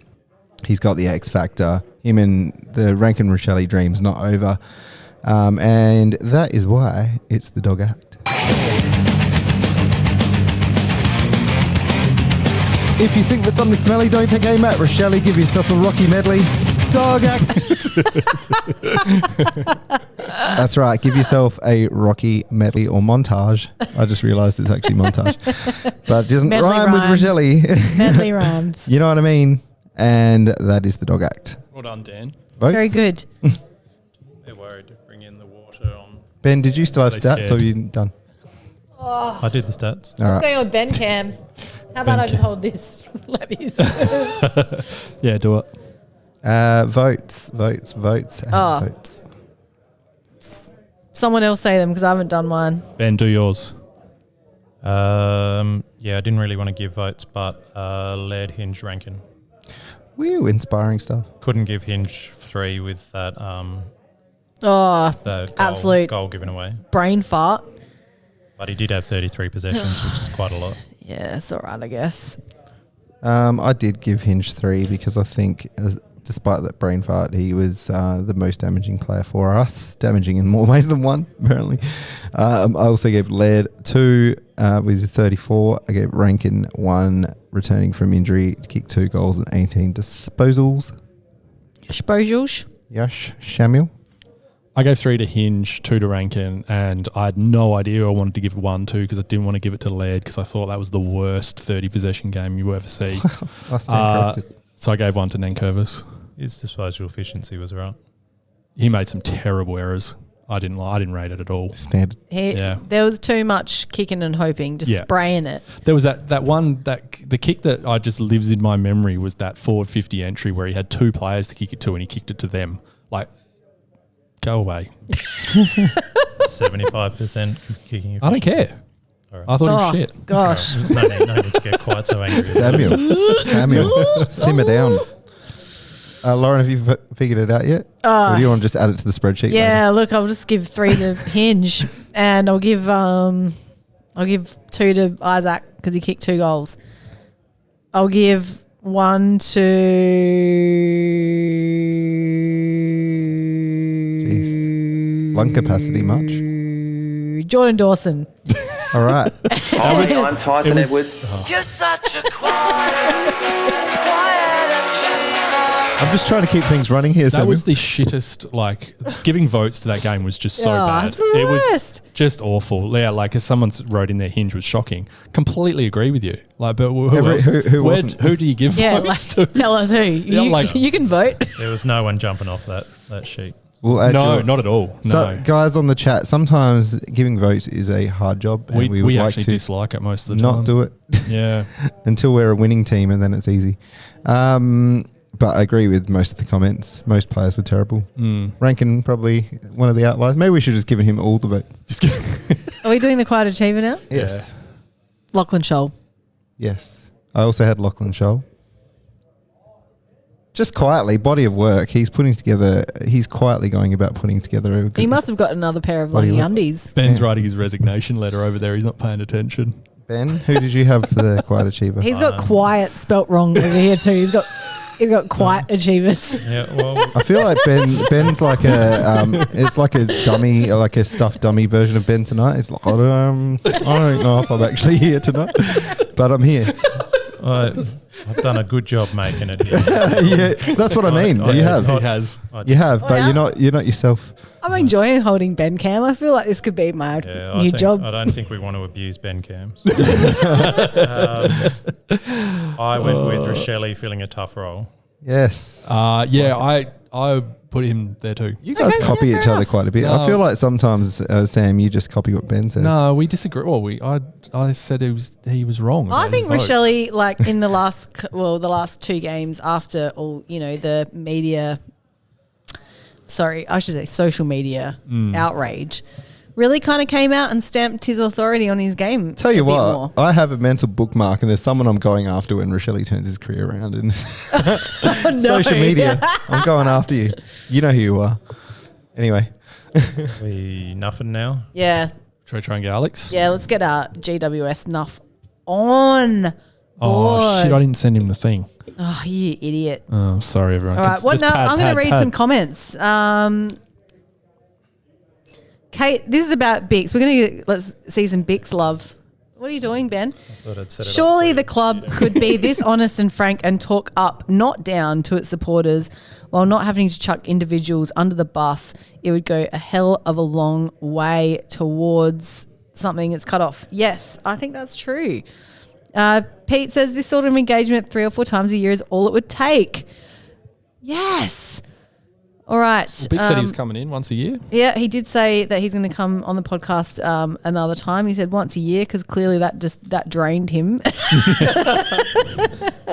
C: He's got the X factor. Him and the Rankin Rochelle dream's not over. And that is why it's the Dog Act. If you think there's something smelly, don't take aim at Rochelle. Give yourself a Rocky medley. Dog Act. That's right. Give yourself a Rocky medley or montage. I just realised it's actually montage. But it doesn't
B: Medley
C: rhyme with
B: rhymes.
C: Rochelle.
B: Medley rhymes.
C: You know what I mean? And that is the Dog Act.
A: Well done, Dan.
C: Votes?
B: Very good.
E: They're worried to bring in the water on.
C: Ben, did you still have
A: Are they
C: stats or
A: scared?
C: you done?
E: I did the stats.
C: All
B: What's
C: right.
B: going on with Ben Cam? How about I just hold this like this?
A: Yeah, do it.
C: Votes, and votes.
B: Someone else say them because I haven't done mine.
A: Ben, do yours.
E: Yeah, I didn't really want to give votes, but led Hinge Rankin.
C: Woo, inspiring stuff.
E: Couldn't give Hinge 3 with that
B: Oh,
E: the goal,
B: absolute
E: goal given away.
B: brain fart.
E: But he did have 33 possessions, which is quite a lot.
B: Yeah, it's all right, I guess.
C: I did give Hinge 3 because I think, despite that brain fart, he was the most damaging player for us. Damaging in more ways than one, apparently. I also gave Laird 2 with 34. I gave Rankin 1, returning from injury, kicked 2 goals and 18 disposals.
B: Spojulsh.
C: Yash Shamil.
A: I gave 3 to Hinge, 2 to Rankin, and I had no idea who I wanted to give 1 to because I didn't want to give it to Laird because I thought that was the worst 30 possession game you ever see.
C: I stand corrected.
A: So I gave 1 to Nankervis.
E: His disposal efficiency was right.
A: He made some terrible errors. I didn't rate it at all.
C: Standard.
A: Yeah.
B: There was too much kicking and hoping, just
A: Yeah.
B: spraying it.
A: There was that one, the kick that I just lives in my memory was that forward 50 entry where he had 2 players to kick it to and he kicked it to them. Like, Go away.
E: 75% kicking.
A: I don't care.
E: All right.
A: I thought it was shit.
B: Gosh.
E: There's no need to get quite so angry.
C: Samuel, simmer down. Lauren, have you figured it out yet? Or do you want to just add it to the spreadsheet?
B: Yeah, look, I'll just give 3 to Hinge, and I'll give 2 to Isaac because he kicked 2 goals. I'll give 1 to
C: Lung capacity much?
B: Jordan Dawson.
C: All right.
F: Hi, I'm Tyson Edwards.
H: You're such a quiet achiever.
C: I'm just trying to keep things running here.
A: That was the shittest, like, giving votes to that game was just so bad.
B: it's the
A: It was
B: worst.
A: just awful. Yeah, like, as someone wrote in their Hinge was shocking. Completely agree with you. Like, but who else? Who do you give
B: Yeah,
A: votes
B: like,
A: to?
B: tell us who. You can vote.
E: There was no one jumping off that sheet.
C: We'll add
A: No,
C: your-
A: not at all. No.
C: So, guys on the chat, sometimes giving votes is a hard job, and we would
A: we
C: like
A: actually
C: to
A: dislike it most of the time.
C: not do it
A: Yeah.
C: until we're a winning team, and then it's easy. But I agree with most of the comments. Most players were terrible. Rankin probably one of the outliers. Maybe we should have just given him all the vote.
A: Just kidding.
B: Are we doing the quiet achiever now?
C: Yes.
B: Lachlan Scholl.
C: Yes. I also had Lachlan Scholl. Just quietly, body of work. He's quietly going about putting together a good...
B: He must have got another pair of
C: What do you
B: lucky
C: want?
A: Ben's
B: undies.
A: writing his resignation letter over there. He's not paying attention.
C: Ben, who did you have for the quiet achiever?
B: He's got quiet spelt wrong over here too. He's got quiet achievers.
E: Yeah, well,
C: I feel like Ben's like it's like a dummy, like a stuffed dummy version of Ben tonight. It's like, I don't know if I'm actually here tonight, but I'm here.
E: I've done a good job making it here.
C: Yeah, that's what I mean. You have,
A: He has.
C: but
B: yeah?
C: you're not yourself.
B: I'm enjoying holding Ben Cam. I feel like this could be my new job.
E: I don't think we want to abuse Ben Cams. I went with Rochelle filling a tough role.
C: Yes,
A: Yeah, I put him there too.
C: you guys copy each other quite a bit. I feel like sometimes Sam, you just copy what Ben says.
A: No, we disagree. Well, I said he was wrong.
B: I
A: about
B: think
A: his votes.
B: Rochelle, like in the last 2 games after all, the media, I should say social media outrage, really kind of came out and stamped his authority on his game.
C: Tell you
B: a bit
C: what,
B: more.
C: I have a mental bookmark, and there's someone I'm going after when Rochelle turns his career around in social media. I'm going after you. You know who you are. Anyway,
E: We nothing now.
B: Yeah,
A: Should I try and get Alex?
B: yeah. Let's get our GWS nuff on.
A: Oh
B: board.
A: shit! I didn't send him the thing.
B: Oh, you idiot!
A: Oh, sorry everyone.
B: All right,
A: Just
B: I'm going to read
A: pad.
B: some comments. Kate, this is about Bicks. Let's see some Bicks love. What are you doing, Ben?
E: I thought I'd set it up
B: Surely
E: for you.
B: the club could be this honest and frank and talk up, not down, to its supporters while not having to chuck individuals under the bus. It would go a hell of a long way towards something that's cut off. Yes, I think that's true. Pete says this sort of engagement 3 or 4 times a year is all it would take. Yes. All right.
A: Big said he was coming in once a year.
B: Yeah, he did say that he's going to come on the podcast another time. He said once a year because clearly that drained him.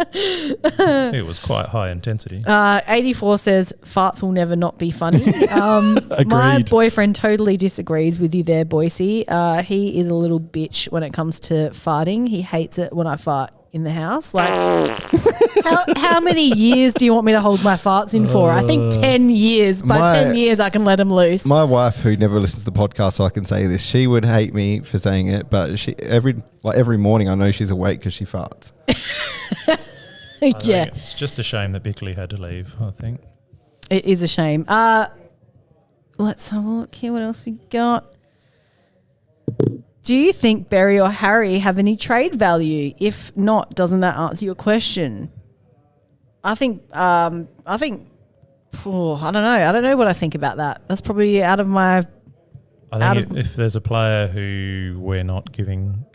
E: It was quite high intensity.
B: 84 says farts will never not be funny. My
A: Agreed.
B: boyfriend totally disagrees with you there, Boise. He is a little bitch when it comes to farting. He hates it when I fart in the house. Like, how many years do you want me to hold my farts in for? I think 10 years. By 10 years, I can let him loose.
C: my wife, who never listens to the podcast, so I can say this, she would hate me for saying it, but every morning I know she's awake because she farts.
E: I
B: Yeah,
E: think it's just a shame that Bickley had to leave, I think.
B: it is a shame. Let's have a look here. What else we got? Do you think Berry or Harry have any trade value? If not, doesn't that answer your question? I think. I don't know. I don't know what I think about that. That's probably out of my.
E: I think if there's a player who we're not giving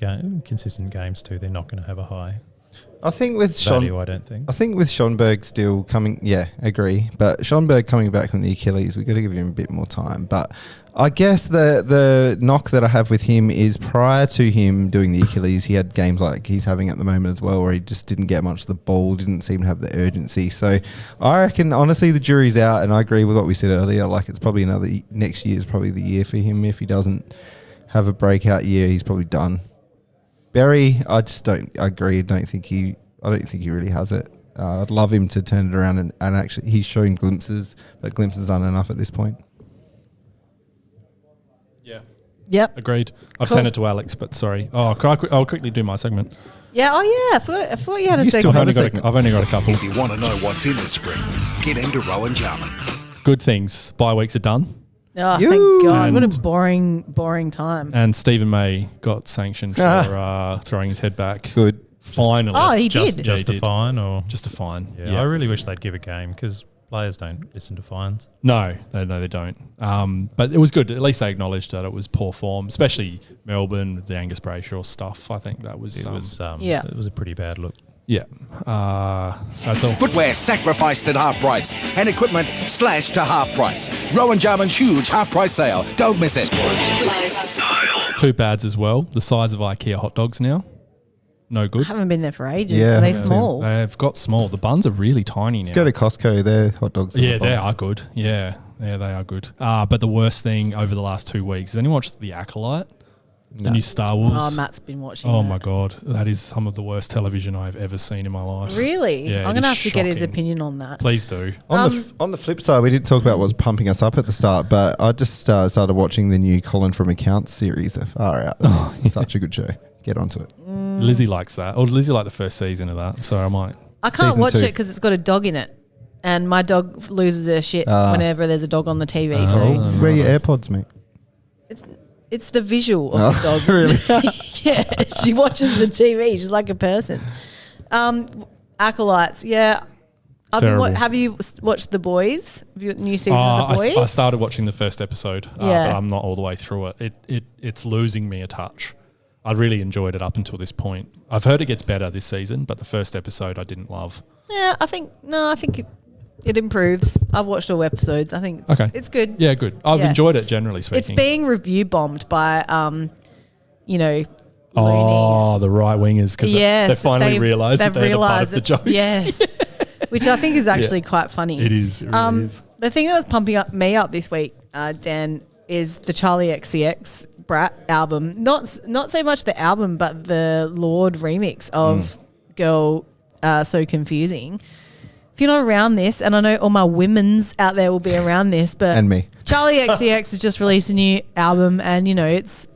E: consistent games to, they're not going to have a high
C: I think with
E: value, I don't think.
C: I think with Schonberg still coming, agree. But Schonberg coming back from the Achilles, we've got to give him a bit more time. But I guess the knock that I have with him is prior to him doing the Achilles, he had games like he's having at the moment as well, where he just didn't get much of the ball, didn't seem to have the urgency. So I reckon, honestly, the jury's out, and I agree with what we said earlier. Like, it's probably next year is probably the year for him. If he doesn't have a breakout year, he's probably done. Berry, I agree. I don't think he really has it. I'd love him to turn it around, and actually he's shown glimpses, but glimpses aren't enough at this point.
A: Yeah.
B: Yep.
A: Agreed. I've
B: Cool.
A: sent it to Alex, but sorry. Oh, I'll quickly do my segment.
B: Yeah. Oh, yeah. I forgot you had a
C: You still
B: segment.
C: have
A: I've only got a couple.
I: If you want to know what's in the spring, get into Rowan Jarman.
A: Good things. Bye weeks are done.
B: Oh,
C: You.
B: thank God. What a
A: And-
B: boring time.
A: And Stephen May got sanctioned for throwing his head back.
C: Good.
A: Finally.
B: Oh, he
E: Just,
B: did.
E: just
A: Yeah,
E: a
A: he did.
E: fine, or
A: Just a fine.
E: yeah, I really wish they'd give a game because players don't listen to fines.
A: No, they don't. But it was good. At least they acknowledged that it was poor form, especially Melbourne with the Angus Brayshaw stuff. I think that was.
E: It was
B: Yeah.
E: it was a pretty bad look.
A: Yeah. That's all.
I: Footwear sacrificed at half price and equipment slashed to half price. Rowan Jarman's huge half price sale. Don't miss it.
A: Two bads as well. The size of IKEA hot dogs now. No
B: I
A: good.
B: haven't been there for ages.
C: Yeah,
B: Are they
C: yeah.
B: small?
A: They've got small. The buns are really tiny now.
C: Go to Costco. Their hot dogs.
A: Yeah, they are good. Yeah, they are good. But the worst thing over the last 2 weeks, has anyone watched The Acolyte? The new Star Wars?
B: Oh, Matt's been watching
A: Oh
B: that.
A: my God. That is some of the worst television I've ever seen in my life.
B: Really?
A: Yeah,
B: I'm
A: it
B: going to
A: is
B: have to get his
A: shocking.
B: opinion on that.
A: Please do.
C: On the flip side, we didn't talk about what's pumping us up at the start, but I just started watching the new Colin from Accounts series. Far out. It's such a good show. Get onto it.
A: Lizzie likes that. Or Lizzie liked the first season of that, so I might.
B: I can't
C: Season
B: watch
C: 2.
B: it because it's got a dog in it. And my dog loses her shit whenever there's a dog on the TV. So
C: Where are your AirPods, mate?
B: it's the visual of the dog.
C: Really?
B: Yeah, she watches the TV. She's like a person. Acolytes, yeah.
A: Terrible.
B: Have you watched The Boys? Have you new season of The Boys?
A: I started watching the first episode,
B: Yeah.
A: but I'm not all the way through it. It's losing me a touch. I really enjoyed it up until this point. I've heard it gets better this season, but the first episode I didn't love.
B: Yeah, I think it improves. I've watched all episodes. I think it's good.
A: Yeah, good. I've
B: Yeah.
A: enjoyed it generally speaking.
B: It's being review bombed by, loonies.
A: Oh, the right wingers because they finally realised that they're the butt of the jokes.
B: Yes, which I think is actually quite funny.
A: It is. It really is.
B: The thing that was pumping me up this week, Dan, is the Charlie XCX Brat album. Not so much the album, but the Lord remix of Girl So Confusing. If you're not around this, and I know all my women's out there will be around this, but
C: And me.
B: Charlie XCX has just released a new album, and it's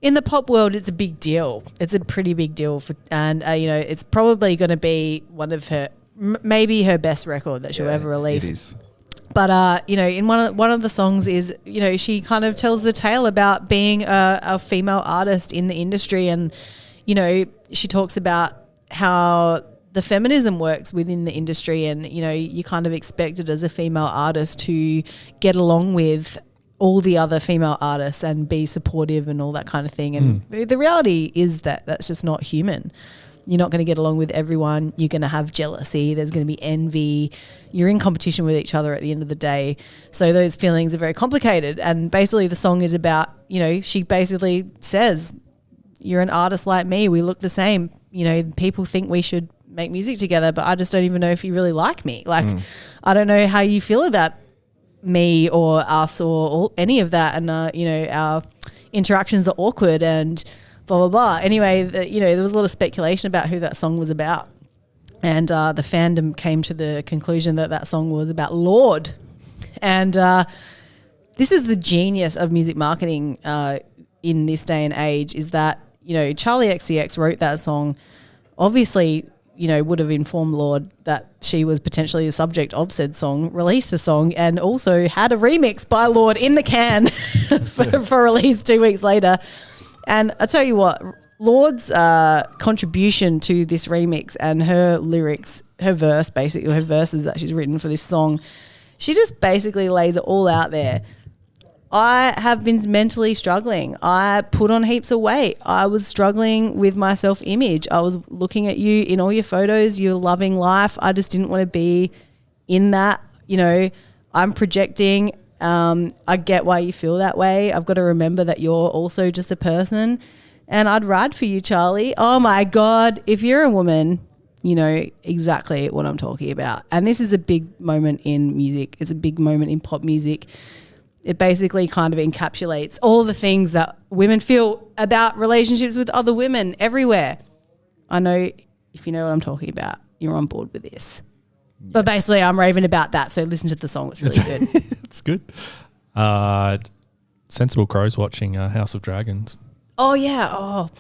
B: in the pop world, it's a big deal. It's a pretty big deal it's probably going to be one of her, maybe her best record that she'll ever release.
C: It is.
B: But in one of the songs is she kind of tells the tale about being a female artist in the industry, and she talks about how the feminism works within the industry, and you kind of expect it as a female artist to get along with all the other female artists and be supportive and all that kind of thing. And the reality is that that's just not human. You're not going to get along with everyone. You're going to have jealousy. There's going to be envy. You're in competition with each other at the end of the day. So those feelings are very complicated. And basically the song is about, she basically says, you're an artist like me. We look the same. People think we should make music together, but I just don't even know if you really like me. I don't know how you feel about me or us or any of that. And, our interactions are awkward and blah, blah, blah. Anyway, there was a lot of speculation about who that song was about. And the fandom came to the conclusion that song was about Lorde. And this is the genius of music marketing in this day and age, is that, Charlie XCX wrote that song, obviously, would have informed Lorde that she was potentially the subject of said song, released the song, and also had a remix by Lorde in the can for release 2 weeks later. And I tell you what, Lorde's contribution to this remix and her lyrics, her verses that she's written for this song, she just basically lays it all out there. I have been mentally struggling. I put on heaps of weight. I was struggling with my self-image. I was looking at you in all your photos. You're loving life. I just didn't want to be in that. You know, I'm projecting. I get why you feel that way. I've got to remember that you're also just a person. And I'd ride for you, Charlie. Oh, my God. If you're a woman, you know exactly what I'm talking about. And this is a big moment in music. It's a big moment in pop music. It basically kind of encapsulates all the things that women feel about relationships with other women everywhere. I know if you know what I'm talking about, you're on board with this. Yeah. But basically I'm raving about that, so listen to the song. It's really good.
A: It's good. Sensible Crows watching House of Dragons.
B: Oh, yeah. Oh,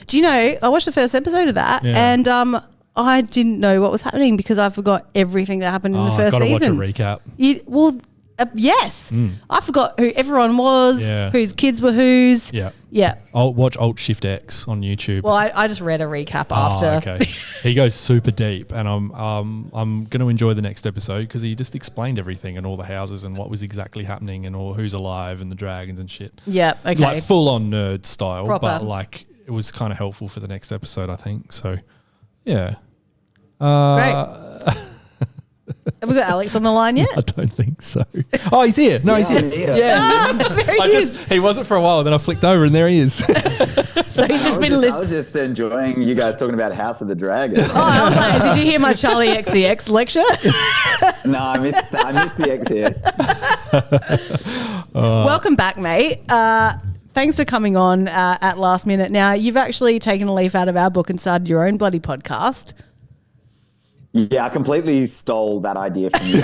B: do you know, I watched the first episode of that and I didn't know what was happening because I forgot everything that happened in the first season.
A: I've got to watch a recap.
B: Yes. I forgot who everyone was, whose kids were whose.
A: Yeah.
B: Yeah.
A: I'll watch Alt Shift X on YouTube.
B: Well, I just read a recap after.
A: Okay. He goes super deep and I'm going to enjoy the next episode because he just explained everything and all the houses and what was exactly happening and all who's alive and the dragons and shit.
B: Yeah, okay.
A: Like full on nerd style,
B: Proper.
A: but like it was kind of helpful for the next episode, I think. So, yeah.
B: Great. Have we got Alex on the line yet?
A: I don't think so. Oh, he's here. No, he's here. Yeah. He wasn't for a while, then I flicked over and there he is.
B: So he's just been listening.
J: I was just enjoying you guys talking about House of the Dragon.
B: Oh, I was like, did you hear my Charlie XCX lecture?
J: No, I missed the XCX.
B: Welcome back, mate. Thanks for coming on at last minute. Now, you've actually taken a leaf out of our book and started your own bloody podcast.
J: Yeah, I completely stole that idea from you.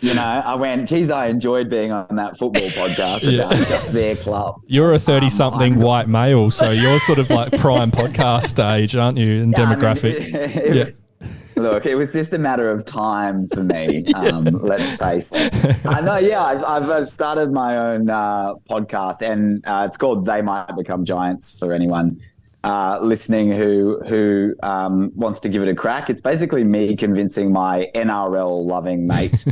J: And, I went, geez, I enjoyed being on that football podcast about just their club.
A: You're a 30-something white male, so you're sort of like prime podcast age, aren't you, in demographic?
J: Look, it was just a matter of time for me, let's face it. I know, I've started my own podcast and it's called They Might Become Giants for anyone listening who wants to give it a crack. It's basically me convincing my NRL loving mate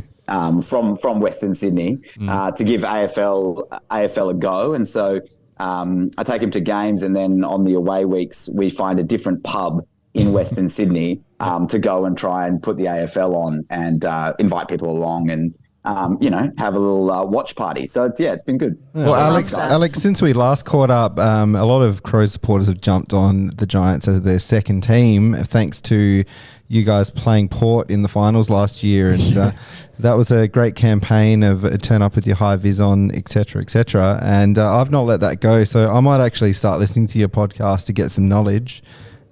J: from Western Sydney to give AFL a go. And so I take him to games, and then on the away weeks we find a different pub in Western Sydney to go and try and put the AFL on and invite people along and have a little watch party. So it's been good.
C: Well, Alex, since we last caught up, a lot of Crows supporters have jumped on the Giants as their second team, thanks to you guys playing Port in the finals last year, and that was a great campaign of turn up with your high vis on, etc., etc. And I've not let that go, so I might actually start listening to your podcast to get some knowledge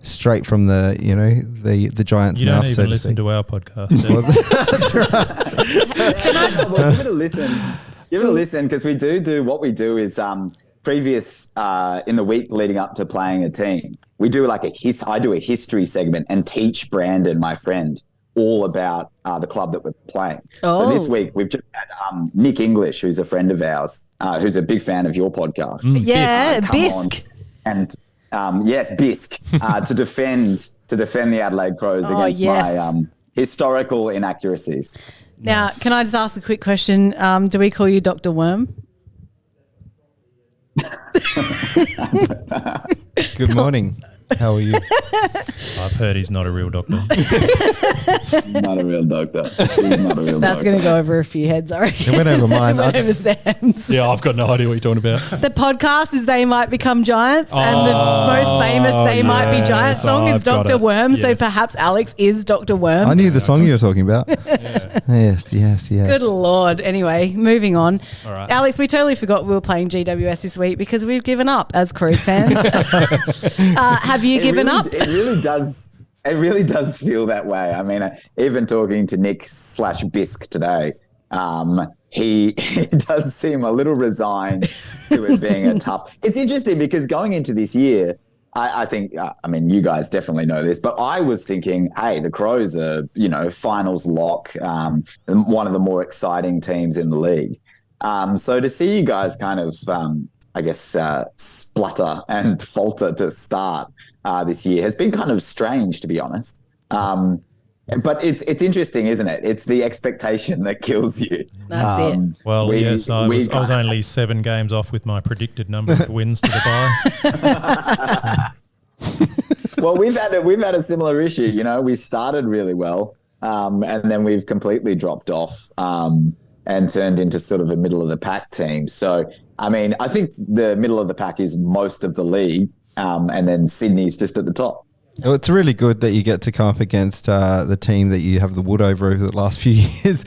C: straight from the Giants' mouth.
E: You don't even listen to our podcast.
C: That's right.
J: Well, give it a listen. Give it a listen, because we do what we do is previous in the week leading up to playing a team, we do like I do a history segment and teach Brandon, my friend, all about the club that we're playing. So this week we've just had Nick English, who's a friend of ours, who's a big fan of your podcast.
B: Bisque.
J: And yes, Bisque, to defend the Adelaide Crows against my historical inaccuracies.
B: Now, can I just ask a quick question? Do we call you Dr. Worm?
C: Good morning. How are you?
E: I've heard he's not a real doctor.
J: Not a real doctor. He's not a real
B: That's going to go over a few heads, I reckon.
C: It went over mine.
B: It went over Sam's.
A: Yeah, I've got no idea what you're talking about.
B: The podcast is They Might Become Giants, and the most famous They Might Be Giants song is Dr. Worm, so perhaps Alex is Dr. Worm.
C: I knew the song you were talking about. Yes.
B: Good Lord. Anyway, moving on.
A: All right.
B: Alex, we totally forgot we were playing GWS this week because we've given up as Crows fans. Have you given up?
J: It really does. It really does feel that way. I mean, even talking to Nick /Bisque today, he does seem a little resigned to it being a tough. It's interesting because going into this year, I think, I mean, you guys definitely know this, but I was thinking, hey, the Crows are, finals lock, one of the more exciting teams in the league. So to see you guys kind of, splutter and falter to start this year has been kind of strange, to be honest. But it's interesting, isn't it? It's the expectation that kills you.
B: That's it.
E: Well, yes, I was only 7 games off with my predicted number of wins to the bye.
J: Well, we've had a similar issue. You know, we started really well, and then we've completely dropped off and turned into sort of a middle of the pack team. So, I mean, I think the middle of the pack is most of the league, and then Sydney's just at the top.
C: Well, it's really good that you get to come up against the team that you have the wood over the last few years,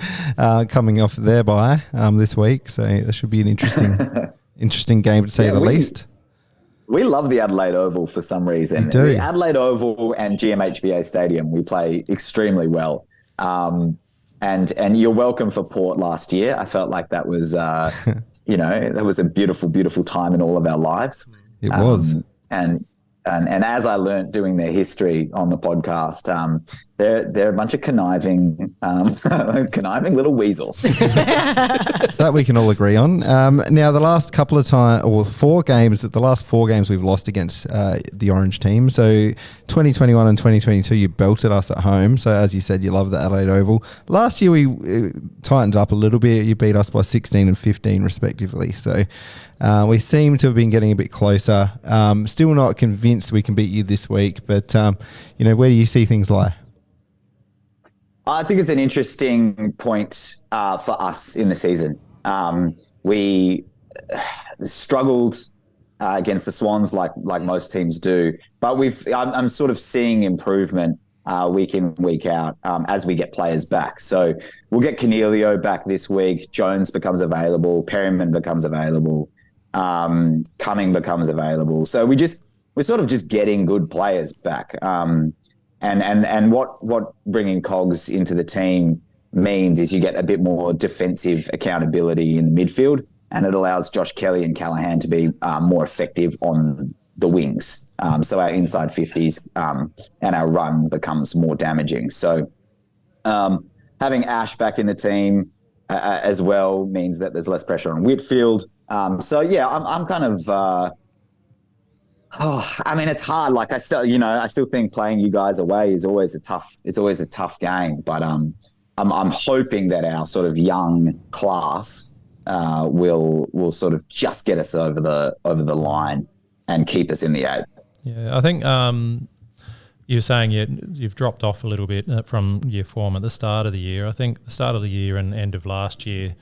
C: coming off their bye this week. So that should be an interesting game to say the least.
J: We love the Adelaide Oval for some reason.
C: We do.
J: The Adelaide Oval and GMHBA Stadium, we play extremely well. And you're welcome for Port last year. I felt like that was, that was a beautiful, beautiful time in all of our lives.
C: It was.
J: And as I learnt doing their history on the podcast, they're a bunch of conniving little weasels.
C: That we can all agree on. Now, the last couple of times, or the last 4 games we've lost against the Orange team. So 2021 and 2022, you belted us at home. So as you said, you love the Adelaide Oval. Last year, we tightened up a little bit. You beat us by 16 and 15 respectively. So we seem to have been getting a bit closer. Still not convinced we can beat you this week, but where do you see things lie?
J: I think it's an interesting point for us in the season. We struggled against the Swans like most teams do, but I'm sort of seeing improvement week in, week out as we get players back. So we'll get Cornelio back this week. Jones becomes available. Perryman becomes available. Cumming becomes available. So we're sort of just getting good players back. And what bringing Cogs into the team means is you get a bit more defensive accountability in the midfield, and it allows Josh Kelly and Callaghan to be more effective on the wings. So our inside 50s and our run becomes more damaging. So having Ash back in the team as well means that there's less pressure on Whitfield. I'm kind of... it's hard. Like I still think playing you guys away is always a tough game. But I'm hoping that our sort of young class will sort of just get us over the line and keep us in the 8.
E: Yeah, I think you're saying you've dropped off a little bit from your form at the start of the year. I think the start of the year and end of last year,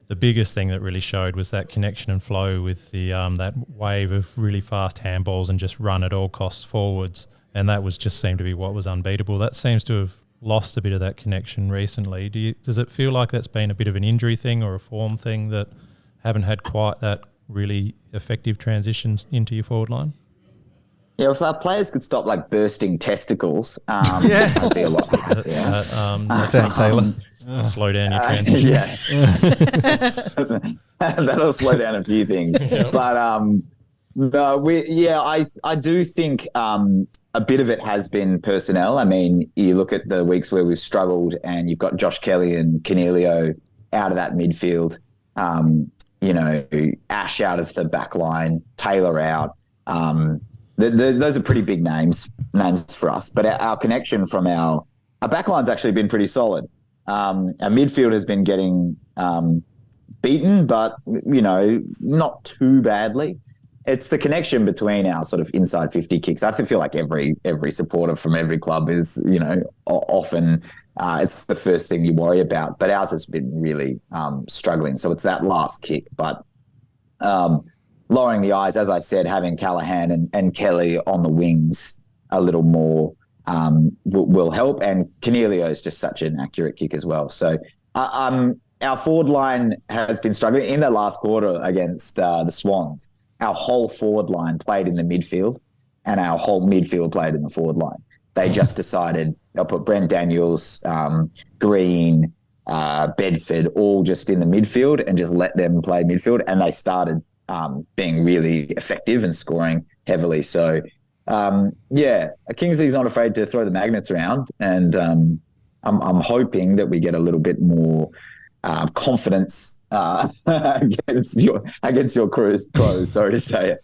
E: the biggest thing that really showed was that connection and flow with the that wave of really fast handballs and just run at all costs forwards, and that seemed to be what was unbeatable. That seems to have lost a bit of that connection recently. Does it feel like that's been a bit of an injury thing or a form thing that haven't had quite that really effective transition into your forward line?
J: Yeah, if our players could stop bursting testicles, I'd be a lot happier.
C: Sam Taylor.
E: Slow down your transition.
J: That'll slow down a few things. Yeah. But I do think a bit of it has been personnel. I mean, you look at the weeks where we've struggled, and you've got Josh Kelly and Cornelio out of that midfield. Ash out of the back line, Taylor out. Those are pretty big names for us, but our connection from our backline's actually been pretty solid. Our midfield has been getting beaten, but not too badly. It's the connection between our sort of inside 50 kicks. I feel like every supporter from every club is often it's the first thing you worry about, but ours has been really struggling. So it's that last kick, but. Lowering the eyes, as I said, having Callaghan and Kelly on the wings a little more will help. And Cornelio is just such an accurate kick as well. So our forward line has been struggling in the last quarter against the Swans. Our whole forward line played in the midfield, and our whole midfield played in the forward line. They just decided they'll put Brent Daniels, Green, Bedford all just in the midfield and just let them play midfield, and they started being really effective and scoring heavily. So, Kingsley's not afraid to throw the magnets around, and I'm hoping that we get a little bit more confidence against your crows. Sorry to say it.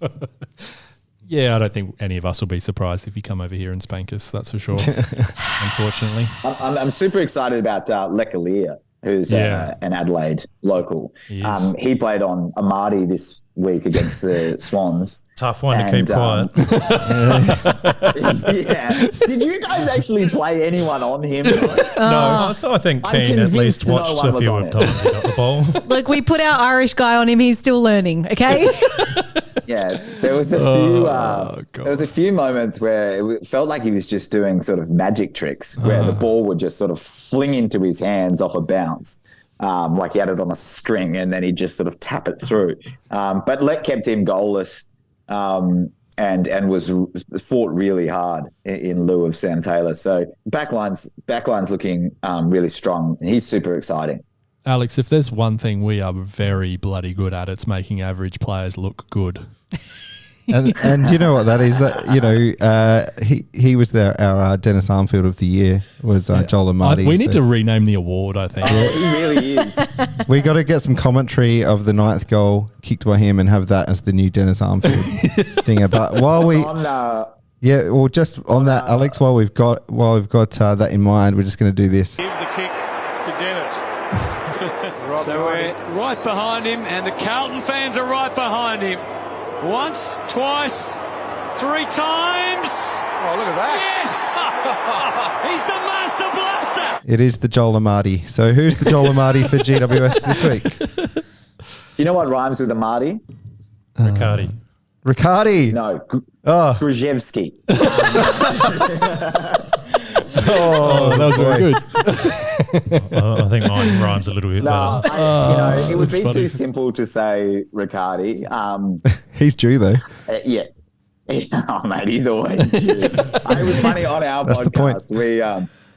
A: Yeah, I don't think any of us will be surprised if you come over here and spank us. That's for sure. Unfortunately,
J: I'm super excited about Lecalier, who's an Adelaide local. He played on Amati this week against the Swans.
E: Tough one to keep quiet.
J: Yeah. Did you guys actually play anyone on him?
E: No, I think Keane at least watched a few of times he got the ball.
B: Look, we put our Irish guy on him. He's still learning, okay?
J: Yeah, there was a few moments where it felt like he was just doing sort of magic tricks where the ball would just sort of fling into his hands off a bounce. Like he had it on a string and then he'd just sort of tap it through. But Lek kept him goalless and was fought really hard in lieu of Sam Taylor. So backline's looking really strong. And he's super exciting.
A: Alex, if there's one thing we are very bloody good at, it's making average players look good.
C: And you know what that is? That he was our Dennis Armfield of the year was Joel Amati.
A: We need to rename the award, I think.
J: He really is.
C: We got to get some commentary of the 9th goal kicked by him and have that as the new Dennis Armfield stinger. But while we just on that, Alex, while we've got that in mind, we're just going to do this.
K: Give the kick to Dennis. So we're right behind him, and the Carlton fans are right behind him. Once, twice, 3 times.
L: Oh, look at that.
K: Yes! He's the master blaster.
C: It is the Joel Amati. So who's the Joel Amati for GWS this week?
J: You know what rhymes with Amati?
C: Riccardi.
J: No. Grzyewski.
A: Oh, that was very good.
E: I think mine rhymes a little bit better.
J: It would be too simple to say Riccardi.
C: He's due though.
J: Yeah. Oh, mate, he's always due. It was funny on our
C: That's
J: podcast.
C: the
J: We,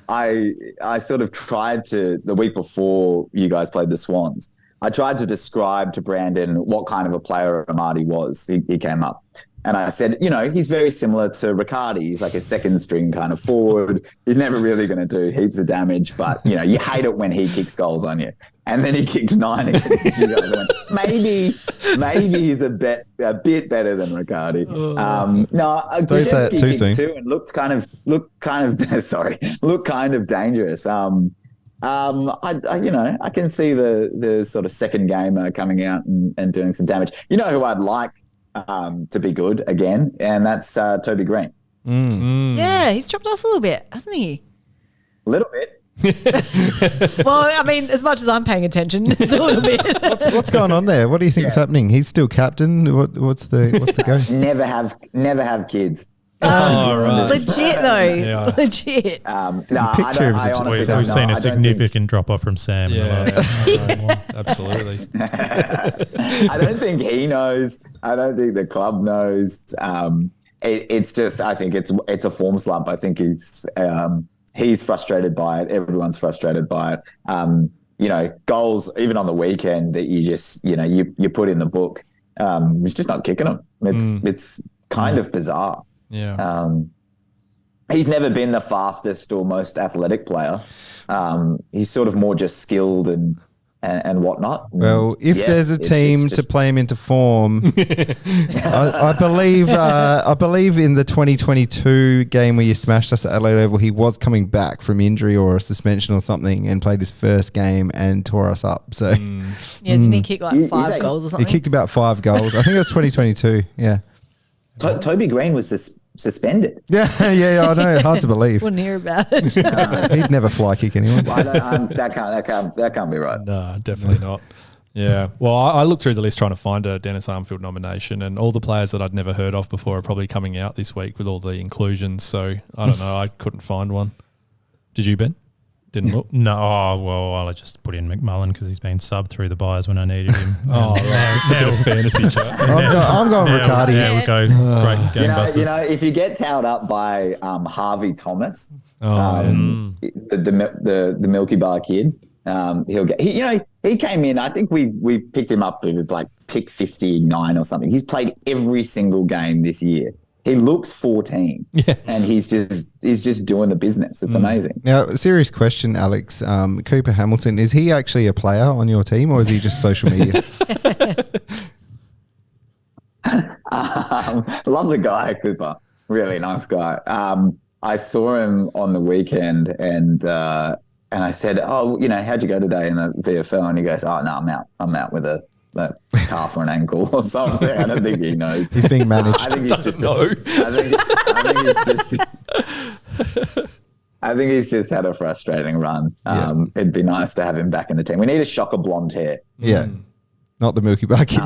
J: I sort of tried to, the week before you guys played the Swans, I tried to describe to Brandon what kind of a player Amati was. He came up. And I said, he's very similar to Riccardi. He's like a second string kind of forward. He's never really going to do heaps of damage, but, you hate it when he kicks goals on you. And then he kicked 9 against you guys. I went, maybe he's a bit better than Riccardi.
C: Don't say it too soon.
J: Too and looked kind of dangerous. I can see the sort of second gamer coming out and doing some damage. You know who I'd like to be good again, and that's Toby Green.
B: Yeah, he's dropped off a little bit, hasn't he?
J: A little bit.
B: Well, I mean, as much as I'm paying attention, it's a little bit.
C: What's going on there? What do you think is happening? He's still captain. What's the go?
J: Never have kids.
E: Right.
B: Legit though, legit.
C: Picture him.
E: We've seen a significant drop off from Sam. In the last
A: Absolutely.
J: I don't think he knows. I don't think the club knows. It's just, I think it's a form slump. I think he's frustrated by it. Everyone's frustrated by it. Goals even on the weekend that you just you put in the book. He's just not kicking them. It's kind of bizarre.
A: Yeah.
J: He's never been the fastest or most athletic player. He's sort of more just skilled and whatnot.
C: Well, if there's a team to play him into form, I believe in the 2022 game where you smashed us at Adelaide Oval, he was coming back from injury or a suspension or something and played his first game and tore us up. So
B: didn't he kick like 5 goals or something?
C: He kicked about 5 goals. I think it was 2022. Yeah.
J: Toby Green was suspended.
C: Yeah, I know. Hard to believe.
B: Wouldn't hear about it.
C: He'd never fly kick anyone.
J: That can't be right.
A: No, definitely not. Yeah. Well, I looked through the list trying to find a Dennis Armfield nomination, and all the players that I'd never heard of before are probably coming out this week with all the inclusions. So I don't know. I couldn't find one. Did you, Ben? Didn't look?
E: No. Oh, well, I just put in McMullen because he's been subbed through the buys when I needed him.
A: Right. It's a bit of fantasy chat.
C: I'm going Riccardi.
E: Yeah, we'll go great game busters.
J: If you get towed up by Harvey Thomas, the Milky Bar kid, he'll get. He came in. I think we picked him up with like pick 59 or something. He's played every single game this year. He looks 14, and he's just doing the business. It's amazing.
C: Now, serious question, Alex. Cooper Hamilton, is he actually a player on your team, or is he just social media?
J: Love the guy, Cooper. Really nice guy. I saw him on the weekend, and I said, "Oh, how'd you go today in the VFL?" And he goes, "Oh, no, I'm out with a calf or an ankle or something." I don't think he knows.
C: He's being managed.
J: I think he
A: Doesn't know.
J: I think he's just had a frustrating run. It'd be nice to have him back in the team. We need a shocker blonde hair.
C: Yeah. Not the Milky Bar kid.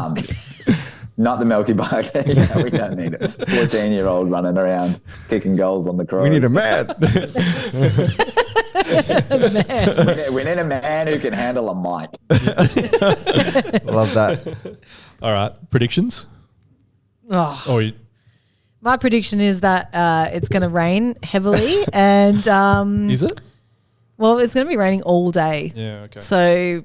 J: Not the Milky Bar. Yeah, we don't need a 14-year-old running around kicking goals on the Crows.
C: We need a man.
J: We need a man who can handle a mic.
C: Love that.
A: All right, predictions?
B: Oh.
A: Oh,
B: My prediction is that it's going to rain heavily, and
A: is it?
B: Well, it's going to be raining all day.
A: Yeah, okay.
B: So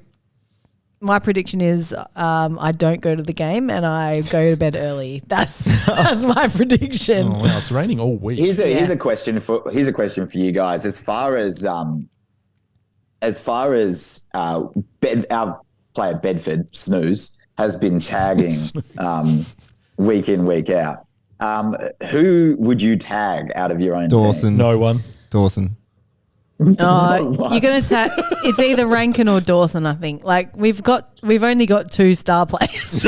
B: my prediction is I don't go to the game and I go to bed early. That's my prediction.
A: Oh, wow, it's raining all week.
J: Here's a question for you guys. As far as our player Bedford Snooze has been tagging week in, week out. Who would you tag out of your own
C: Dawson.
J: team?
A: No one.
C: Dawson.
B: You're going to tag. It's either Rankin or Dawson, I think. Like we've only got 2 star players.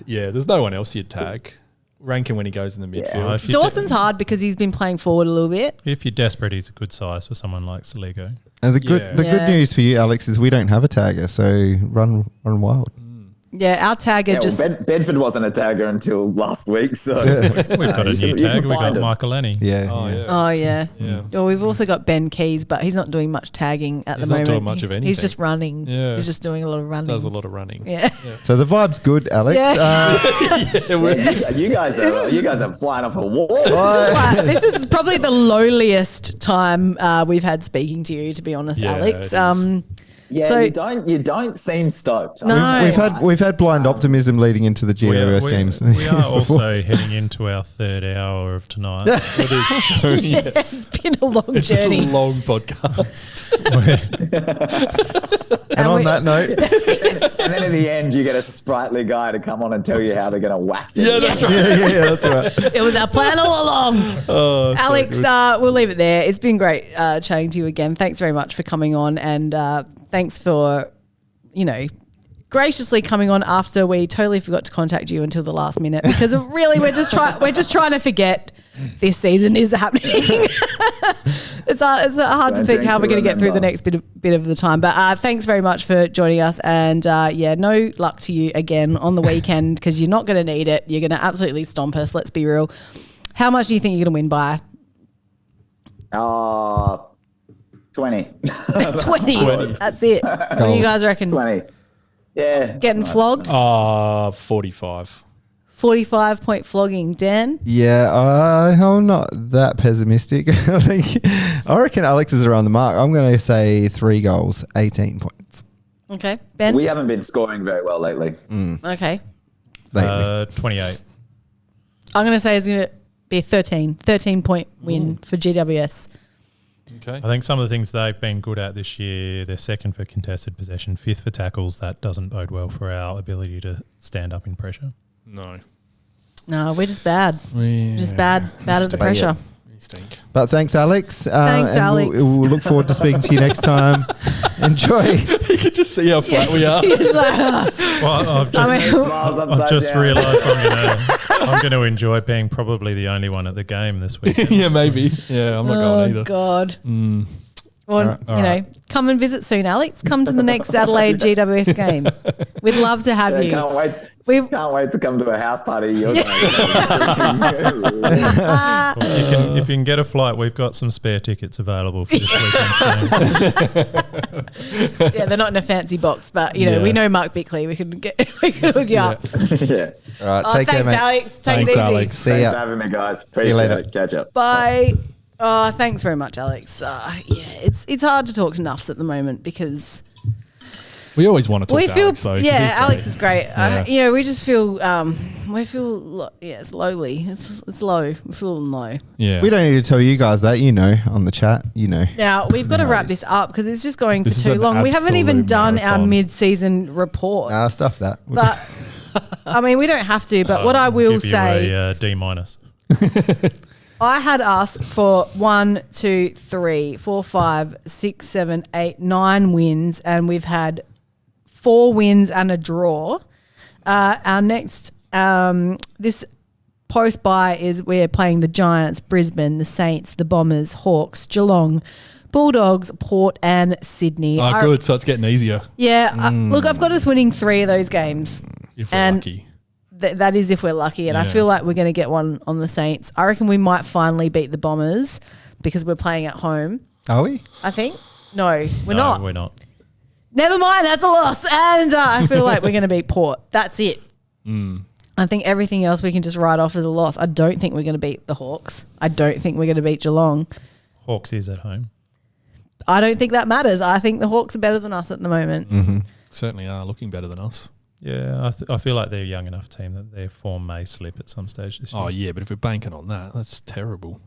A: Yeah, there's no one else you'd tag. Rankin when he goes in the midfield.
B: Dawson's hard because he's been playing forward a little bit.
E: If you're desperate, he's a good size for someone like Saligo.
C: And the good news for you, Alex, is we don't have a tagger, so run wild.
B: Yeah, our tagger just...
J: Bedford wasn't a tagger until last week, so...
E: We've got a new tag. We've got Michael Lenny.
C: Yeah.
B: Oh, yeah. Well, we've also got Ben Keys, but he's not doing much tagging at the moment.
A: He's not doing much of anything.
B: He's just running.
A: Yeah.
B: He's just doing a lot of running.
A: Does a lot of running.
B: Yeah.
C: So the vibe's good, Alex.
J: You guys are flying off the wall.
B: This is probably the lowliest time we've had speaking to you, to be honest, Alex.
J: Yeah,
B: so,
J: you don't seem stoked.
B: No.
C: We've had blind optimism leading into the GWS games.
E: We are also heading into our 3rd hour of tonight.
A: It is true. Yeah.
B: It's been a long journey.
A: It's a long podcast.
C: And on that note,
J: and then in the end, you get a sprightly guy to come on and tell you how they're going to whack you.
A: Yeah, that's right.
C: yeah, that's right.
B: It was our plan all along.
A: Oh,
B: Alex, we'll leave it there. It's been great chatting to you again. Thanks very much for coming on, and thanks for, graciously coming on after we totally forgot to contact you until the last minute, because really we're just trying to forget this season is happening. It's hard to think how we're going to get through the next bit of the time. But thanks very much for joining us, and no luck to you again on the weekend, because you're not going to need it. You're going to absolutely stomp us. Let's be real. How much do you think you're going to win by?
J: 20.
B: 20. That's it. What do you guys reckon?
J: 20. Yeah.
B: Getting flogged?
A: 45.
B: 45-point flogging. Dan?
C: Yeah, I'm not that pessimistic. I reckon Alex is around the mark. I'm going to say 3 goals, 18 points.
B: Okay. Ben?
J: We haven't been scoring very well lately.
B: Okay.
E: 28.
B: I'm going to say it's going to be a 13-point win for GWS.
A: Okay.
E: I think some of the things they've been good at this year, they're 2nd for contested possession, 5th for tackles. That doesn't bode well for our ability to stand up in pressure.
A: No,
B: we're just bad. We're just bad at the pressure.
A: We stink.
C: But thanks, Alex.
B: Thanks, Alex.
C: We'll look forward to speaking to you next time. Enjoy.
A: You can just see how flat we are.
E: Well, I've just realised I'm going to enjoy being probably the only one at the game this weekend.
A: Yeah, maybe. Yeah, I'm not going either.
B: Oh, God.
A: Well,
B: come and visit soon, Alex. Come to the next Adelaide GWS game. We'd love to have you.
J: Can't wait. Can't wait to come to a house party. You're going
E: if you can get a flight, we've got some spare tickets available for this weekend's game.
B: Yeah, they're not in a fancy box, but we know Mark Bickley. We can hook you up.
J: Yeah.
C: All right, take care, mate.
B: Alex. Take it easy.
A: Alex.
C: See
J: Thanks
C: ya.
J: for having me, guys.
C: See you later.
J: Appreciate it. Catch up.
B: Bye. Oh, thanks very much, Alex. It's hard to talk to nuffs at the moment because
A: We always want to talk
B: We
A: to
B: feel,
A: Alex, though. 'cause
B: yeah,
A: he's
B: Alex
A: great.
B: is great.
A: Yeah.
B: We just feel, it's lowly. It's low. We're feeling low.
A: Yeah.
C: We don't need to tell you guys that, on the chat,
B: Now, we've got to wrap this up because it's just going
A: This is
B: for too
A: an
B: long. We haven't even
A: absolute
B: done our
A: marathon.
B: mid-season report.
C: Stuff that.
B: But, I mean, we don't have to. But what I will
E: give you
B: say,
E: a D minus.
B: I had us for 1, 2, 3, 4, 5, 6, 7, 8, 9 wins, and we've had 4 wins and a draw. Our next, this post-bye is we're playing the Giants, Brisbane, the Saints, the Bombers, Hawks, Geelong, Bulldogs, Port and Sydney.
A: Oh, good. So it's getting easier.
B: Yeah. Look, I've got us winning 3 of those games.
A: If we're
B: And
A: lucky.
B: that is if we're lucky. And I
A: Yeah.
B: feel like we're going to get one on the Saints. I reckon we might finally beat the Bombers because we're playing at home.
C: Are we?
B: I think. No, we're not.
E: We're not.
B: Never mind, that's a loss. And I feel like we're going to beat Port. That's it. I think everything else we can just write off as a loss. I don't think we're going to beat the Hawks. I don't think we're going to beat Geelong.
E: Hawks is at home.
B: I don't think that matters. I think the Hawks are better than us at the moment.
A: Certainly are looking better than us.
E: Yeah, I feel like they're a young enough team that their form may slip at some stage this year.
A: Oh, yeah, but if we're banking on that, that's terrible.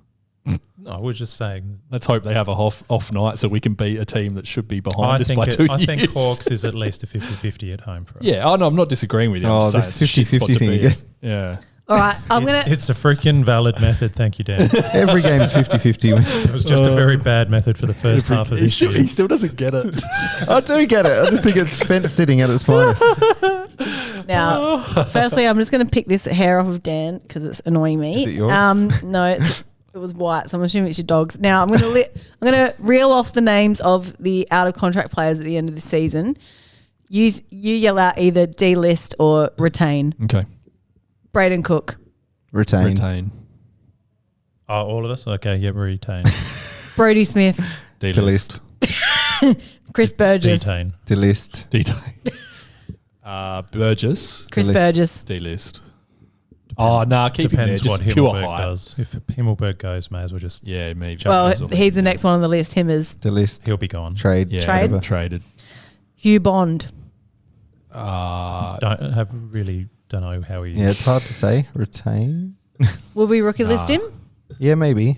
E: No, we're just saying.
A: Let's hope they have a off night so we can beat a team that should be behind us by 2 years.
E: I think Hawks is at least a 50-50 at home for us.
A: Yeah, no, I'm not disagreeing with you. I'm
C: Oh,
A: just saying
C: this
A: it's a shit
C: 50-50
A: spot to
C: thing
A: be in.
C: again.
A: Yeah.
B: All right, I'm going to...
E: It's a freaking valid method. Thank you, Dan.
C: Every game's 50-50.
E: It was just a very bad method for the first half of this year.
A: He still doesn't get it.
C: I do get it. I just think it's fence sitting at its finest.
B: Now, firstly, I'm just going to pick this hair off of Dan because it's annoying me.
C: Is it yours?
B: No, it was white, so I'm assuming it's your dog's. Now, I'm going to reel off the names of the out of contract players at the end of the season. You yell out either delist or retain.
A: Okay.
B: Braden Cook,
C: Retain.
E: Oh, all of us? Okay, yeah, retain.
B: Brody Smith,
C: Delist.
B: Chris Burgess,
E: Detain.
C: Delist.
A: Burgess.
B: Chris
C: Delist.
B: Burgess.
A: D-list. Oh, nah, keep him there.
E: Depends
A: Just
E: what
A: pure
E: Himmelberg
A: height.
E: does. If Himmelberg goes, may as well just...
A: Yeah, maybe.
B: Well,
A: Chuck Russell.
B: he's the next one on the list. Him is
C: Delist.
E: He'll be gone.
C: Trade.
A: Yeah,
B: Trade.
C: whatever.
A: traded.
B: Hugh Bond.
E: Don't know how he is.
C: Yeah, it's hard to say. Retain.
B: Will we rookie list him?
C: Yeah, maybe.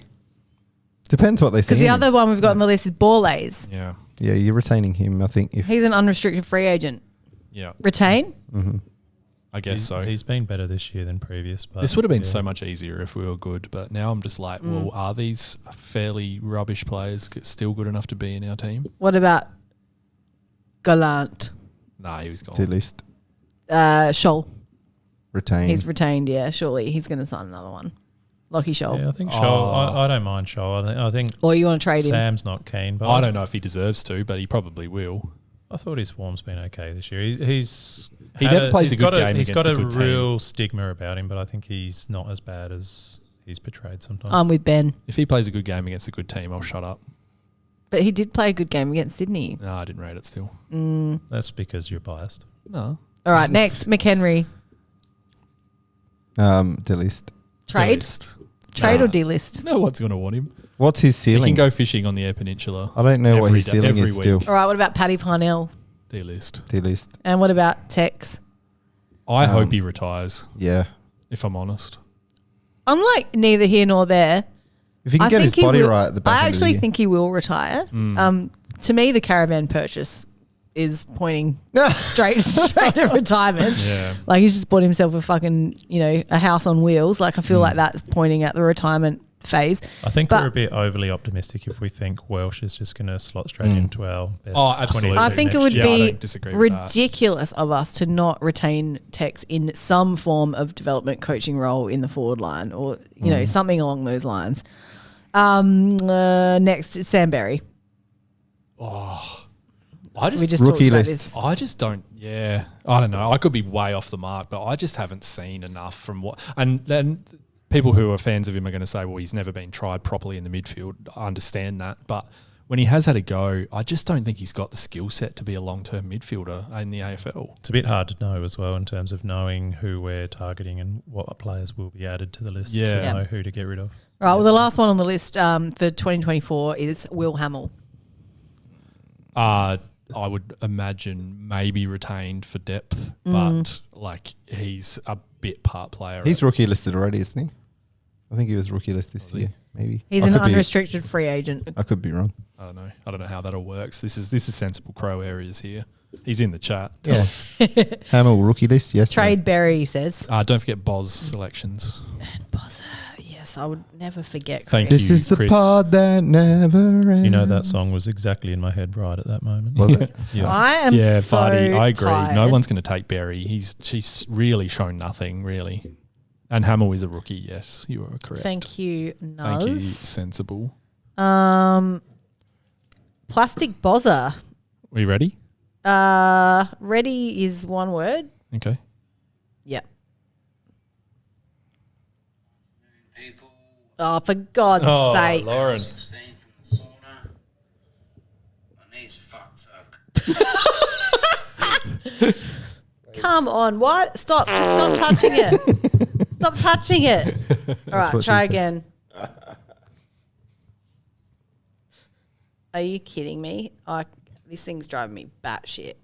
C: Depends what they say.
B: Because the other one we've got on the list is Borlays.
A: Yeah.
C: Yeah, you're retaining him, I think. If
B: He's an unrestricted free agent.
A: Yeah.
B: Retain?
A: I guess so.
E: He's been better this year than previous. But
A: This would have been
E: yeah.
A: so much easier if we were good, but now I'm just like, well, are these fairly rubbish players still good enough to be in our team?
B: What about Gallant?
A: Nah, he was gone.
C: Delist.
B: Scholl.
C: Retain.
B: He's retained, yeah. Surely he's going to sign another one. Lockie Scholl.
E: Yeah, I think Shoal. I don't mind Shoal. I think
B: Or you want to trade him?
E: Sam's not keen, but
A: I don't know if he deserves to, but he probably will.
E: I thought his form's been okay this year. He's
A: He definitely plays a good game
E: He's
A: against
E: got
A: a good team.
E: real stigma about him, but I think he's not as bad as he's portrayed sometimes.
B: I'm with Ben.
A: If he plays a good game against a good team, I'll shut up.
B: But he did play a good game against Sydney.
A: No, I didn't rate it still.
E: That's because you're biased.
A: No.
B: All right, next, McHenry.
C: Delist.
B: Trade?
A: Delist.
B: Trade or delist?
A: No one's going to want him.
C: What's his
A: He
C: ceiling?
A: can go fishing on the Eyre Peninsula.
C: I don't know what
A: every
C: his
A: day-
C: ceiling
A: every
C: is still.
A: week.
B: All right, what about Paddy Parnell?
A: D-list.
C: Delist.
B: And what about Tex?
A: I hope he retires,
C: Yeah.
A: if I'm honest.
B: I'm like neither here nor there.
C: If he can
B: I
C: get his
B: think he
C: body
B: will-
C: right at the back
B: I
C: end of the
B: actually
C: year.
B: think he will retire. To me, the caravan purchase is pointing straight to retirement.
A: Yeah.
B: Like he's just bought himself a fucking, a house on wheels. Like I feel like that's pointing at the retirement phase.
E: I think
B: But-
E: we're a bit overly optimistic if we think Welsh is just going to slot straight into our best.
A: Oh, absolutely.
E: 22
B: I think it
E: next
B: would
E: year.
A: Yeah, I
B: be
A: don't disagree with that.
B: ridiculous of us to not retain Tex in some form of development coaching role in the forward line or, something along those lines. Next, Sam Berry.
A: I
B: We
A: just,
B: just talked
C: Rookie
B: about
C: list.
B: this.
A: I just don't. Yeah, I don't know. I could be way off the mark, but I just haven't seen enough from what. And then people who are fans of him are going to say, "Well, he's never been tried properly in the midfield." I understand that, but when he has had a go, I just don't think he's got the skill set to be a long-term midfielder in the AFL.
E: It's a bit hard to know as well in terms of knowing who we're targeting and what players will be added to the list
A: Yeah.
E: to know who to get rid of.
B: Right. Well, the last one on the list for 2024 is Will Hamill.
A: I would imagine maybe retained for depth, but like he's a bit part player.
C: He's rookie listed already, isn't he? I think he was rookie list this year. Maybe
B: He's an unrestricted free agent.
C: I could be wrong.
A: I don't know how that all works. This is sensible Crow areas here. He's in the chat. Tell us.
C: Hamill rookie list, yes.
B: Trade Berry, he says.
A: Don't forget Boz selections.
B: And Bozza, yes, I would never forget.
A: Thank
B: Chris.
C: This
A: you,
C: is the
A: Chris.
C: pod that never ends.
E: You know that song was exactly in my head right at that moment.
C: Was it?
E: Yeah.
B: I am so
A: buddy, I agree.
B: tired.
A: No one's going to take Berry. She's really shown nothing, really. And Hamill is a rookie, yes. You are correct.
B: Thank you, Nuz.
A: Thank you, sensible.
B: Plastic Bozza.
A: Are you ready?
B: Ready is one word.
A: Okay.
B: Yep. Oh, for God's sake.
A: Lauren.
L: 16 from the sauna. My knees fucked up.
B: Come on, what? Stop. Just stop touching it. Stop touching it. All right,
C: what
B: try
C: she said.
B: again. Are you kidding me? This thing's driving me batshit.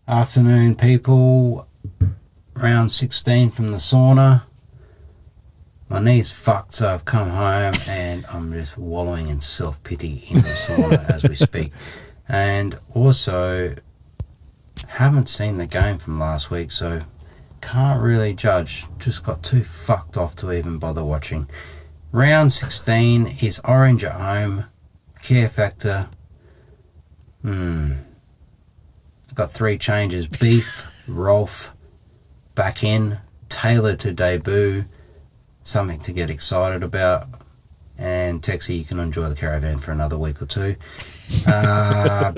L: Afternoon, people. Round 16 from the sauna. My knee's fucked, so I've come home and I'm just wallowing in self-pity in the sauna as we speak. And also, haven't seen the game from last week, so can't really judge. Just got too fucked off to even bother watching. Round 16 is Orange at home. Care factor. Got 3 changes. Beef, Rolf, back in. Taylor to debut. Something to get excited about. And Texie, you can enjoy the caravan for another week or 2.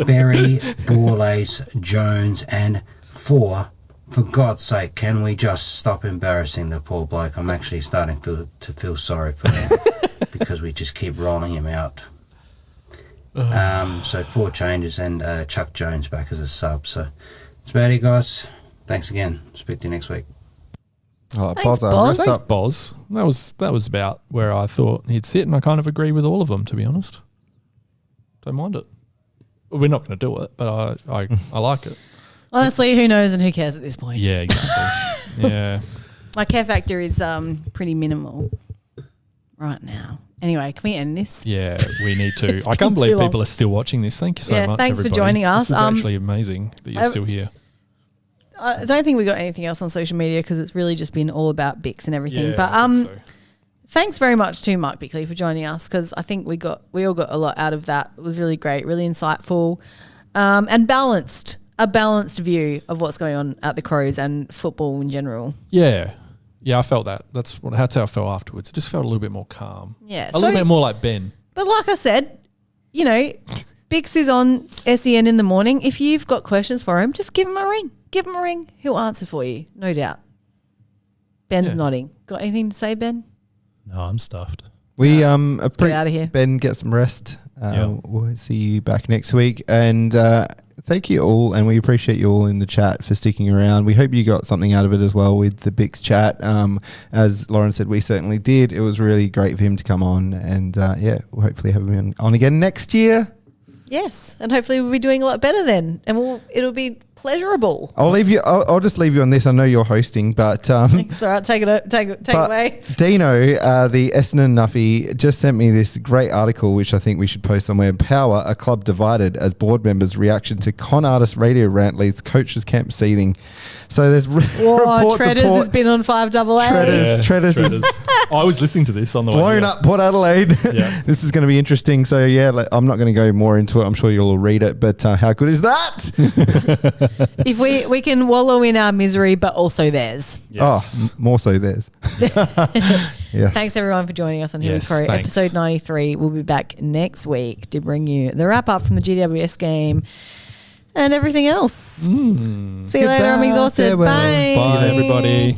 L: Berry, Borlace, Jones, and 4. For God's sake, can we just stop embarrassing the poor bloke? I'm actually starting to feel sorry for him because we just keep rolling him out. So 4 changes and Chuck Jones back as a sub. So that's about it, guys. Thanks again. Speak to you next week.
C: Oh,
B: Thanks,
C: Bozza.
B: Boz.
C: Rest
A: Thanks,
C: up.
A: Boz. That was about where I thought he'd sit, and I kind of agree with all of them, to be honest. Don't mind it. Well, we're not going to do it, but I like it.
B: Honestly, who knows and who cares at this point?
A: Yeah, exactly. Yeah.
B: My care factor is pretty minimal right now. Anyway, can we end this?
A: Yeah, we need to.
B: It's
A: I can't
B: been
A: believe
B: too long.
A: people are still watching this. Thank you so
B: Yeah,
A: much,
B: thanks for
A: everybody.
B: joining us.
A: This is actually amazing that you're still here.
B: I don't think we got anything else on social media because it's really just been all about Bicks and everything.
A: Yeah,
B: but
A: I think so.
B: thanks very much to Mark Bickley for joining us because I think we all got a lot out of that. It was really great, really insightful, and balanced. A balanced view of what's going on at the Crows and football in general.
A: Yeah. Yeah, I felt that. That's how I felt afterwards. It just felt a little bit more calm.
B: Yeah.
A: A little bit more like Ben.
B: But like I said, Bicks is on SEN in the morning. If you've got questions for him, just give him a ring. Give him a ring. He'll answer for you, no doubt. Ben's nodding. Got anything to say, Ben?
E: No, I'm stuffed.
C: We
B: get out of here.
C: Ben, get some rest.
E: Yeah.
C: We'll see you back next week. And thank you all, and we appreciate you all in the chat for sticking around. We hope you got something out of it as well with the Bicks chat. As Lauren said, we certainly did. It was really great for him to come on, and we'll hopefully have him on again next year.
B: Yes, and hopefully we'll be doing a lot better then, and it'll be pleasurable.
C: I'll just leave you on this. I know you're hosting, but
B: It's all right. Take it away.
C: Dino, the Essendon Nuffy, just sent me this great article, which I think we should post somewhere. Power, a club divided as board members' reaction to con artist radio rant leaves coaches camp seething. So there's reports
B: Treaders has been on 5AA.
C: Treaders is
A: I was listening to this on the way.
C: blown up Port Adelaide.
A: Yeah.
C: This is going to be interesting. So I'm not going to go more into it. I'm sure you'll all read it, but how good is that?
B: If we can wallow in our misery, but also theirs.
A: Yes.
C: More so theirs. Yes.
B: Thanks everyone for joining us on Here We
A: Yes,
B: Crow,
A: thanks.
B: episode 93. We'll be back next week to bring you the wrap up from the GWS game and everything else. See you later. I'm
C: Goodbye,
B: exhausted.
C: farewell.
B: Bye.
A: Bye, everybody.